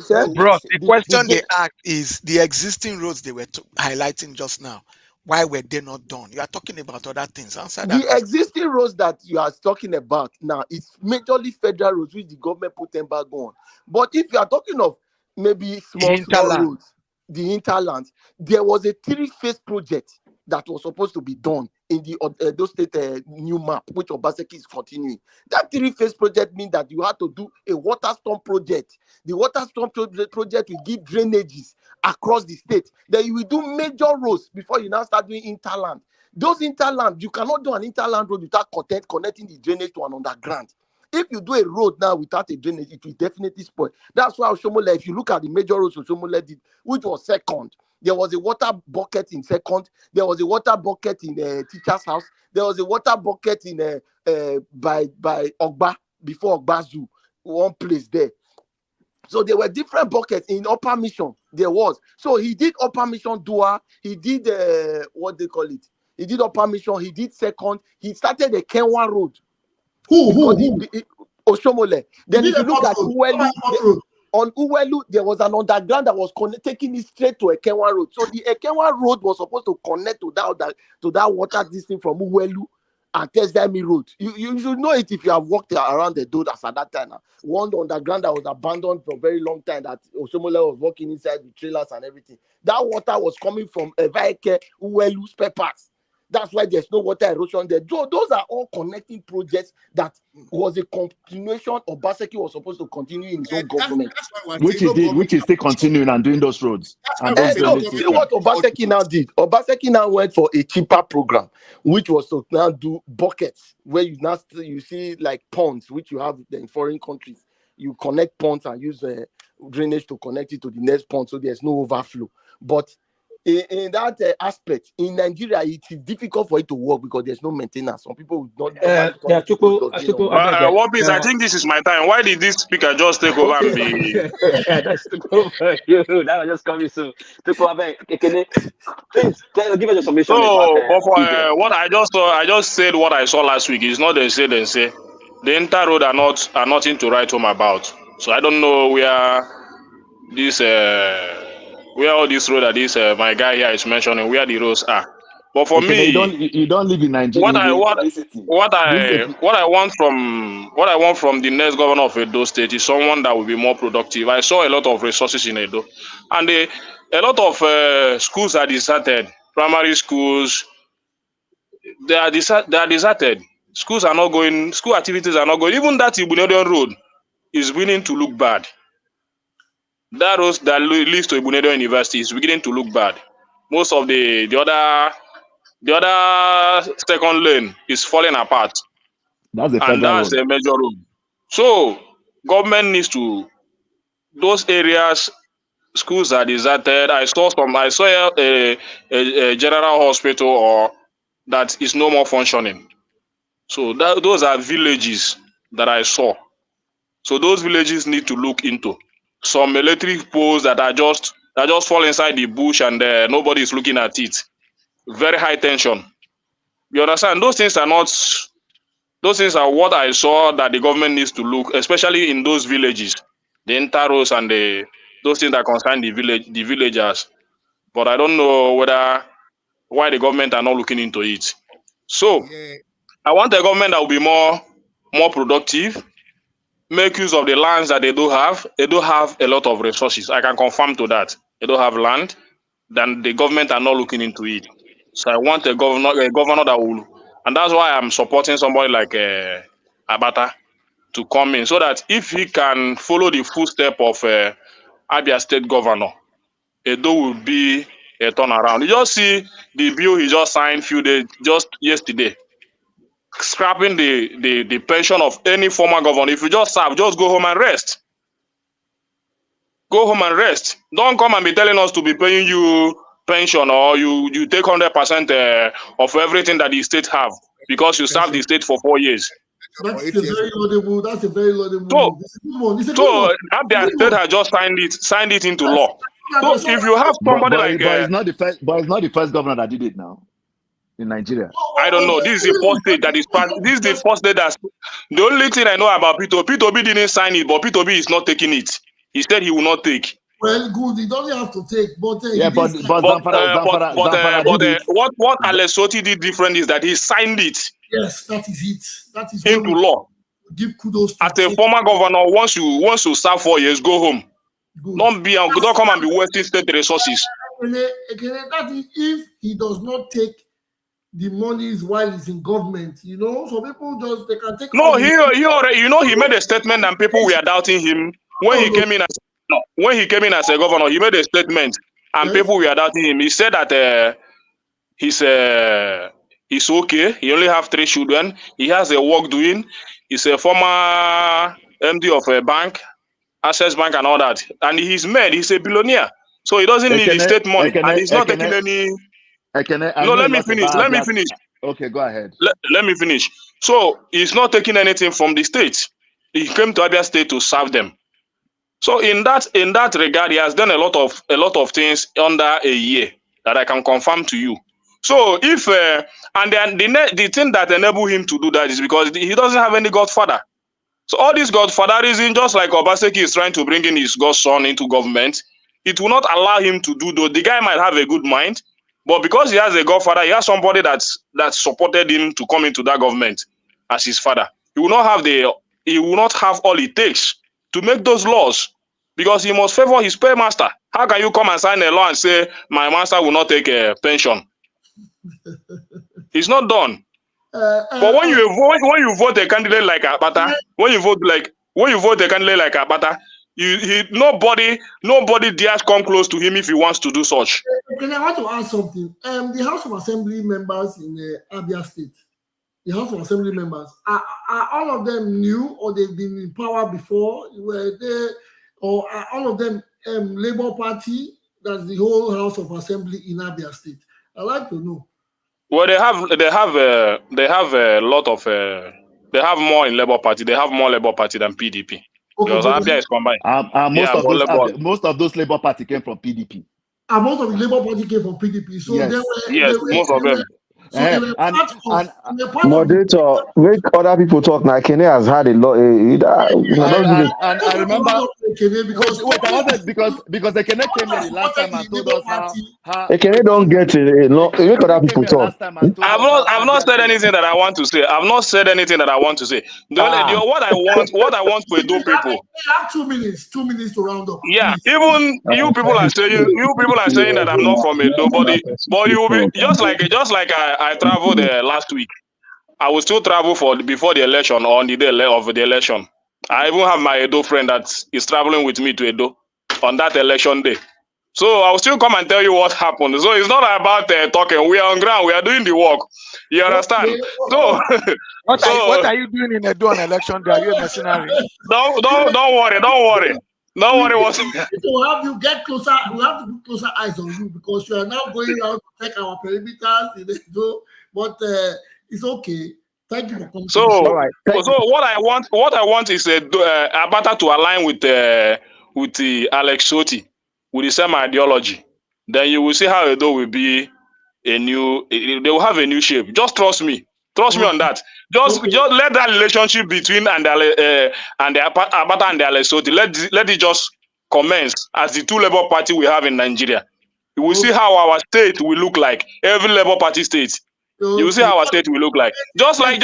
Bro, the question they ask is the existing roads they were highlighting just now. Why were they not done? You are talking about other things. Answer that. The existing roads that you are talking about now is majorly federal roads which the government put embargo on. But if you are talking of maybe small roads, the hinterlands, there was a 3-phase project that was supposed to be done in the Edo State new map, which Obaseki is continuing. That 3-phase project means that you have to do a water storm project. The water storm project will give drainages across the state. Then you will do major roads before you now start doing interland. Those interland, you cannot do an interland road without connecting the drainage to an underground. If you do a road now without a drainage, it will definitely spoil. That's why Oshomole, if you look at the major roads Oshomole did, which was second, there was a water bucket in second. There was a water bucket in the teacher's house. There was a water bucket in by Ogba, before Ogba Zoo, one place there. So there were different buckets in Upper Mission. There was. So he did Upper Mission Dua. He did what they call it. He did Upper Mission. He did second. He started the Kenwa Road. Oshomole. Then if you look at Uwelu, on Uwelu, there was an underground that was taking it straight to Ekenwa Road. So the Ekenwa Road was supposed to connect to that water distance from Uwelu and Tesdami Road. You should know it if you have walked around the Dodas at that time. One underground that was abandoned for a very long time that Oshomole was walking inside with trailers and everything. That water was coming from Evaike, Uwelu, spare parts. That's why there's no water erosion there. Those are all connecting projects that was a continuation of Obaseki was supposed to continue in his own government. Which he did, which is still continuing and doing those roads. And see what Obaseki now did. Obaseki now went for a cheaper program, which was to now do buckets, where you see like ponds, which you have in foreign countries. You connect ponds and use drainage to connect it to the next pond, so there's no overflow. But in that aspect, in Nigeria, it is difficult for it to work because there's no maintenance. Some people would not. I think this is my time. Why did this speaker just take over and be? That's took over you. That was just coming soon. Please give us a submission. What I just saw, I just said what I saw last week. It's not they say. The entire road are nothing to write home about. So I don't know where this where all this road that this my guy here is mentioning, where the roads are. But for me, you don't live in Nigeria. What I want from the next governor of Edo State is someone that will be more productive. I saw a lot of resources in Edo, and a lot of schools are deserted. Primary schools, they are deserted. Schools are not going. School activities are not going. Even that Ibunedion road is beginning to look bad. That road that leads to Ibunedion University is beginning to look bad. Most of the other second lane is falling apart. That's the major road. So government needs to, those areas, schools are deserted. I saw a general hospital or that is no more functioning. So those are villages that I saw. So those villages need to look into some electric poles that are just fall inside the bush and nobody is looking at it. Very high tension. You understand? Those things are what I saw that the government needs to look, especially in those villages, the interros and those things that concern the villagers. But I don't know why the government are not looking into it. So I want a government that will be more productive, make use of the lands that they do have. They do have a lot of resources. I can confirm to that. They don't have land, then the government are not looking into it. So I want a governor that will, and that's why I'm supporting somebody like Abata to come in, so that if he can follow the footstep of Abia State Governor, Edo will be a turnaround. You just see the bill he just signed just yesterday, scrapping the pension of any former governor. If you just serve, just go home and rest. Go home and rest. Don't come and be telling us to be paying you pension, or you take 100% of everything that the state have because you serve the state for 4 years. That's a very laudable. That's a very laudable. So, It's a good one. It's a good so one. Abia State has just signed it into law. So if you have somebody like, but it's not the first. But it's not the first governor that did it now in Nigeria. I don't know. This is the first state that is part. This is the first state that's the only thing I know about P2B didn't sign it, but P2B is not taking it. He said he will not take. Well, good. He doesn't have to take, but Zamfara did it. What Alessoti did different is that he signed it. Yes, that is it. That is into law. Give kudos to as a former governor. Once you serve 4 years, go home. Good. Don't come and be wasting state resources. That is if he does not take the monies while he's in government, you know. So people they can take. No, he already, he made a statement and people were doubting him when he came in as a governor. He made a statement and people were doubting him. He said that he's okay. He only have 3 children. He has a work doing. He's a former MD of a bank, Access Bank and all that. And he's a billionaire. So he doesn't need the state money. And he's not taking any... let me finish. Okay, go ahead. Let me finish. So he's not taking anything from the state. He came to Abia State to serve them. So in that regard, he has done a lot of things under a year that I can confirm to you. So if and then the thing that enabled him to do that is because he doesn't have any godfather. So all this godfatherism, just like Obaseki is trying to bring in his godson into government, it will not allow him to do those. The guy might have a good mind, but because he has a godfather, he has somebody that supported him to come into that government as his father. He will not have all it takes to make those laws because he must favor his paymaster. How can you come and sign a law and say my master will not take a pension? It's not done. But when you vote a candidate like Apata, when you vote a candidate like Apata, nobody dares come close to him if he wants to do such. I want to ask something. The House of Assembly members in Abia State, the House of Assembly members, are all of them new or they've been in power before? Were they, or are all of them Labour Party? That's the whole House of Assembly in Abia State. I'd like to know. Well, they have a lot of they have more in Labour Party. They have more Labour Party than PDP. Okay, because Abia is combined. Most of those Labour Party came from PDP. And most of the Labour Party came from PDP. So most of them. Moderator, make other people talk now. Kene has had a lot. And I remember because the Kene came here the last time and told us how Kene don't get it. Make other people talk. I've not said anything that I want to say. I've not said anything that I want to say. What I want to do, people. You have 2 minutes. 2 minutes to round up. Yeah, even you people are saying that I'm not from Edo, but you will be just like I traveled last week. I will still travel before the election or on the day of the election. I even have my Edo friend that is traveling with me to Edo on that election day. So I will still come and tell you what happened. So it's not about talking. We are on ground. We are doing the work. You understand? So what are you doing in Edo on election day? Are you a mercenary? Don't worry. Don't worry. We'll have you get closer. We'll have to put closer eyes on you because you are now going out to check our perimeters. But it's okay. Thank you for coming. So what I want is Abata to align with the Alex Soti with the same ideology. Then you will see how Edo will be they will have a new shape. Just trust me. Trust me on that. Just let that relationship between Abata and the Alex Soti, let it just commence as the 2 Labour Party we have in Nigeria. You will see how our state will look like. Every Labour Party state. You will see how our state will look like. Just like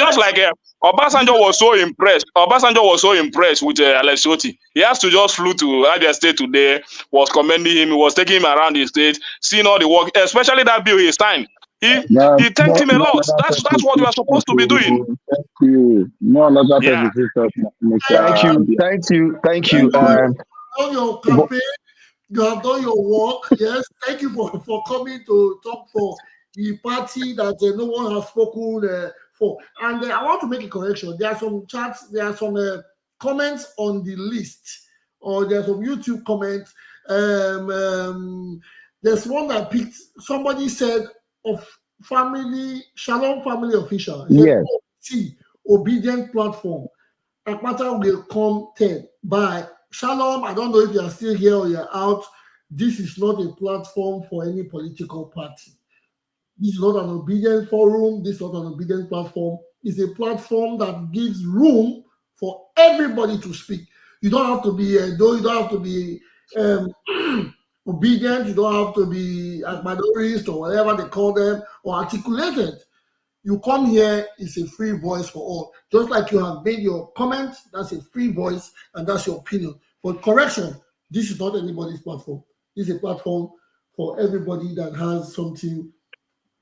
Obasanjo was so impressed with Alex Soti. He has to just flew to Abia State today, was commending him, he was taking him around the state, seeing all the work, especially that bill he signed. He thanked him a lot. That's what we are supposed to be doing. Thank you. Thank you. On your campaign, you have done your work. Yes, thank you for coming to talk for the party that no one has spoken for. And I want to make a correction. There are some chats, there are some comments on the list, or there are some YouTube comments. There's one that picked, somebody said, of Shalom family official. He said, Yes. see, obedient platform. Akpata will come 10 by Shalom. I don't know if you are still here or you're out. This is not a platform for any political party. This is not an obedient forum. This is not an obedient platform. It's a platform that gives room for everybody to speak. You don't have to be you don't have to be obedient. You don't have to be Agmadorist or whatever they call them or articulated. You come here, it's a free voice for all. Just like you have made your comment, that's a free voice and that's your opinion. But correction, this is not anybody's platform. This is a platform for everybody that has something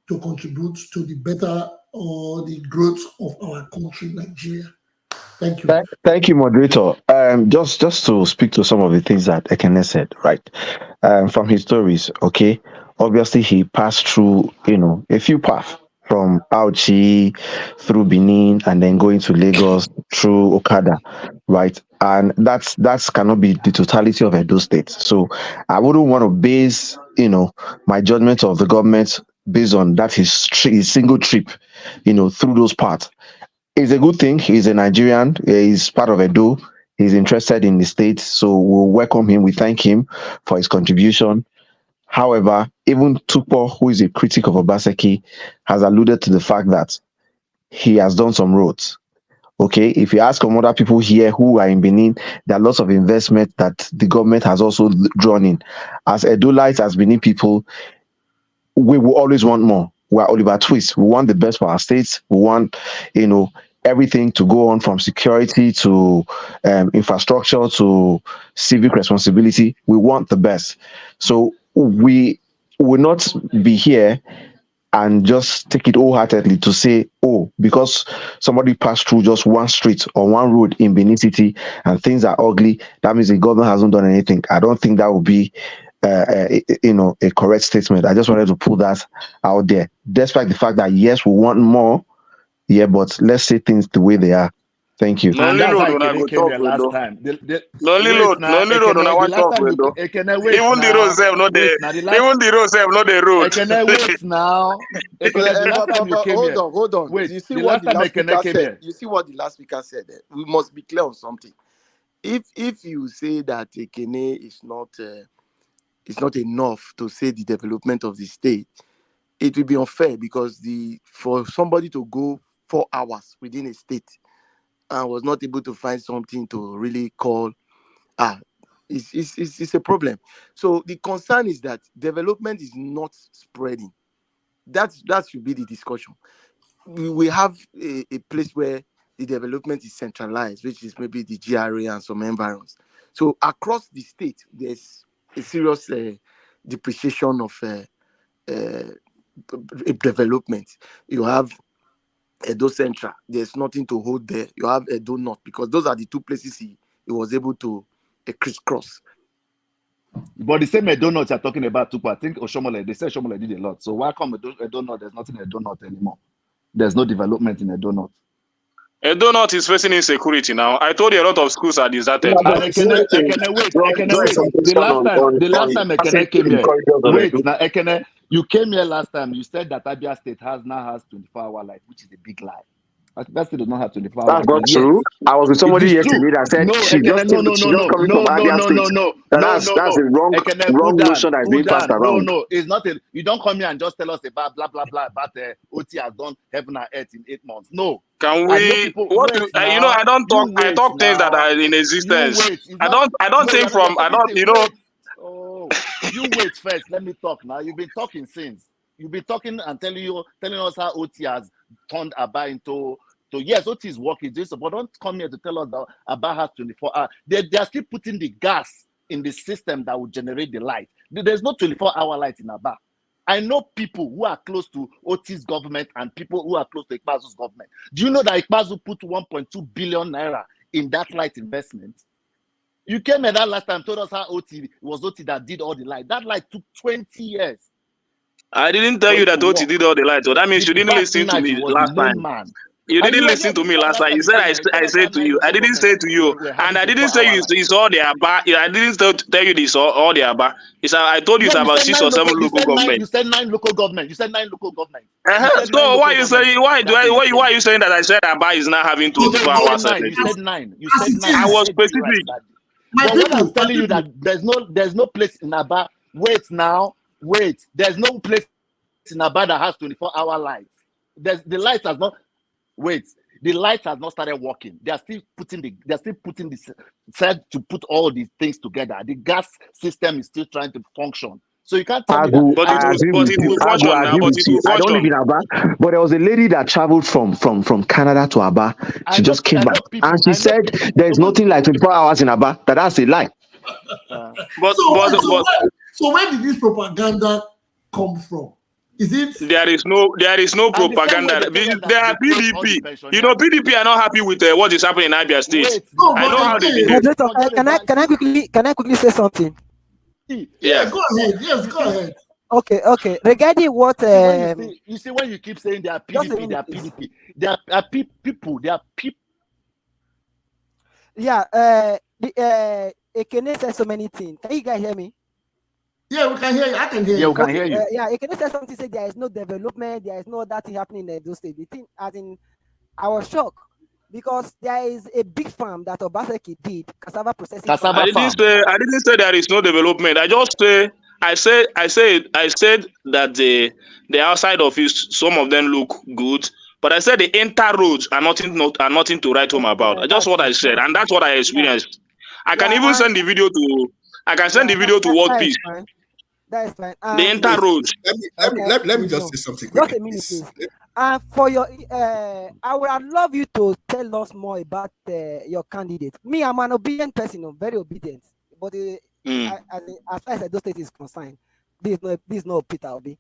to contribute to the better or the growth of our country, Nigeria. Thank you. Thank you, moderator. Just to speak to some of the things that Ekene said, right? From his stories, okay. Obviously, he passed through, a few paths from OGIE through Benin and then going to Lagos through Okada, right? And that's cannot be the totality of Edo State. So I wouldn't want to base, my judgment of the government based on that his single trip, through those parts. It's a good thing. He's a Nigerian. He's part of Edo. He's interested in the state. So we'll welcome him. We thank him for his contribution. However, even Tupo, who is a critic of Obaseki, has alluded to the fact that he has done some roads. Okay, if you ask some other people here who are in Benin, there are lots of investment that the government has also drawn in. As Edolites, as Benin people, we will always want more. We are Oliver Twist. We want the best for our states. We want, everything to go on from security to infrastructure to civic responsibility. We want the best. So we will not be here and just take it wholeheartedly to say, oh, because somebody passed through just one street or one road in Benin City and things are ugly, that means the government hasn't done anything. I don't think that would be a correct statement. I just wanted to put that out there, despite the fact that yes, we want more, but let's say things the way they are. Thank you. No, That's how Ekene Ekene came here last time. Even the road sef no dey. Even the road sef no dey road. Ekene, wait now. Ekene, the last time you came here. Hold on. Wait, You see the what last the time last Ekene speaker came said. here. You see what the last speaker said. We must be clear on something. If you say that Ekene is not enough to say the development of the state, it will be unfair because for somebody to go 4 hours within a state and was not able to find something to really call, it's a problem. So the concern is that development is not spreading. That should be the discussion. We have a place where the development is centralized, which is maybe the GRA and some environs. So across the state, there's a serious depreciation of development. You have Edo Central, there's nothing to hold there. You have Edo North, because those are the two places he was able to crisscross. But the same Edo North you're talking about, too, I think Oshomole, they say Oshomole did a lot. So why come Edo North? There's nothing in Edo North anymore. There's no development in Edo North. Edo North is facing insecurity now. I told you a lot of schools are deserted. Ekene, wait. The last time Ekene came here. Wait, now Ekene, you came here last time. You said that Abia State now has 24-hour light, which is a big lie. That state does not have 24 hours. That's not true. I was with somebody yesterday that said she just coming from Abia State. That's the wrong notion that is being passed around. No, it's not. You don't come here and just tell us about blah blah blah about OT has done heaven and earth in 8 months. No. Can we? I don't talk. I talk things that are in existence. I don't think from. I don't. Oh, you wait first. Let me talk now. You've been talking since. You've been talking and telling us how OT has turned Aba into. So yes, OT is working, but don't come here to tell us that Aba has 24 hours. They are still putting the gas in the system that will generate the light. There's no 24-hour light in Aba. I know people who are close to OT's government and people who are close to Ikpazu's government. Do you know that Ikpazu put 1.2 billion naira in that light investment? You came here that last time, told us how it was OT that did all the light. That light took 20 years. I didn't tell you that OT did all the lights, so that means you didn't listen to me last time. You And didn't you were listen there to me before last last time. time. You You said said I seven said point to nine you. I local didn't say government to you, were and having I didn't 24 say hour lights. it's all the Aba. I didn't tell you this all the Aba. I told you Yeah, it's you about said 6 nine or 7 local. You local said nine. government. You said nine local government. You said nine local government. You said nine So why local you government say why that they were are saying. you saying that I said Aba is not having So, 24 You hour said nine. You service? said nine. You as said it nine. I I is, was heard you right specific. that day. my But when I'm people, telling you that there's no place in Aba. Wait now. Wait. There's no place in Aba that has 24-hour lights. The light has not. Wait. The light has not started working. They're still putting this said to put all these things together. The gas system is still trying to function. So you can't tell me that. But I agree but with it you. will I function now. agree But with it you. will I don't live function. in Aba, but there was a lady that traveled from Canada to Aba. She just came back and she said there is nothing like 24 hours in Aba. That's a lie. But so where did this propaganda come from? Is it? there is no And the same way propaganda. they tell us that There are they closed all the PDP. pensioners. PDP are not happy with what is happening in Abia State. Wait, I know how they behave. Moderator, can I quickly say something? Yeah, go ahead. Yes, go ahead. Okay. Regarding what you see when you keep saying they are PDP, they are PDP, they are people, they are people. Yeah, Ekene said so many things. Can you guys hear me? Yeah, we can hear you. I can hear you. Yeah, we can hear you. Yeah, Ekene said something, said there is no development, there is no that thing happening in Edo State. The thing, as in, I was shocked because there is a big farm that Obaseki did, cassava processing. I didn't say there is no development. I said that the outside of it, some of them look good, but I said the inter roads are nothing to write home about. Just what I said, and that's what I experienced. I can even send the video to. I can send the video to World Peace. That is fine. The inter roads. Let me just say something Just quickly, a minute, please. For your, I would love you to tell us more about your candidate. Me, I'm an obedient person, very obedient. But as far as Edo State is concerned, this is no Peter Obi.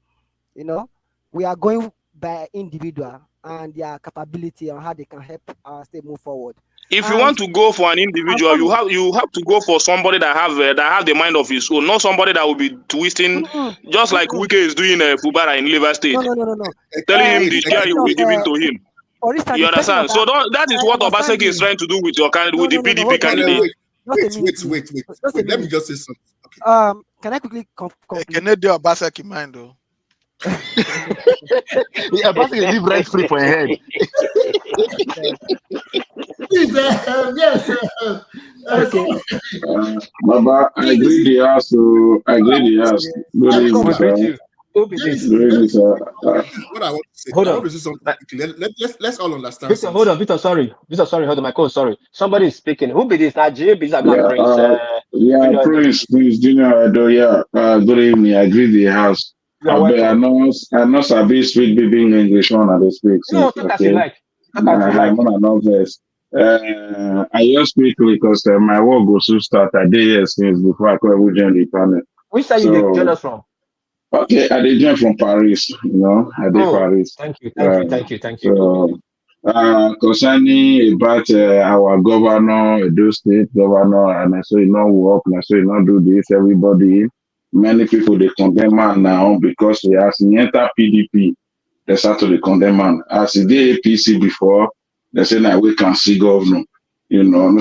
You know, we are going by individual and their capability and how they can help our state move forward. If you want to go for an individual, you have to go for somebody that have the mind of his own, not somebody that will be twisting, just like Wike is doing Fubara in Liver State. No. Telling him the share you will be giving to him. You understand? So that is what Obaseki is trying to do with your with the PDP candidate. Wait. Let me just say something. Can I quickly conclude? Can they do Obaseki mind though? Obaseki live rent free for your head. Yes. Baba, I agree the house. Good evening, sir. What I want to say. Hold I on. want to say something quickly. Let's all understand. Victor, hold on. Victor, sorry. Hold on. My call. Sorry. Somebody is speaking. Who be this? Najib is Black Prince. Prince Junior Edo. Yeah. Good evening. I agree the house. I know Sabi speak baby English one at the speak. No, talk as you like. I just speak because my work goes to start a day here since before I could join the panel. Which side you join us from? Okay, I did join from Paris, I did Paris. Thank you. So, concerning about our governor, Edo State governor, and I say work, and I say do this, everybody, many people, they condemn man now because he has enter PDP, they start to condemn man. As he did APC before, they say now we can see governor,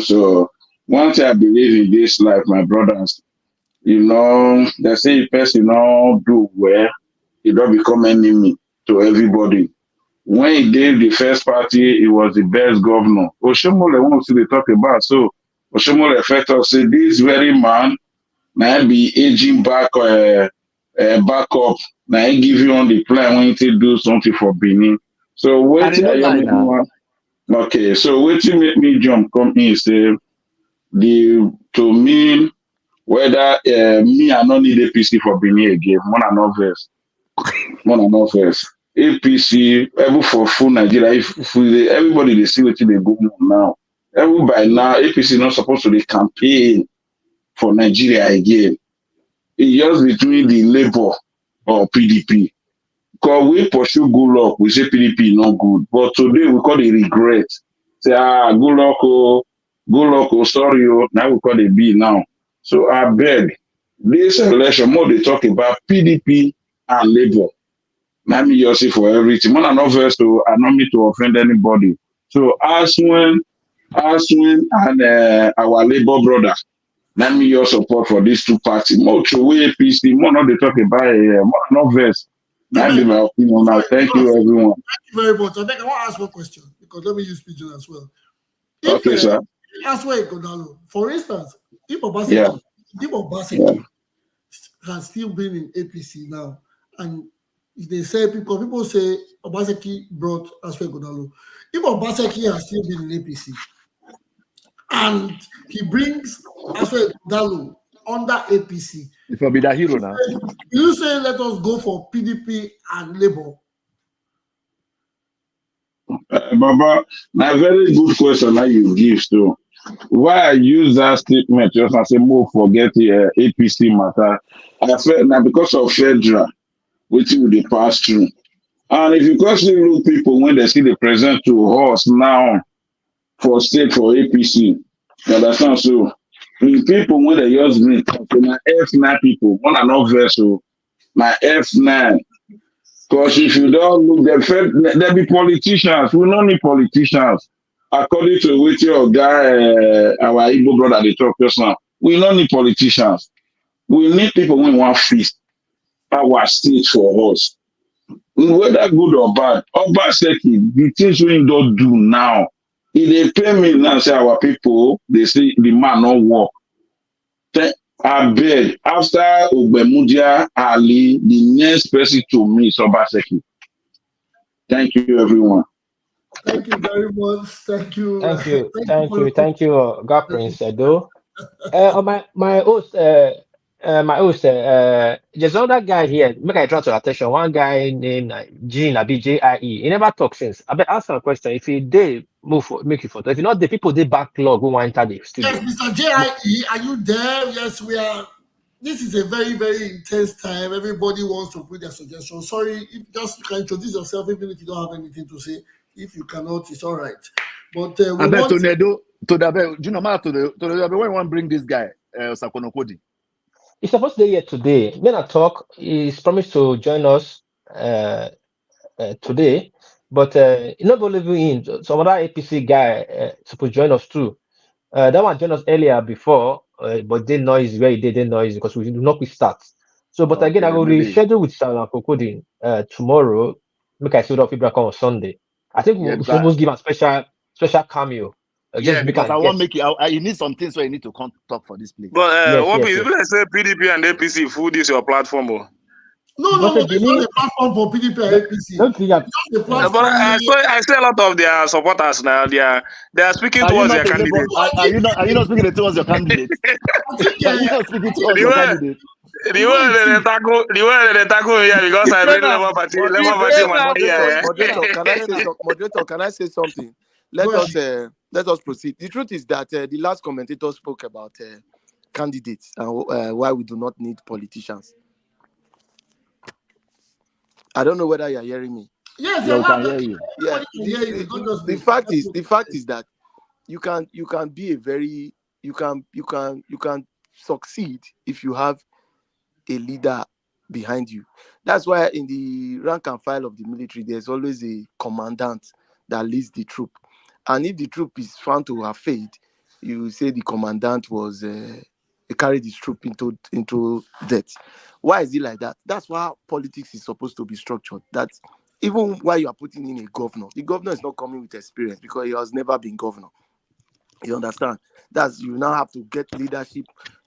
So, one thing I believe in this life, my brothers, they say a person do well, he don't become enemy to everybody. When he gave the first party, he was the best governor. Oshomole wants to talk about. So Oshomole effect of say this very man now be aging back up. Now he give you on the plan when to do something for Benin. So wait okay, so wait to make me jump come in say to me whether me I don't need APC for Benin again. One and not first. APC, for full Nigeria, everybody they see what they go now. By now, APC not supposed to be campaign for Nigeria again. It's just between the Labour or PDP. Because we pursue good luck, we say PDP not good. But today we call it regret. Say, good luck, sorry, now we call it B now. So I beg, this election, more they talk about PDP and Labour. Let me just say for everything. Man, I'm not verse to, I not me to offend anybody. So Aswin and our Labour brother, let me your support for these two parties. More to APC, more not they talk about more not verse. That be my opinion now. Thank you, everyone. Thank you very much. I think I want to ask one question because let me use Pigeon as well. If, Okay, sir. That's why Godalo. For instance, if Obaseki has still been in APC now, and they say people say Obaseki brought Aswe Godalo. If Obaseki has still been in APC and he brings Aswe Godalo under APC, if will be the hero now. You say let us go for PDP and Labour. Baba, a very good question that you give too. Why I use that statement just as a move forget the APC matter. I felt now because of federal, which will be passed through. And if you constantly look people when they see the president to us now for state for APC, you understand? So the people when they just bring my F9 people, one are not vessel, my F9. Because if you don't look, there be politicians. We don't need politicians. According to which your guy, our Igbo brother, they talk just now, we don't need politicians. We need people who want feast our state for us. Whether good or bad, Obaseki, the things we don't do now, if they pay me now, say our people, they say the man not work. I beg, after Ogbemudia, Alli, the next person to me is Obaseki. Thank you, everyone. Thank you very much. Thank you. Thank you, God Prince Edo. My host, there's another guy here. Make I draw to attention. One guy named Jean BJIE. He never talks since. I bet answer a question. If he did move for make you photo, if not, the people they backlog who want enter the studio. Yes, Mr. JIE, are you there? Yes, we are. This is a very, very intense time. Everybody wants to put their suggestions. Sorry, if just you can introduce yourself, even if you don't have anything to say. If you cannot, it's all right. But I bet to the do you know to the when you want to bring this guy, Sakonokodi? He's supposed to be here today. When I talk, he's promised to join us today, but not only in some other APC guy supposed to join us too. That one joined us earlier before, but they noise where he did noise because we do not we start. So, but again, I will reschedule with Sakonokodi tomorrow. Make I see what people come on Sunday. I think we're supposed to give a special cameo. Because I want to make you need some things where you need to come talk for this place. But what people say PDP and APC food is your platform. No, it's not a platform for PDP and APC. But I see a lot of their supporters now. They are speaking towards their candidate. Are you not speaking towards your candidate? Are you not speaking towards your candidate? The way they tackle here because I bring Labour Party Moderator, can I say something? Let us proceed. The truth is that the last commentator spoke about candidates and why we do not need politicians. I don't know whether you're hearing me. Yes, I can hear you. Yeah. The fact is that you can be a very you can succeed if you have a leader behind you. That's why in the rank and file of the military, there's always a commandant that leads the troop. And if the troop is found to have failed, you say the commandant was carried his troop into death. Why is it like that? That's why politics is supposed to be structured. That even while you are putting in a governor, the governor is not coming with experience because he has never been governor. You understand? That's you now have to get leadership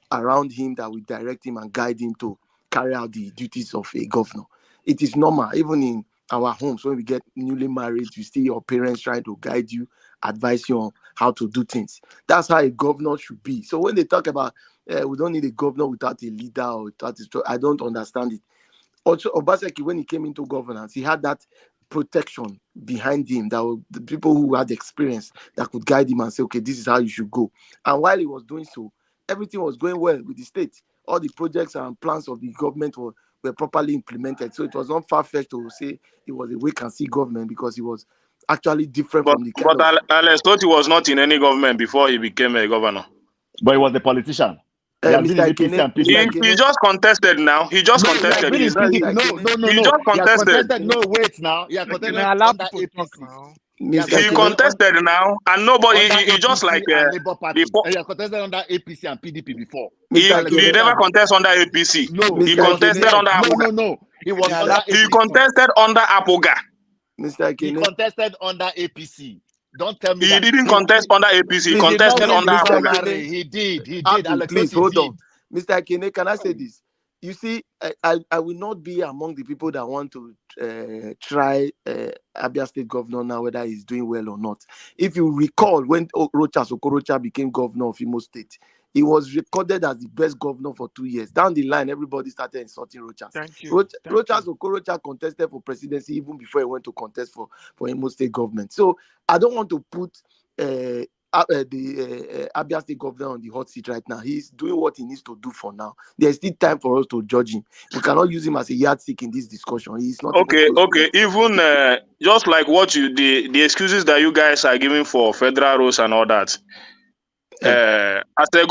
around him that will direct him and guide him to carry out the duties of a governor. It is normal, even in our homes, when we get newly married, you see your parents trying to guide you, advise you on how to do things. That's how a governor should be. So when they talk about we don't need a governor without a leader or without I don't understand it. Also, Obaseki, when he came into governance, he had that protection behind him, that were the people who had experience that could guide him and say, okay, this is how you should go. And while he was doing so, everything was going well with the state. All the projects and plans of the government were properly implemented. So it was not far-fetched to say it was a wait-and-see government because it was actually different from the kind But Alex thought he was not in any government before he became a governor. But he was a politician. He has been in Mr. APC Kene, and PDP. He just contested now. He just No, he has contested. been in He's not. PDP. Mr. No, Kene, He just He has contested. contested. No, wait now. He has Can contested I allow under people talk APC. now? He has Mr. He Kene, contested now, and nobody. under He just APC like and Labour Party. before. He has contested under APC and PDP before. He Mr. he Kene, never contested under APC. No, He he was contested yes. under No, Apoga. no. He was Can I under allow He APC. contested under Apoga. Mr. He Kene, contested under APC. Don't tell me He that. didn't contest under APC. He please, contested During under the Apoga. primary, he did. Abdul, Alex please Otti hold did. on. Mr. Kene, can I say this? You see, I will not be among the people that want to try Abia State governor now, whether he's doing well or not. If you recall, when Rochas Okorocha became governor of Imo State, he was recorded as the best governor for 2 years. Down the line, everybody started insulting Rochas. Thank you. Rochas Okorocha contested for presidency even before he went to contest for Imo State government. So I don't want to put the Abia State governor on the hot seat right now. He's doing what he needs to do for now. There's still time for us to judge him. We cannot use him as a yardstick in this discussion. He's not Okay. even close to it. Even just like what the excuses that you guys are giving for federal roles and all that. As a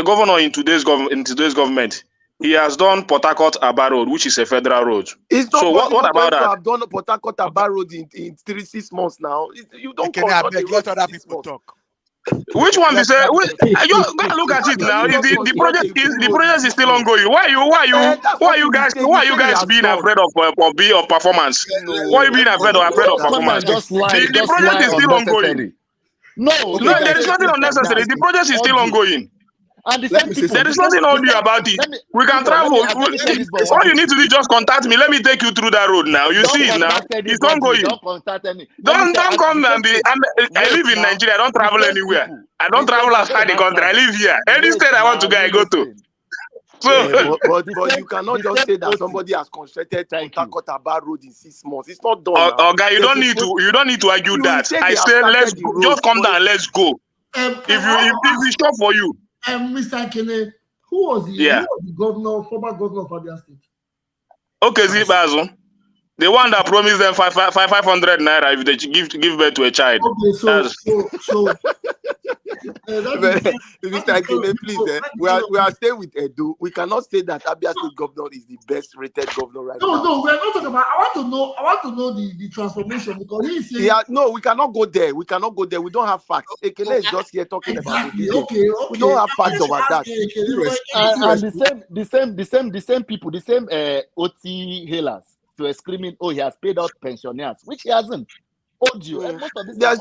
governor in today's government, he has done Port Harcourt Aba Road, which is a federal road. It's not So what possible about to that? have done Port Harcourt Aba Road in 6 months now. You don't Can I construct beg a let road other in 6 people months. talk? Which one be say? Let Look at it now. The project is still ongoing. Why you guys being afraid of performance? Why you being afraid of performance? The project is still ongoing. No, There is nothing unnecessary. The project is still ongoing. And the Let same me say people, There is something. nothing odious about it. We can travel. let me say this for All one you need to do is just contact me. Let me take you through that road now. You see it now. It's ongoing. Don't contact any. Don't come and be. I live in Nigeria. I don't travel anywhere. I don't travel outside the country. I live here. Any state I want to go, I go to. So But you cannot just say that somebody has constructed Port Harcourt Aba Road in 6 months. It's not done now. guy, you don't need to argue You that. say I they say have let's started the road, just come but- down and let's go. If it's short for you. Mr. Kene, who was the governor, former governor of Abia State? Okay, Zibazo. The one that promised them 500 naira if they give birth to a child. Okay, so Mr. Akine, please, we are staying with Edo. We cannot say that Abia State governor is the best rated governor right now. No, we're not talking about. I want to know the transformation because he said. Yeah, no, we cannot go there. We don't have facts. Ekene is just here talking about it. Okay. We don't have facts about that. And the same people, the same OT hailers, were screaming, "Oh, he has paid out pensioners," which he hasn't. And most of this There's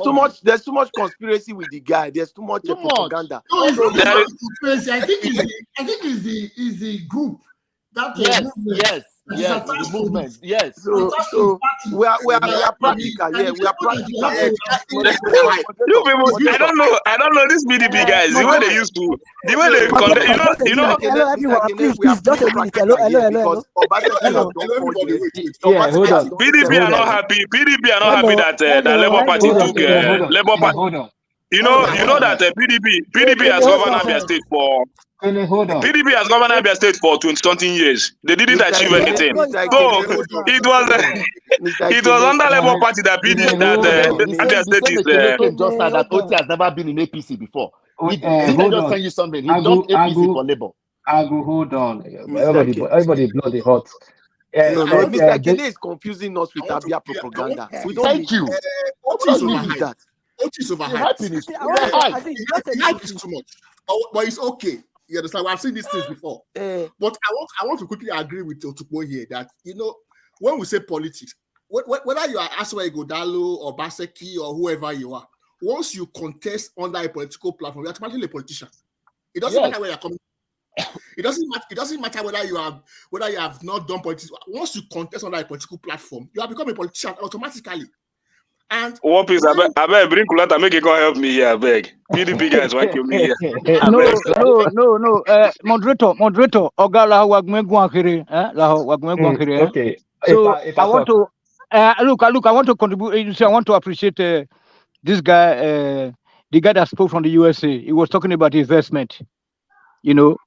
too much conspiracy with the guy. There's too much propaganda. No, it's not conspiracy. I think it's the group that yes, the movement, yes. So we are practical. Yeah, we are practical. You people, I don't know this BDP guys. The way they used to, the way they conduct, you know. Hello, everyone. Please, just a minute. Hello. Yeah, hold on. PDP are not happy. PDP are not happy that the Labour Party took Labour Party. Hold on. You know that PDP has governed Abia State for. Hold on. PDP has governed Abia State for 20-something years. They didn't achieve anything. So it was under Labour Party that Abia State is. Just that OT has never been in APC before. He just send you something. He jumped APC for Labour. Hold on. Everybody blow the hot. Mr. Kene is confusing us with Abia propaganda. We don't Thank you. that. OT is overhyped. The hype is too much. But it's okay. You understand? I've seen these things before. But I want to quickly agree with Otukpo here that, when we say politics, whether you are Aswa Igodalo or Baseki or whoever you are, once you contest under a political platform, you're automatically a politician. It doesn't matter where you're coming. It doesn't matter whether you have not done politics. Once you contest under a political platform, you have become a politician automatically. And one piece, I beg, bring Kulata, make it come help me here, I beg. PDP guys want kill me here. No. Moderator. Ogala wagmegwankere. Okay. So I want to look. I want to contribute. I want to appreciate this guy, the guy that spoke from the USA. He was talking about investment. The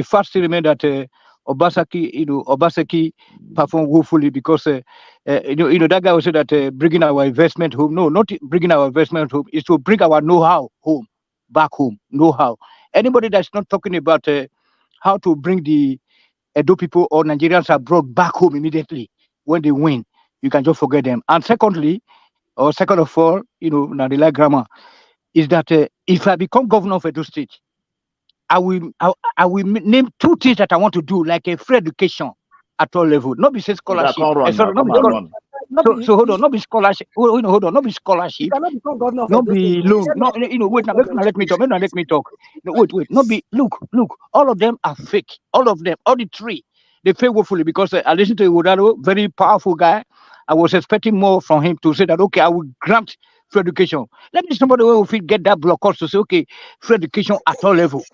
first thing that Obaseki performed woefully because that guy was said that bringing our investment home. No, not bringing our investment home. Is to bring our know-how home, back home, know-how. Anybody that's not talking about how to bring the Edo people or Nigerians are brought back home immediately when they win, you can just forget them. And secondly, or second of all, now the like grammar, is that if I become governor of Edo State, I will name two things that I want to do, like a free education at all level. Not be say scholarship. Sorry, not be scholarship. So hold on, not be scholarship. Hold on, not be scholarship. Not be loan. No, wait. Now let me talk. Let me talk. No, wait. Not be. Look. All of them are fake. All of them. All the three. They fail woefully because I listened to Iwodaro, very powerful guy. I was expecting more from him to say that, okay, I will grant free education. Let me somebody who will get that block to say, okay, free education at all level.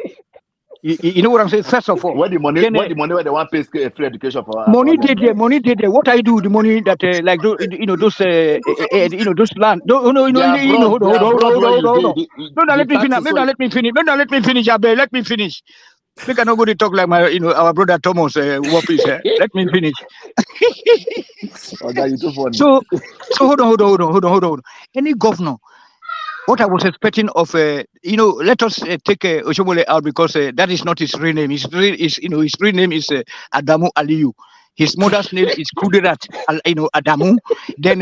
You know what I'm saying? First of all, where the money where they want to pay free education for money did there. What I do with the money that like those those land. Hold on. Let me finish. Let me finish. We cannot go to talk like my our brother Thomas Wapis. Let me finish. Okay, you too funny. So hold on. Any governor. What I was expecting of let us take Oshomole out because that is not his real name. His real name is Adamu Aliyu. His mother's name is Kudirat, Adamu. Then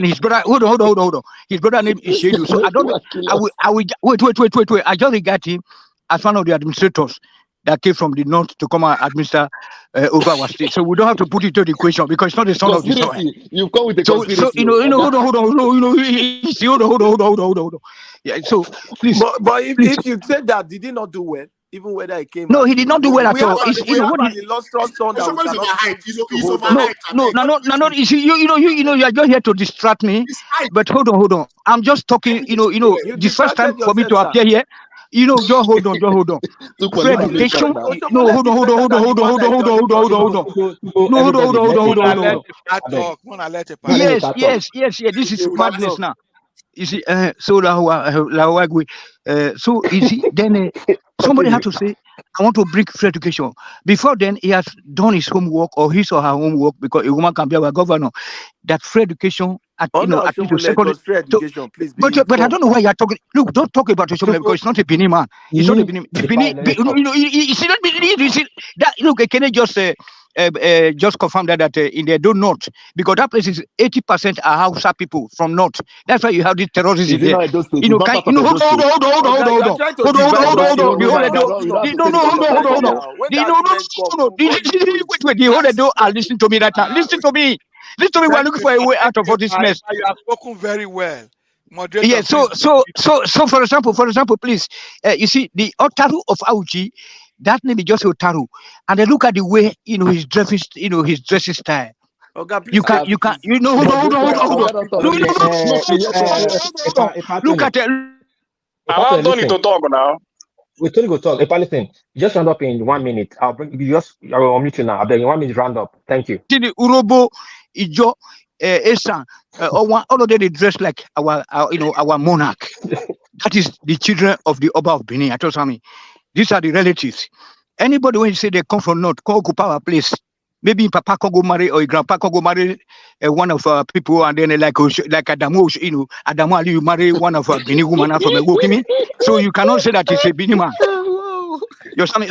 his brother. Hold on. His brother name is Shedu. So I will wait. I just regard him as one of the administrators that came from the north to come and administer over our state. So we don't have to put it to the equation because it's not the son of the soil. You've come with the conspiracy. So hold on. Yeah. So please. But if you said that, did he not do well? Even whether he came. No, he did not do well at all. We have an illustrious son that Somebody's overhyped. He's overhyped. No. You are just here to distract me. But hold on. I'm just talking. The first time for me to appear here. Just hold on. Free education. No, hold on. Yes. This is madness now. You see, so you see, then somebody had to say, I want to bring free education. Before then, he has done his homework or his or her homework because a woman can be our governor. That free education at least the second. Free education, please. But I don't know why you are talking. Look, don't talk about Oshomole because it's not a Benin man. It's not a Benin. You see that. Look, can I just confirm that in the do not because that place is 80% are Hausa people from north. That's why you have this terrorism there. Hold on. Listen to me right now. Listen to me. We're looking for a way out of all this mess. You have spoken very well. Moderator, yeah. So for example, please. You see the Otaru of OGIE. That name is just Otaru, and then look at the way his dressing, his dressing style. Okay, you can, hold on. Look at it. I don't need to talk now. We told you to talk. Listen, just round up in 1 minute. I will unmute you now. I'll beg you 1 minute round up. Thank you. Urobo, Ijo, Esan, all of them they dress like our monarch. That is the children of the Oba of Benin. I told you. These are the relatives. Anybody when you say they come from north, can occupy our place. Maybe Papa can go marry or Grandpa can go marry one of our people, and then like Adamu, Adamu Ali, you marry one of our Benin woman from a Wokimi. So you cannot say that it's a Benin man.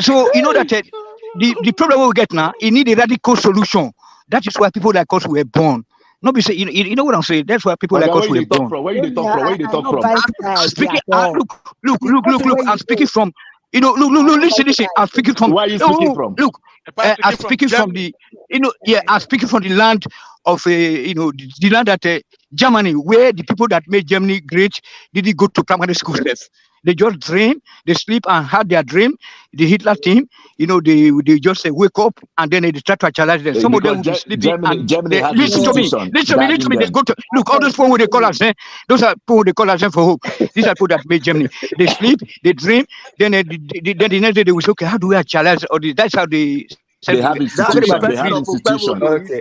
So you know that the problem we get now, it need a radical solution. That is why people like us were born. Not be say you know what I'm saying. That's why people like us were born. Where you talk from? I'm speaking. Look. I'm speaking from. Look, listen. I'm speaking from. Where are you speaking from? Look, I'm speaking from the. I'm speaking from the land of the land that Germany, where the people that made Germany great didn't go to primary school. They just dream, they sleep and had their dream. The Hitler team, they just wake up and then they try to actualize them. Some of them will be sleeping. Germany listen to me. They go to look all those people they call us. Those are people they call us for hope. These are people that made Germany. They sleep, they dream. Then the next day they will say, okay, how do we actualize all this? That's how they. They have institutions. Okay.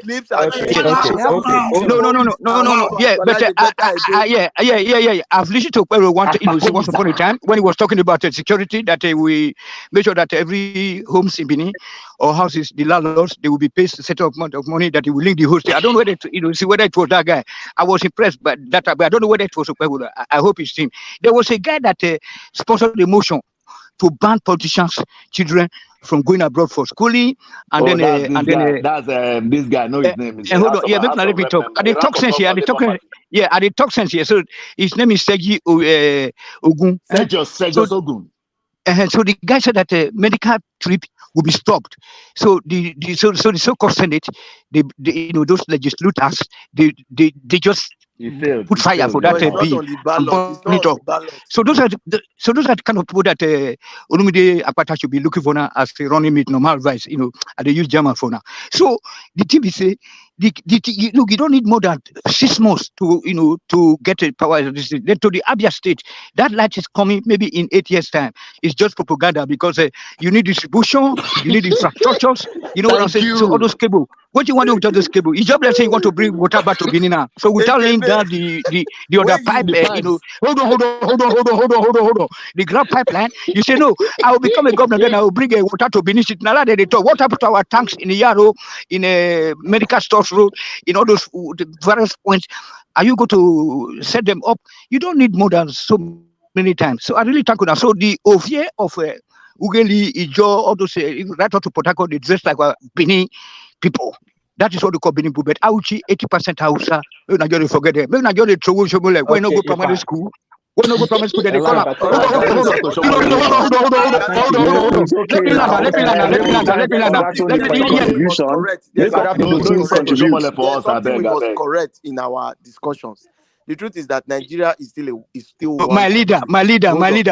No. Yeah, but yeah. I've listened to Pedro once upon a time when he was talking about security that we make sure that every homes in Benin or houses, the landlords, they will be paid a certain amount of money that he will link the host. I don't know whether whether it was that guy. I was impressed by that, but I don't know whether it was Pedro. I hope it's him. There was a guy that sponsored the motion to ban politicians' children from going abroad for schooling, and then this guy. Know his name. Hold on, yeah, let me talk. I did talk sense here. I did talk sense here. So his name is Sergi Ogun. Sergi Ogun. So the guy said that medical trip will be stopped. So the so-called Senate, those legislators, they just put fire for that bill. So those are the kind of people that Olumide Akpata should be looking for now as a running mate, normal advice, and they use German for now. So the thing is, look, you don't need more than 6 months to get a power. Then to the ABURE state, that light is coming maybe in 8 years' time. It's just propaganda because you need distribution, you need infrastructures. You know what I'm saying? So all those cable. What do you want to do with those cable? It's just like saying you want to bring water back to Benin now. So without laying down the other pipe, hold on. The ground pipeline. You say no. I will become a governor, then I will bring water to Benin City. Now they talk. What happened to our tanks in the Yaro, in a medical stores road, in all those various points? Are you going to set them up? You don't need more than so many times. So I really thank you now. So the Ovie of Ugeli, Ijo, all those right out to Port Harcourt, they dress like Benin people. That is what they call Benin people. But Auchi, 80% Hausa. We're not going to forget them. We're not going to throw like when I go primary school. When I go primary school, then they call up. Hold on. Correct in our discussions. The truth is that Nigeria is still my leader,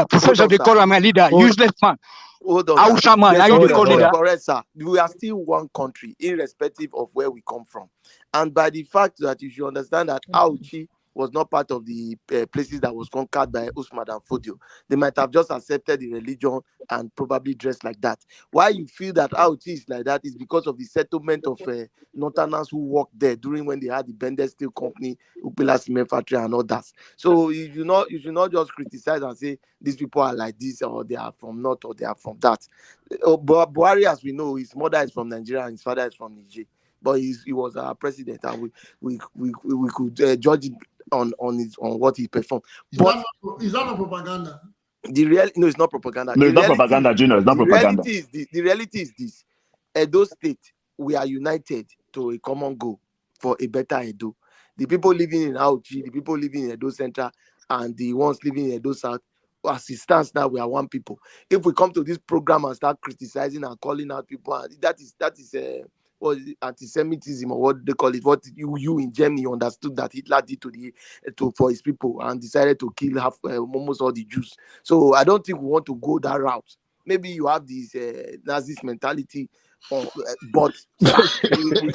Professor they call my leader, useless man. Hold on. Correct, sir. We are still one country, irrespective of where we come from. And by the fact that you should understand that Auchi was not part of the places that was conquered by Usman and Fodio. They might have just accepted the religion and probably dressed like that. Why you feel that Auchi is like that is because of the settlement of Northerners who worked there during when they had the Bendel Steel Company, Upila Cement Factory and others. So you should not just criticize and say these people are like this or they are from North or they are from that. Buhari, as we know, his mother is from Nigeria and his father is from Niger. But he was our president, and we could judge it on what he performed. But is that not propaganda? No, it's not propaganda. No, it's not propaganda, Junior. It's not propaganda. The reality is this: Edo State, we are united to a common goal for a better Edo. The people living in Auchi, the people living in Edo Central, and the ones living in Edo South, as it stands now, we are one people. If we come to this program and start criticizing and calling out people, that is anti-Semitism or what they call it. What you in Germany understood that Hitler did for his people and decided to kill almost all the Jews. So I don't think we want to go that route. Maybe you have this Nazist mentality, but we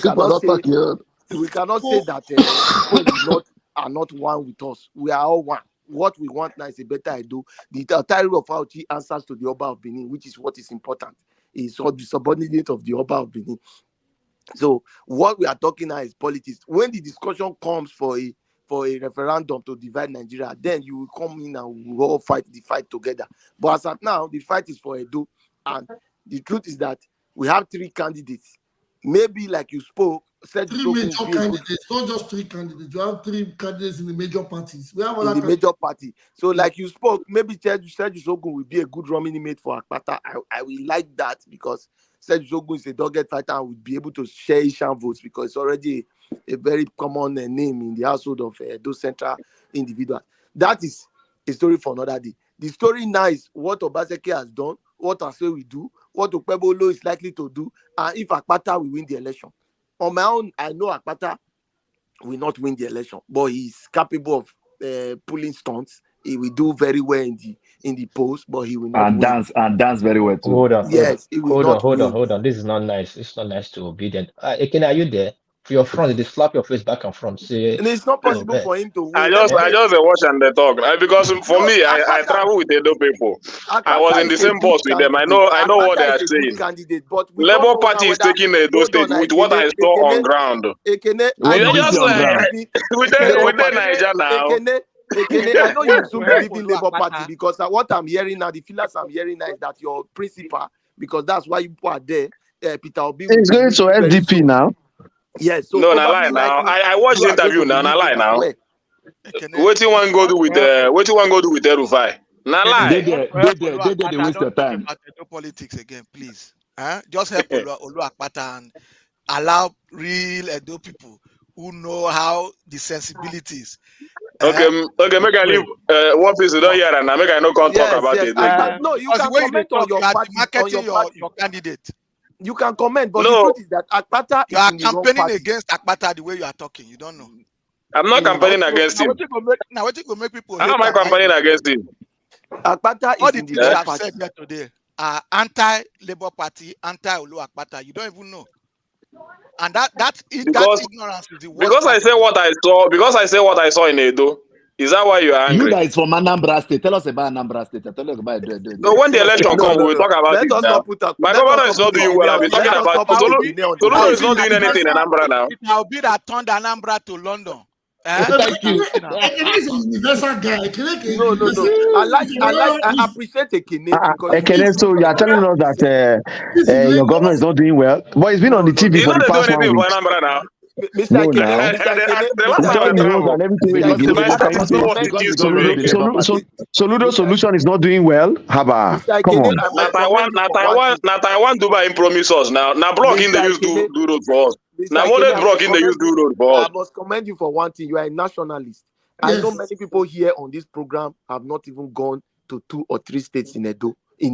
cannot say that people are not one with us. We are all one. What we want now is a better Edo. The entirety of Auchi answers to the Oba of Benin, which is what is important. It's all the subordinate of the Oba of Benin. So what we are talking now is politics. When the discussion comes for a referendum to divide Nigeria, then you will come in and we will all fight the fight together. But as of now, the fight is for Edo. And the truth is that we have 3 candidates. Maybe like you spoke, 3 major candidates, not just 3 candidates. You have 3 candidates in the major parties. We have in the major party. So like you spoke, maybe Sergi Ogun will be a good running mate for Akpata. I will like that because Sergi Ogun is a dogged fighter and will be able to share Ishan votes because it's already a very common name in the household of those central individuals. That is a story for another day. The story now is what Obaseki has done, what I say we do, what Okpebolo is likely to do, and if Akpata will win the election. On my own, I know Akpata will not win the election, but he's capable of pulling stunts. He will do very well in the polls, but he will not win. dance very well too. Hold on. Yes, Hold on. This is not nice. It's not nice to be obedient. Ekene, are you there? For your front, they slap your face back and front. Say, and it's not possible for him to win. I just watch and they talk because for me, I travel with Edo people. I was in the same bus with them. I know what they are saying. Labour Party is taking Edo State with what I saw on ground. With the Niger now. I know you soon believe in Labour Party because what I'm hearing now, the feelers I'm hearing now is that your principal, because that's why you are there, Peter Obi. He's going to SDP now. Yes. So no, I lie now. I watched the interview now. I lie now. What you want to go do with Rufai? Nah lie. They waste your time. About Edo politics again, please. Just help Olu Akpata and allow real Edo people who know how the sensibilities. Okay, make I leave one piece you don't hear and now make I no come talk about it. No, you can comment on your party, marketing your candidate. You can comment, but No. the truth is that Akpata You are is in the wrong campaigning party. against Akpata the way you are talking. You don't know. I'm not campaigning against him. Now what you go make people? How am I campaigning against him? Akpata All is the in things the you wrong have party. said here today are anti-Labour Party, anti-Olu Akpata. You don't even know. And that ignorance is the worst. Because I say what I saw. Because I say what I saw in Edo. Is that why you are angry? You that is from Anambra State. Tell us about Anambra State. Tell us about it. So when the election comes, we'll talk about Let it us now. not put My governor is not doing well. I've been talking about Soludo is not doing anything in Anambra now. I'll be that turned Anambra to London. Thank you. Ekene is a universal guy. No. I appreciate Ekene because Ekene, so you are telling us that your governor is not doing well, but he's been on the TV He's for not the past doing 1 anything week. for Anambra now. Mr. No, now. The last time I traveled, Soludo solution is not doing well. Haba, come on. Now Taiwan Dubai promise us now. Now blocking they use do road for us. Now modern blocking they use do road for us. I must commend you for one thing. You are a nationalist. I know many people here on this program have not even gone to 2 or 3 states in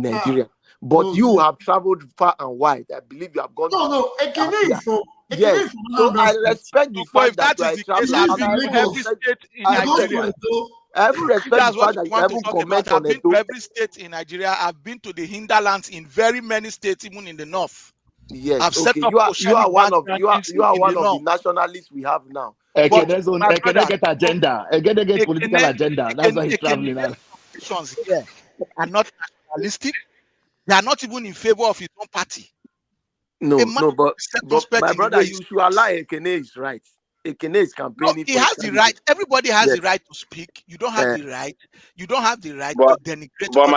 Nigeria. But you have traveled far and wide. I believe you have gone. No. Ekene is from. Yes. So I respect the fact that you are a traveler. I even respect the fact that you haven't comment on Edo. Every state in Nigeria. I've been to the hinterlands in very many states, even in the north. Yes, I've set up you are one of the nationalists we have now. Ekene get agenda. Ekene get political agenda. That's why he's traveling now. Here are not nationalistic. They are not even in favor of his own party. No, but my brother, you should allow Ekene is right. Ekene is campaigning. No, he has the right. Everybody has the right to speak. You don't have the right. You don't have the right to denigrate. But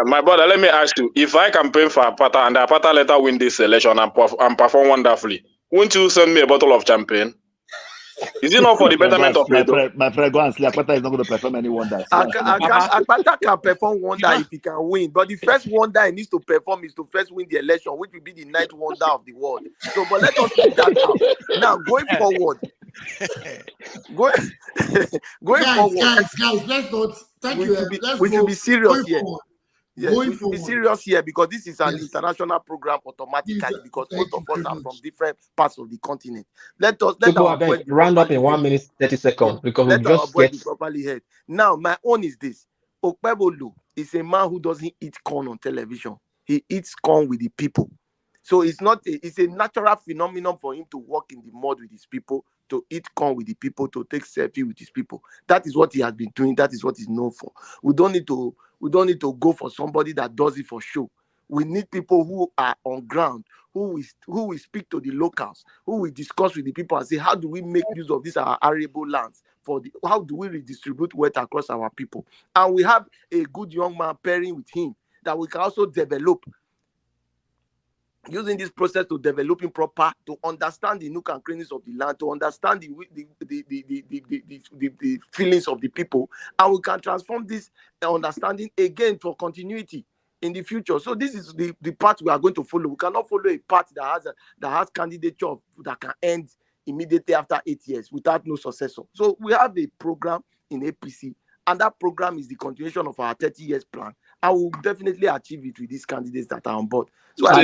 my brother, let me ask you: if I campaign for Apata and Apata later win this election and perform wonderfully, won't you send me a bottle of champagne? Is it not for the betterment of Edo? My friend, go and sleep. Akpata is not going to perform any wonders. Akpata can perform wonder if he can win, but the first wonder he needs to perform is to first win the election, which will be the 9th wonder of the world. So, but let us keep that out. Now, going forward, guys, let's not. Thank you. We should be serious here. Yes, we should be serious here because this is an international program automatically because most of us are from different parts of the continent. Let our voice round up in 1 minute 30 seconds because we just get properly heard. Now, my own is this: Okpebolo is a man who doesn't eat corn on television. He eats corn with the people. So it's a natural phenomenon for him to walk in the mud with his people, to eat corn with the people, to take selfie with his people. That is what he has been doing. That is what he's known for. We don't need to go for somebody that does it for show. We need people who are on ground, who will speak to the locals, who will discuss with the people and say, how do we make use of these our arable lands? How do we redistribute wealth across our people? And we have a good young man pairing with him that we can also develop, using this process to develop him proper, to understand the nook and crannies of the land, to understand the feelings of the people, and we can transform this understanding again for continuity in the future. So this is the path we are going to follow. We cannot follow a path that has candidature that can end immediately after 8 years without no successor. So we have a program in APC, and that program is the continuation of our 30 years plan. I will definitely achieve it with these candidates that are on board. So the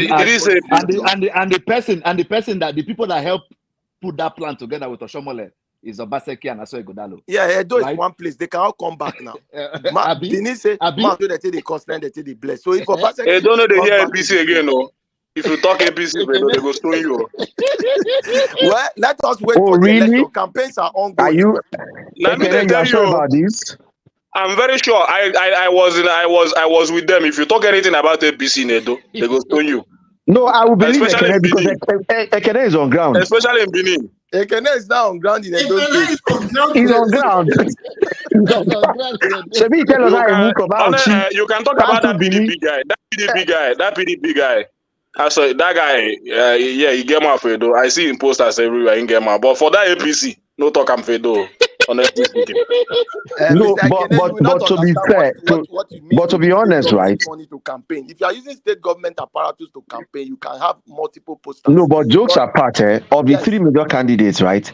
person that the people that help put that plan together with Oshomole is Obaseki and Aso Igodalo. Yeah, Edo is one place. They can all come back now. Didn't say they constrain, they bless. So if Obaseki don't know they hear APC again, no. If you talk APC, they go stone you. Well, let us wait for the election. Campaigns are ongoing. Are you? Let me tell you about this. I'm very sure. I was with them. If you talk anything about APC in Edo, they go stone you. No, I will believe Ekene because Ekene is on ground. Especially in Benin. Ekene is now on ground in Edo State. He's on ground. Shebi tell us how he moved about. You can talk about that PDP guy. That PDP guy. I saw that guy. He get my Fedo. I see him posters everywhere in Gema. But for that APC, no talk am Fedo. honestly speaking. No, Mr. but Ekene, you will not to be understand fair, what you mean but to be state honest, government right? money to campaign. If you are using state government apparatus to campaign, you can have multiple posters. No, but jokes But apart, of the yes, three major candidates, right?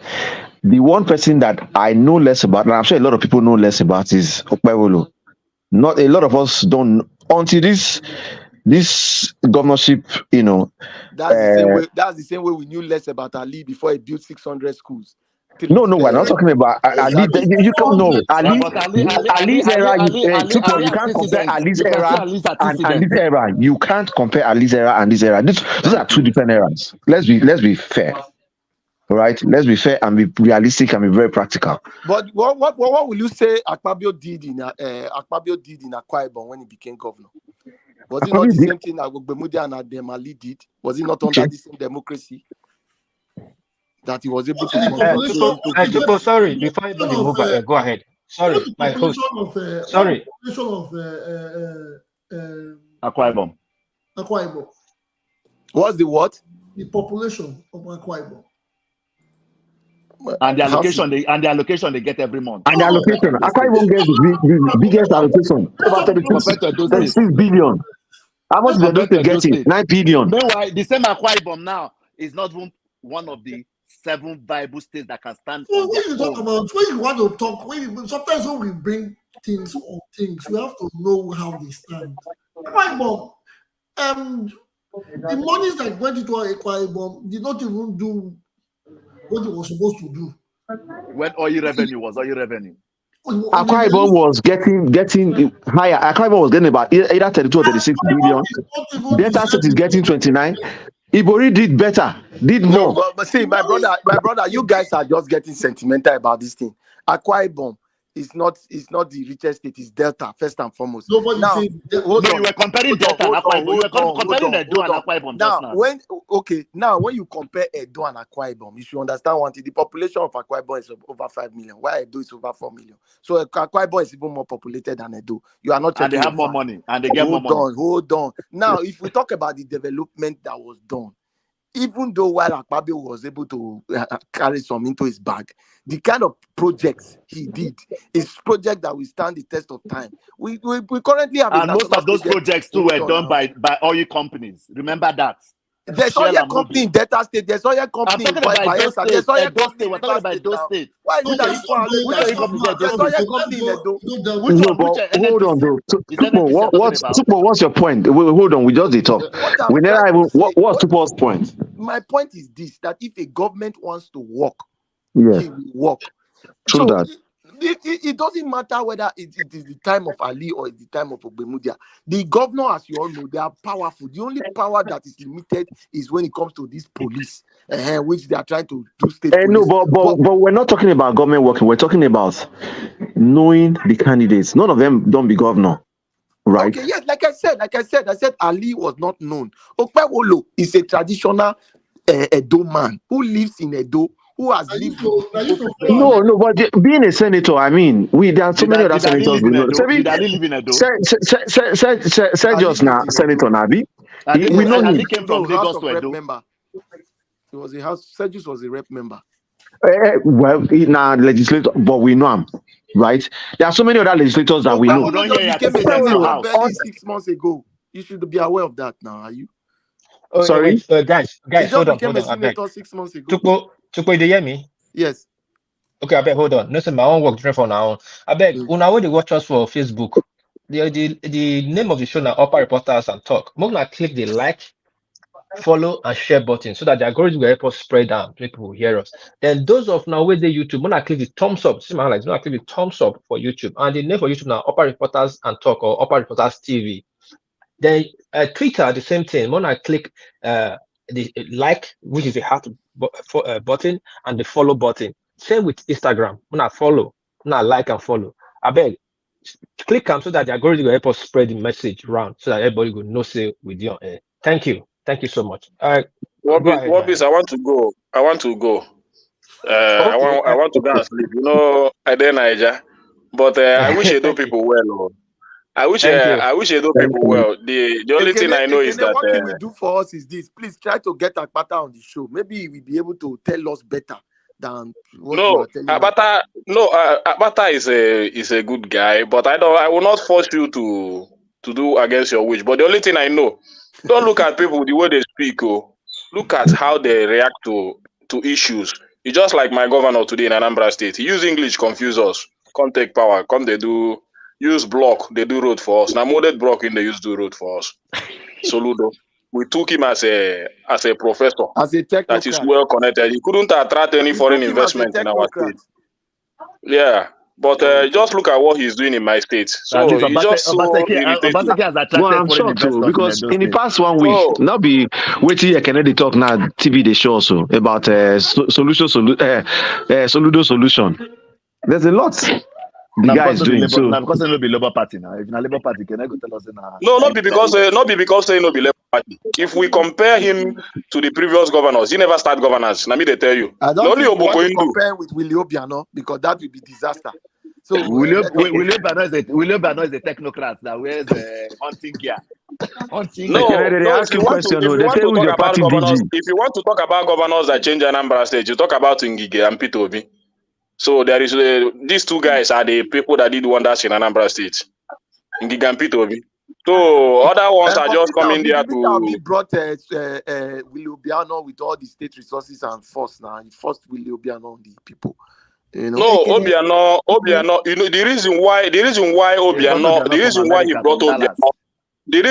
The one person that I know less about, and I'm sure a lot of people know less about, is Okpebholo. Not a lot of us don't until this governorship, that's the same way. That's the same way we knew less about Ali before he built 600 schools. No, we're not talking about Ali. Exactly. You can't know Yeah, Ali. but Ali's era. Ali You as can't compare incident. Ali's You can see era Ali's at and incident. this era. You can't compare Ali's era and this era. Those are two different eras. Let's be fair. All right, let's be fair and be realistic and be very practical. But what will you say Akpabio did in Akwa Ibom when he became governor? Was it not the same thing that Ogbemudia and Ademali did? Was it not under the same democracy that he was able to Tupo, sorry, before anybody move, go ahead. Sorry, my host. Sorry. Akwa Ibom. What's the what? The population of Akwa Ibom. And the allocation they get every month. And the allocation, Akwa Ibom gets the biggest allocation, over 36 billion. How much did they get it? 9 billion. Meanwhile, the same Akwa Ibom now is not one of the 7 viable states that can stand. So when you talk about, when you want to talk, sometimes when we bring things, we have to know how they stand. Akwa Ibom, the monies that went into Akwa Ibom did not even do what it was supposed to do. When oil revenue was oil revenue. Akwa Ibom was getting higher. Akwa Ibom was getting about either 32 or 36 billion. Delta State is getting 29. Ibori did better, did more. But see, my brother, you guys are just getting sentimental about this thing. Akwa Ibom is not the richest state, it's Delta, first and foremost. Nobody now, you were comparing Delta and Akwa Ibom. You were comparing Edo and Akwa Ibom just now. When you compare Edo and Akwa Ibom, you should understand one thing. The population of Akwa Ibom is over 5 million, while Edo is over 4 million. So Akwa Ibom is even more populated than Edo. You are not checking. And they have more money, and they get more money. Hold on. Now, if we talk about the development that was done, even though while Akpabio was able to carry some into his bag, the kind of projects he did is project that will stand the test of time. We currently have, and most of those projects too were done by oil companies. Remember that. There's oil company in Delta State. There's oil company in Bayelsa. There's oil company in Edo State. Why is it that you can't lose? There's oil company in Edo. Hold on, though. What's your point? Hold on, we just did talk. We never even. What's Tupo's point? My point is this: that if a government wants to work, he will work. True that. It doesn't matter whether it is the time of Ali or it's the time of Ogbemudia. The governor, as you all know, they are powerful. The only power that is limited is when it comes to this police, which they are trying to do state police. No, but we're not talking about government working. We're talking about knowing the candidates. None of them don't be governor, right? Okay, yes, like I said, Ali was not known. Okpebholo is a traditional Edo man who lives in Edo. Who has lived? No, but being a senator, I mean, there are so many other senators. Did Ali live in Edo? Say just now, Senator Nabi. We know Ali came from Lagos to Edo. He was a house. Sejus was a rep member. Well, now legislator, but we know him, right? There are so many other legislators that we know. Barely 6 months ago. You should be aware of that now. Are you? Sorry, guys, hold on. Became a senator 6 months ago. Tupo, you hear me? Yes. Okay, I beg, hold on. Listen, my own work different from now on. I beg, una when they watch us for Facebook, the name of the show now Upper Reporters and Talk. Mona click the like, follow, and share button so that the algorithm will help us spread down. People will hear us. Then those of now with the YouTube, Mona click the thumbs up. See my highlights. Mona click the thumbs up for YouTube, and the name for YouTube now Upper Reporters and Talk or Upper Reporters TV. Then Twitter, the same thing. Mona click the like, which is the heart button, and the follow button. Same with Instagram. Mona follow, mona like and follow. I beg, click them so that the algorithm will help us spread the message around so that everybody will know say with you. Thank you so much. Wobis, I want to go. I want to go to go and sleep. You know, I did Niger, but I wish Edo people well. I wish Edo people well. The only thing I know is that what can we do for us is this. Please try to get Akpata on the show. Maybe he will be able to tell us better than what you are telling us. Abata is a good guy, but I will not force you to do against your wish. But the only thing I know, don't look at people the way they speak. Oh, look at how they react to issues. It's just like my governor today in Anambra State. He use English confuse us. Come take power. Come they do use block. They do road for us. Now modern block in they use do road for us. Soludo. We took him as a professor, as a technocrat that is well connected. He couldn't attract any foreign investment in our state. Yeah, but just look at what he's doing in my state. So it's just so irritating. Obaseki has Well, attracted I'm foreign shocked too investors because Edo in the State. past 1 week, So not be waiting. Can they talk now? TV they show also about Soludo solution. There's a lot the Now guy because is of the doing. Labour, So now because of the Labour Party now. If na Labour Party, can I go tell us now? no, not be because say no be Labour Party. If we compare him to the previous governors, he never start governance. Let me they tell you. I The don't only think you want Oboko to Hindu. compare with Willie Obiano because that will be disaster. So William Bano is a technocrat that wears hunting gear. Hunting No, gear. they no. ask you question. If you They want say to who's talk your about party governors, DG? if you want to talk about governors that change Anambra State, you talk about Ngige and Peter Obi. So there is these two guys are the people that did wonders in Anambra State. Ngige and Peter Obi. So other ones are just coming there Peter Obi to. brought Willie Obiano with all the state resources and force now. He forced Willie Obiano on the people. You know? No, Obiano. You know the reason why Obiano, the reason why he brought Obiano, the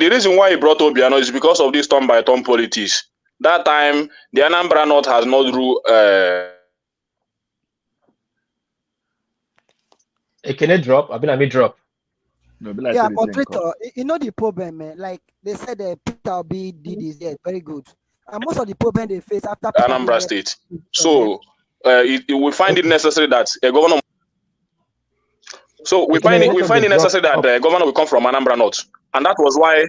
reason why he brought Obiano is because of this turn by turn politics. That time the Anambra North has not ruled. Can it drop? I mean drop. No, be like Yeah, say the thing moderator, come. you know the problem, man. Like they said, Peter Obi did this, yeah, very good. And most of the problem they face after Peter Obi Anambra left State. is So we find it necessary that a governor. So we find it necessary that the governor will come from Anambra North, and that was why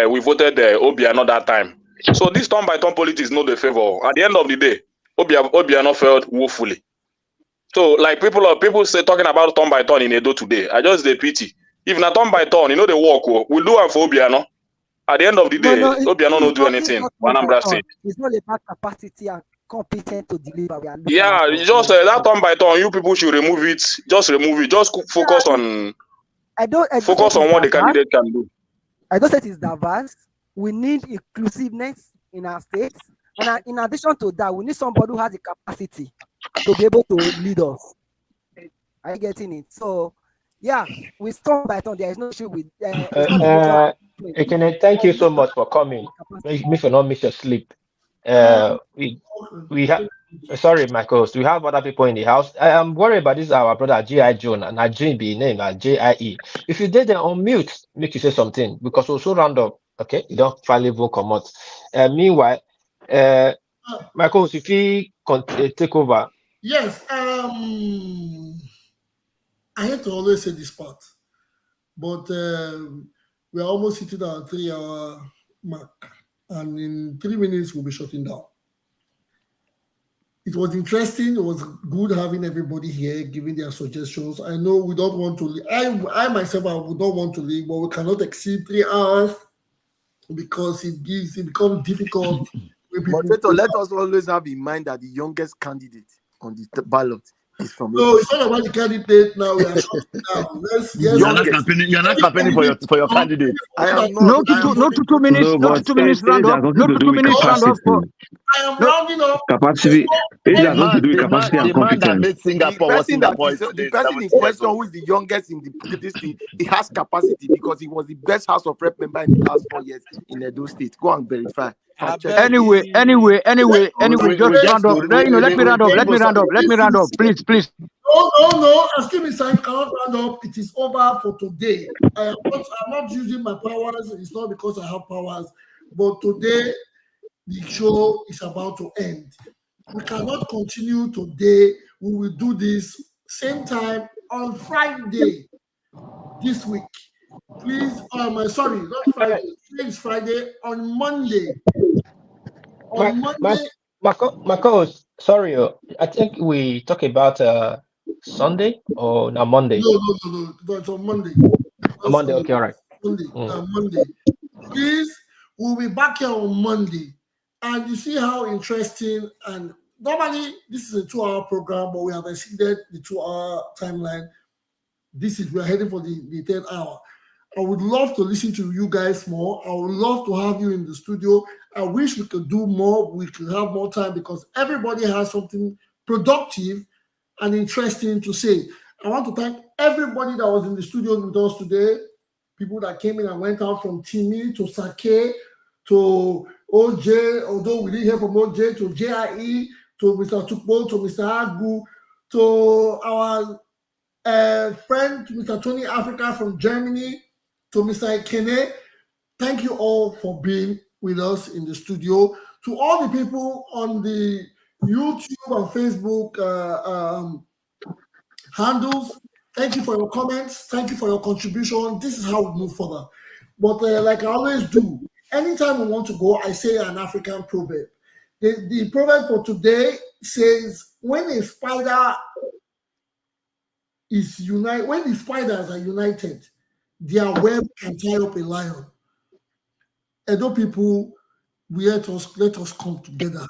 we voted Obiano that time. So this turn by turn politics no the favor. At the end of the day, Obiano failed woefully. So like people say talking about turn by turn in Edo today. I just the pity. If not turn by turn, you know the work we'll do it for Obiano. At the end of the day, Obiano no do anything for Anambra State. It's not about capacity and competent to deliver. We are Yeah, just that turn by turn. You people should remove it. Just remove it. Just focus on. Focus on what the candidate can do. I don't say it's diverse. We need inclusiveness in our states, and in addition to that, we need somebody who has the capacity to be able to lead us. Are you getting it? So, yeah, we turn by turn. There is no issue with. Thank you so much for coming. Make me for not miss your sleep. We have. Sorry, Michael. We have other people in the house. I am worried about this. Our brother G.I. John and Najim be named J.I.E. If you did them on mute, make you say something because we'll so round up. Okay, you don't finally vote come out. Meanwhile, Michael, if you take over. Yes. I hate to always say this part, but we're almost hitting our 3-hour mark, and in 3 minutes we'll be shutting down. It was interesting. It was good having everybody here giving their suggestions. I know we don't want to leave. I myself, I would not want to leave, but we cannot exceed 3 hours because it becomes difficult. Moderator, let us always have in mind that the youngest candidate on the ballot is from. No, it's not about the candidate now. We are shutting down. You're not campaigning for your candidate. I am not. No to 2 minutes. No to 2 minutes round up. No to 2 minutes round up. I am rounding up. Capacity. It has nothing to do with capacity and The man that competence. made Singapore was Singapore is the person in question who is the youngest in this thing, he has capacity because he was the best House of Rep member in the last 4 years in Edo State. Go and verify. Anyway, just round up. Let me round up. Please. No. Excuse me, sir. You cannot round up. It is over for today. I'm not using my powers. It's not because I have powers. But today, the show is about to end. We cannot continue today. We will do this same time on Friday this week. Please, sorry, not Friday. Today's Friday, on Monday. Marcos, sorry, I think we talk about Sunday or now Monday. No. It's on Monday. Monday, okay, all right. Monday. Monday. Please, we'll be back here on Monday And you see how interesting, and normally this is a 2-hour program, but we have exceeded the 2-hour timeline. We're heading for the 10th hour. I would love to listen to you guys more. I would love to have you in the studio. I wish we could do more. We could have more time because everybody has something productive and interesting to say. I want to thank everybody that was in the studio with us today. People that came in and went out, from Timmy to Sake to OJ, although we didn't hear from OJ, to JIE, to Mr. Tukbo, to Mr. Agu, to our friend, Mr. Tony Africa from Germany, to Mr. Ekene. Thank you all for being with us in the studio. To all the people on the YouTube and Facebook handles, thank you for your comments. Thank you for your contribution. This is how we move further. But like I always do, anytime we want to go, I say an African proverb. The proverb for today says, when a spider is united, when the spiders are united, their web can tie up a lion. Edo people, let us come together.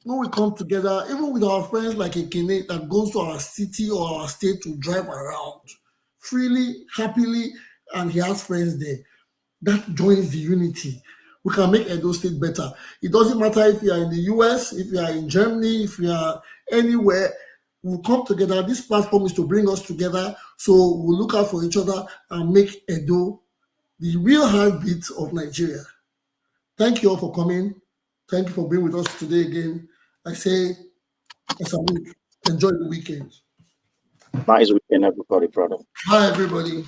When we come together, even with our friends like Ekene that goes to our city or our state to drive around freely, happily, and he has friends there, that joins the unity. We can make Edo State better. It doesn't matter if you are in the US, if you are in Germany, if you are anywhere, we'll come together. This platform is to bring us together, so we'll look out for each other and make Edo the real heartbeat of Nigeria. Thank you all for coming. Thank you for being with us today again. I say, as a week, enjoy the weekend. Nice weekend, everybody, brother. Bye, everybody.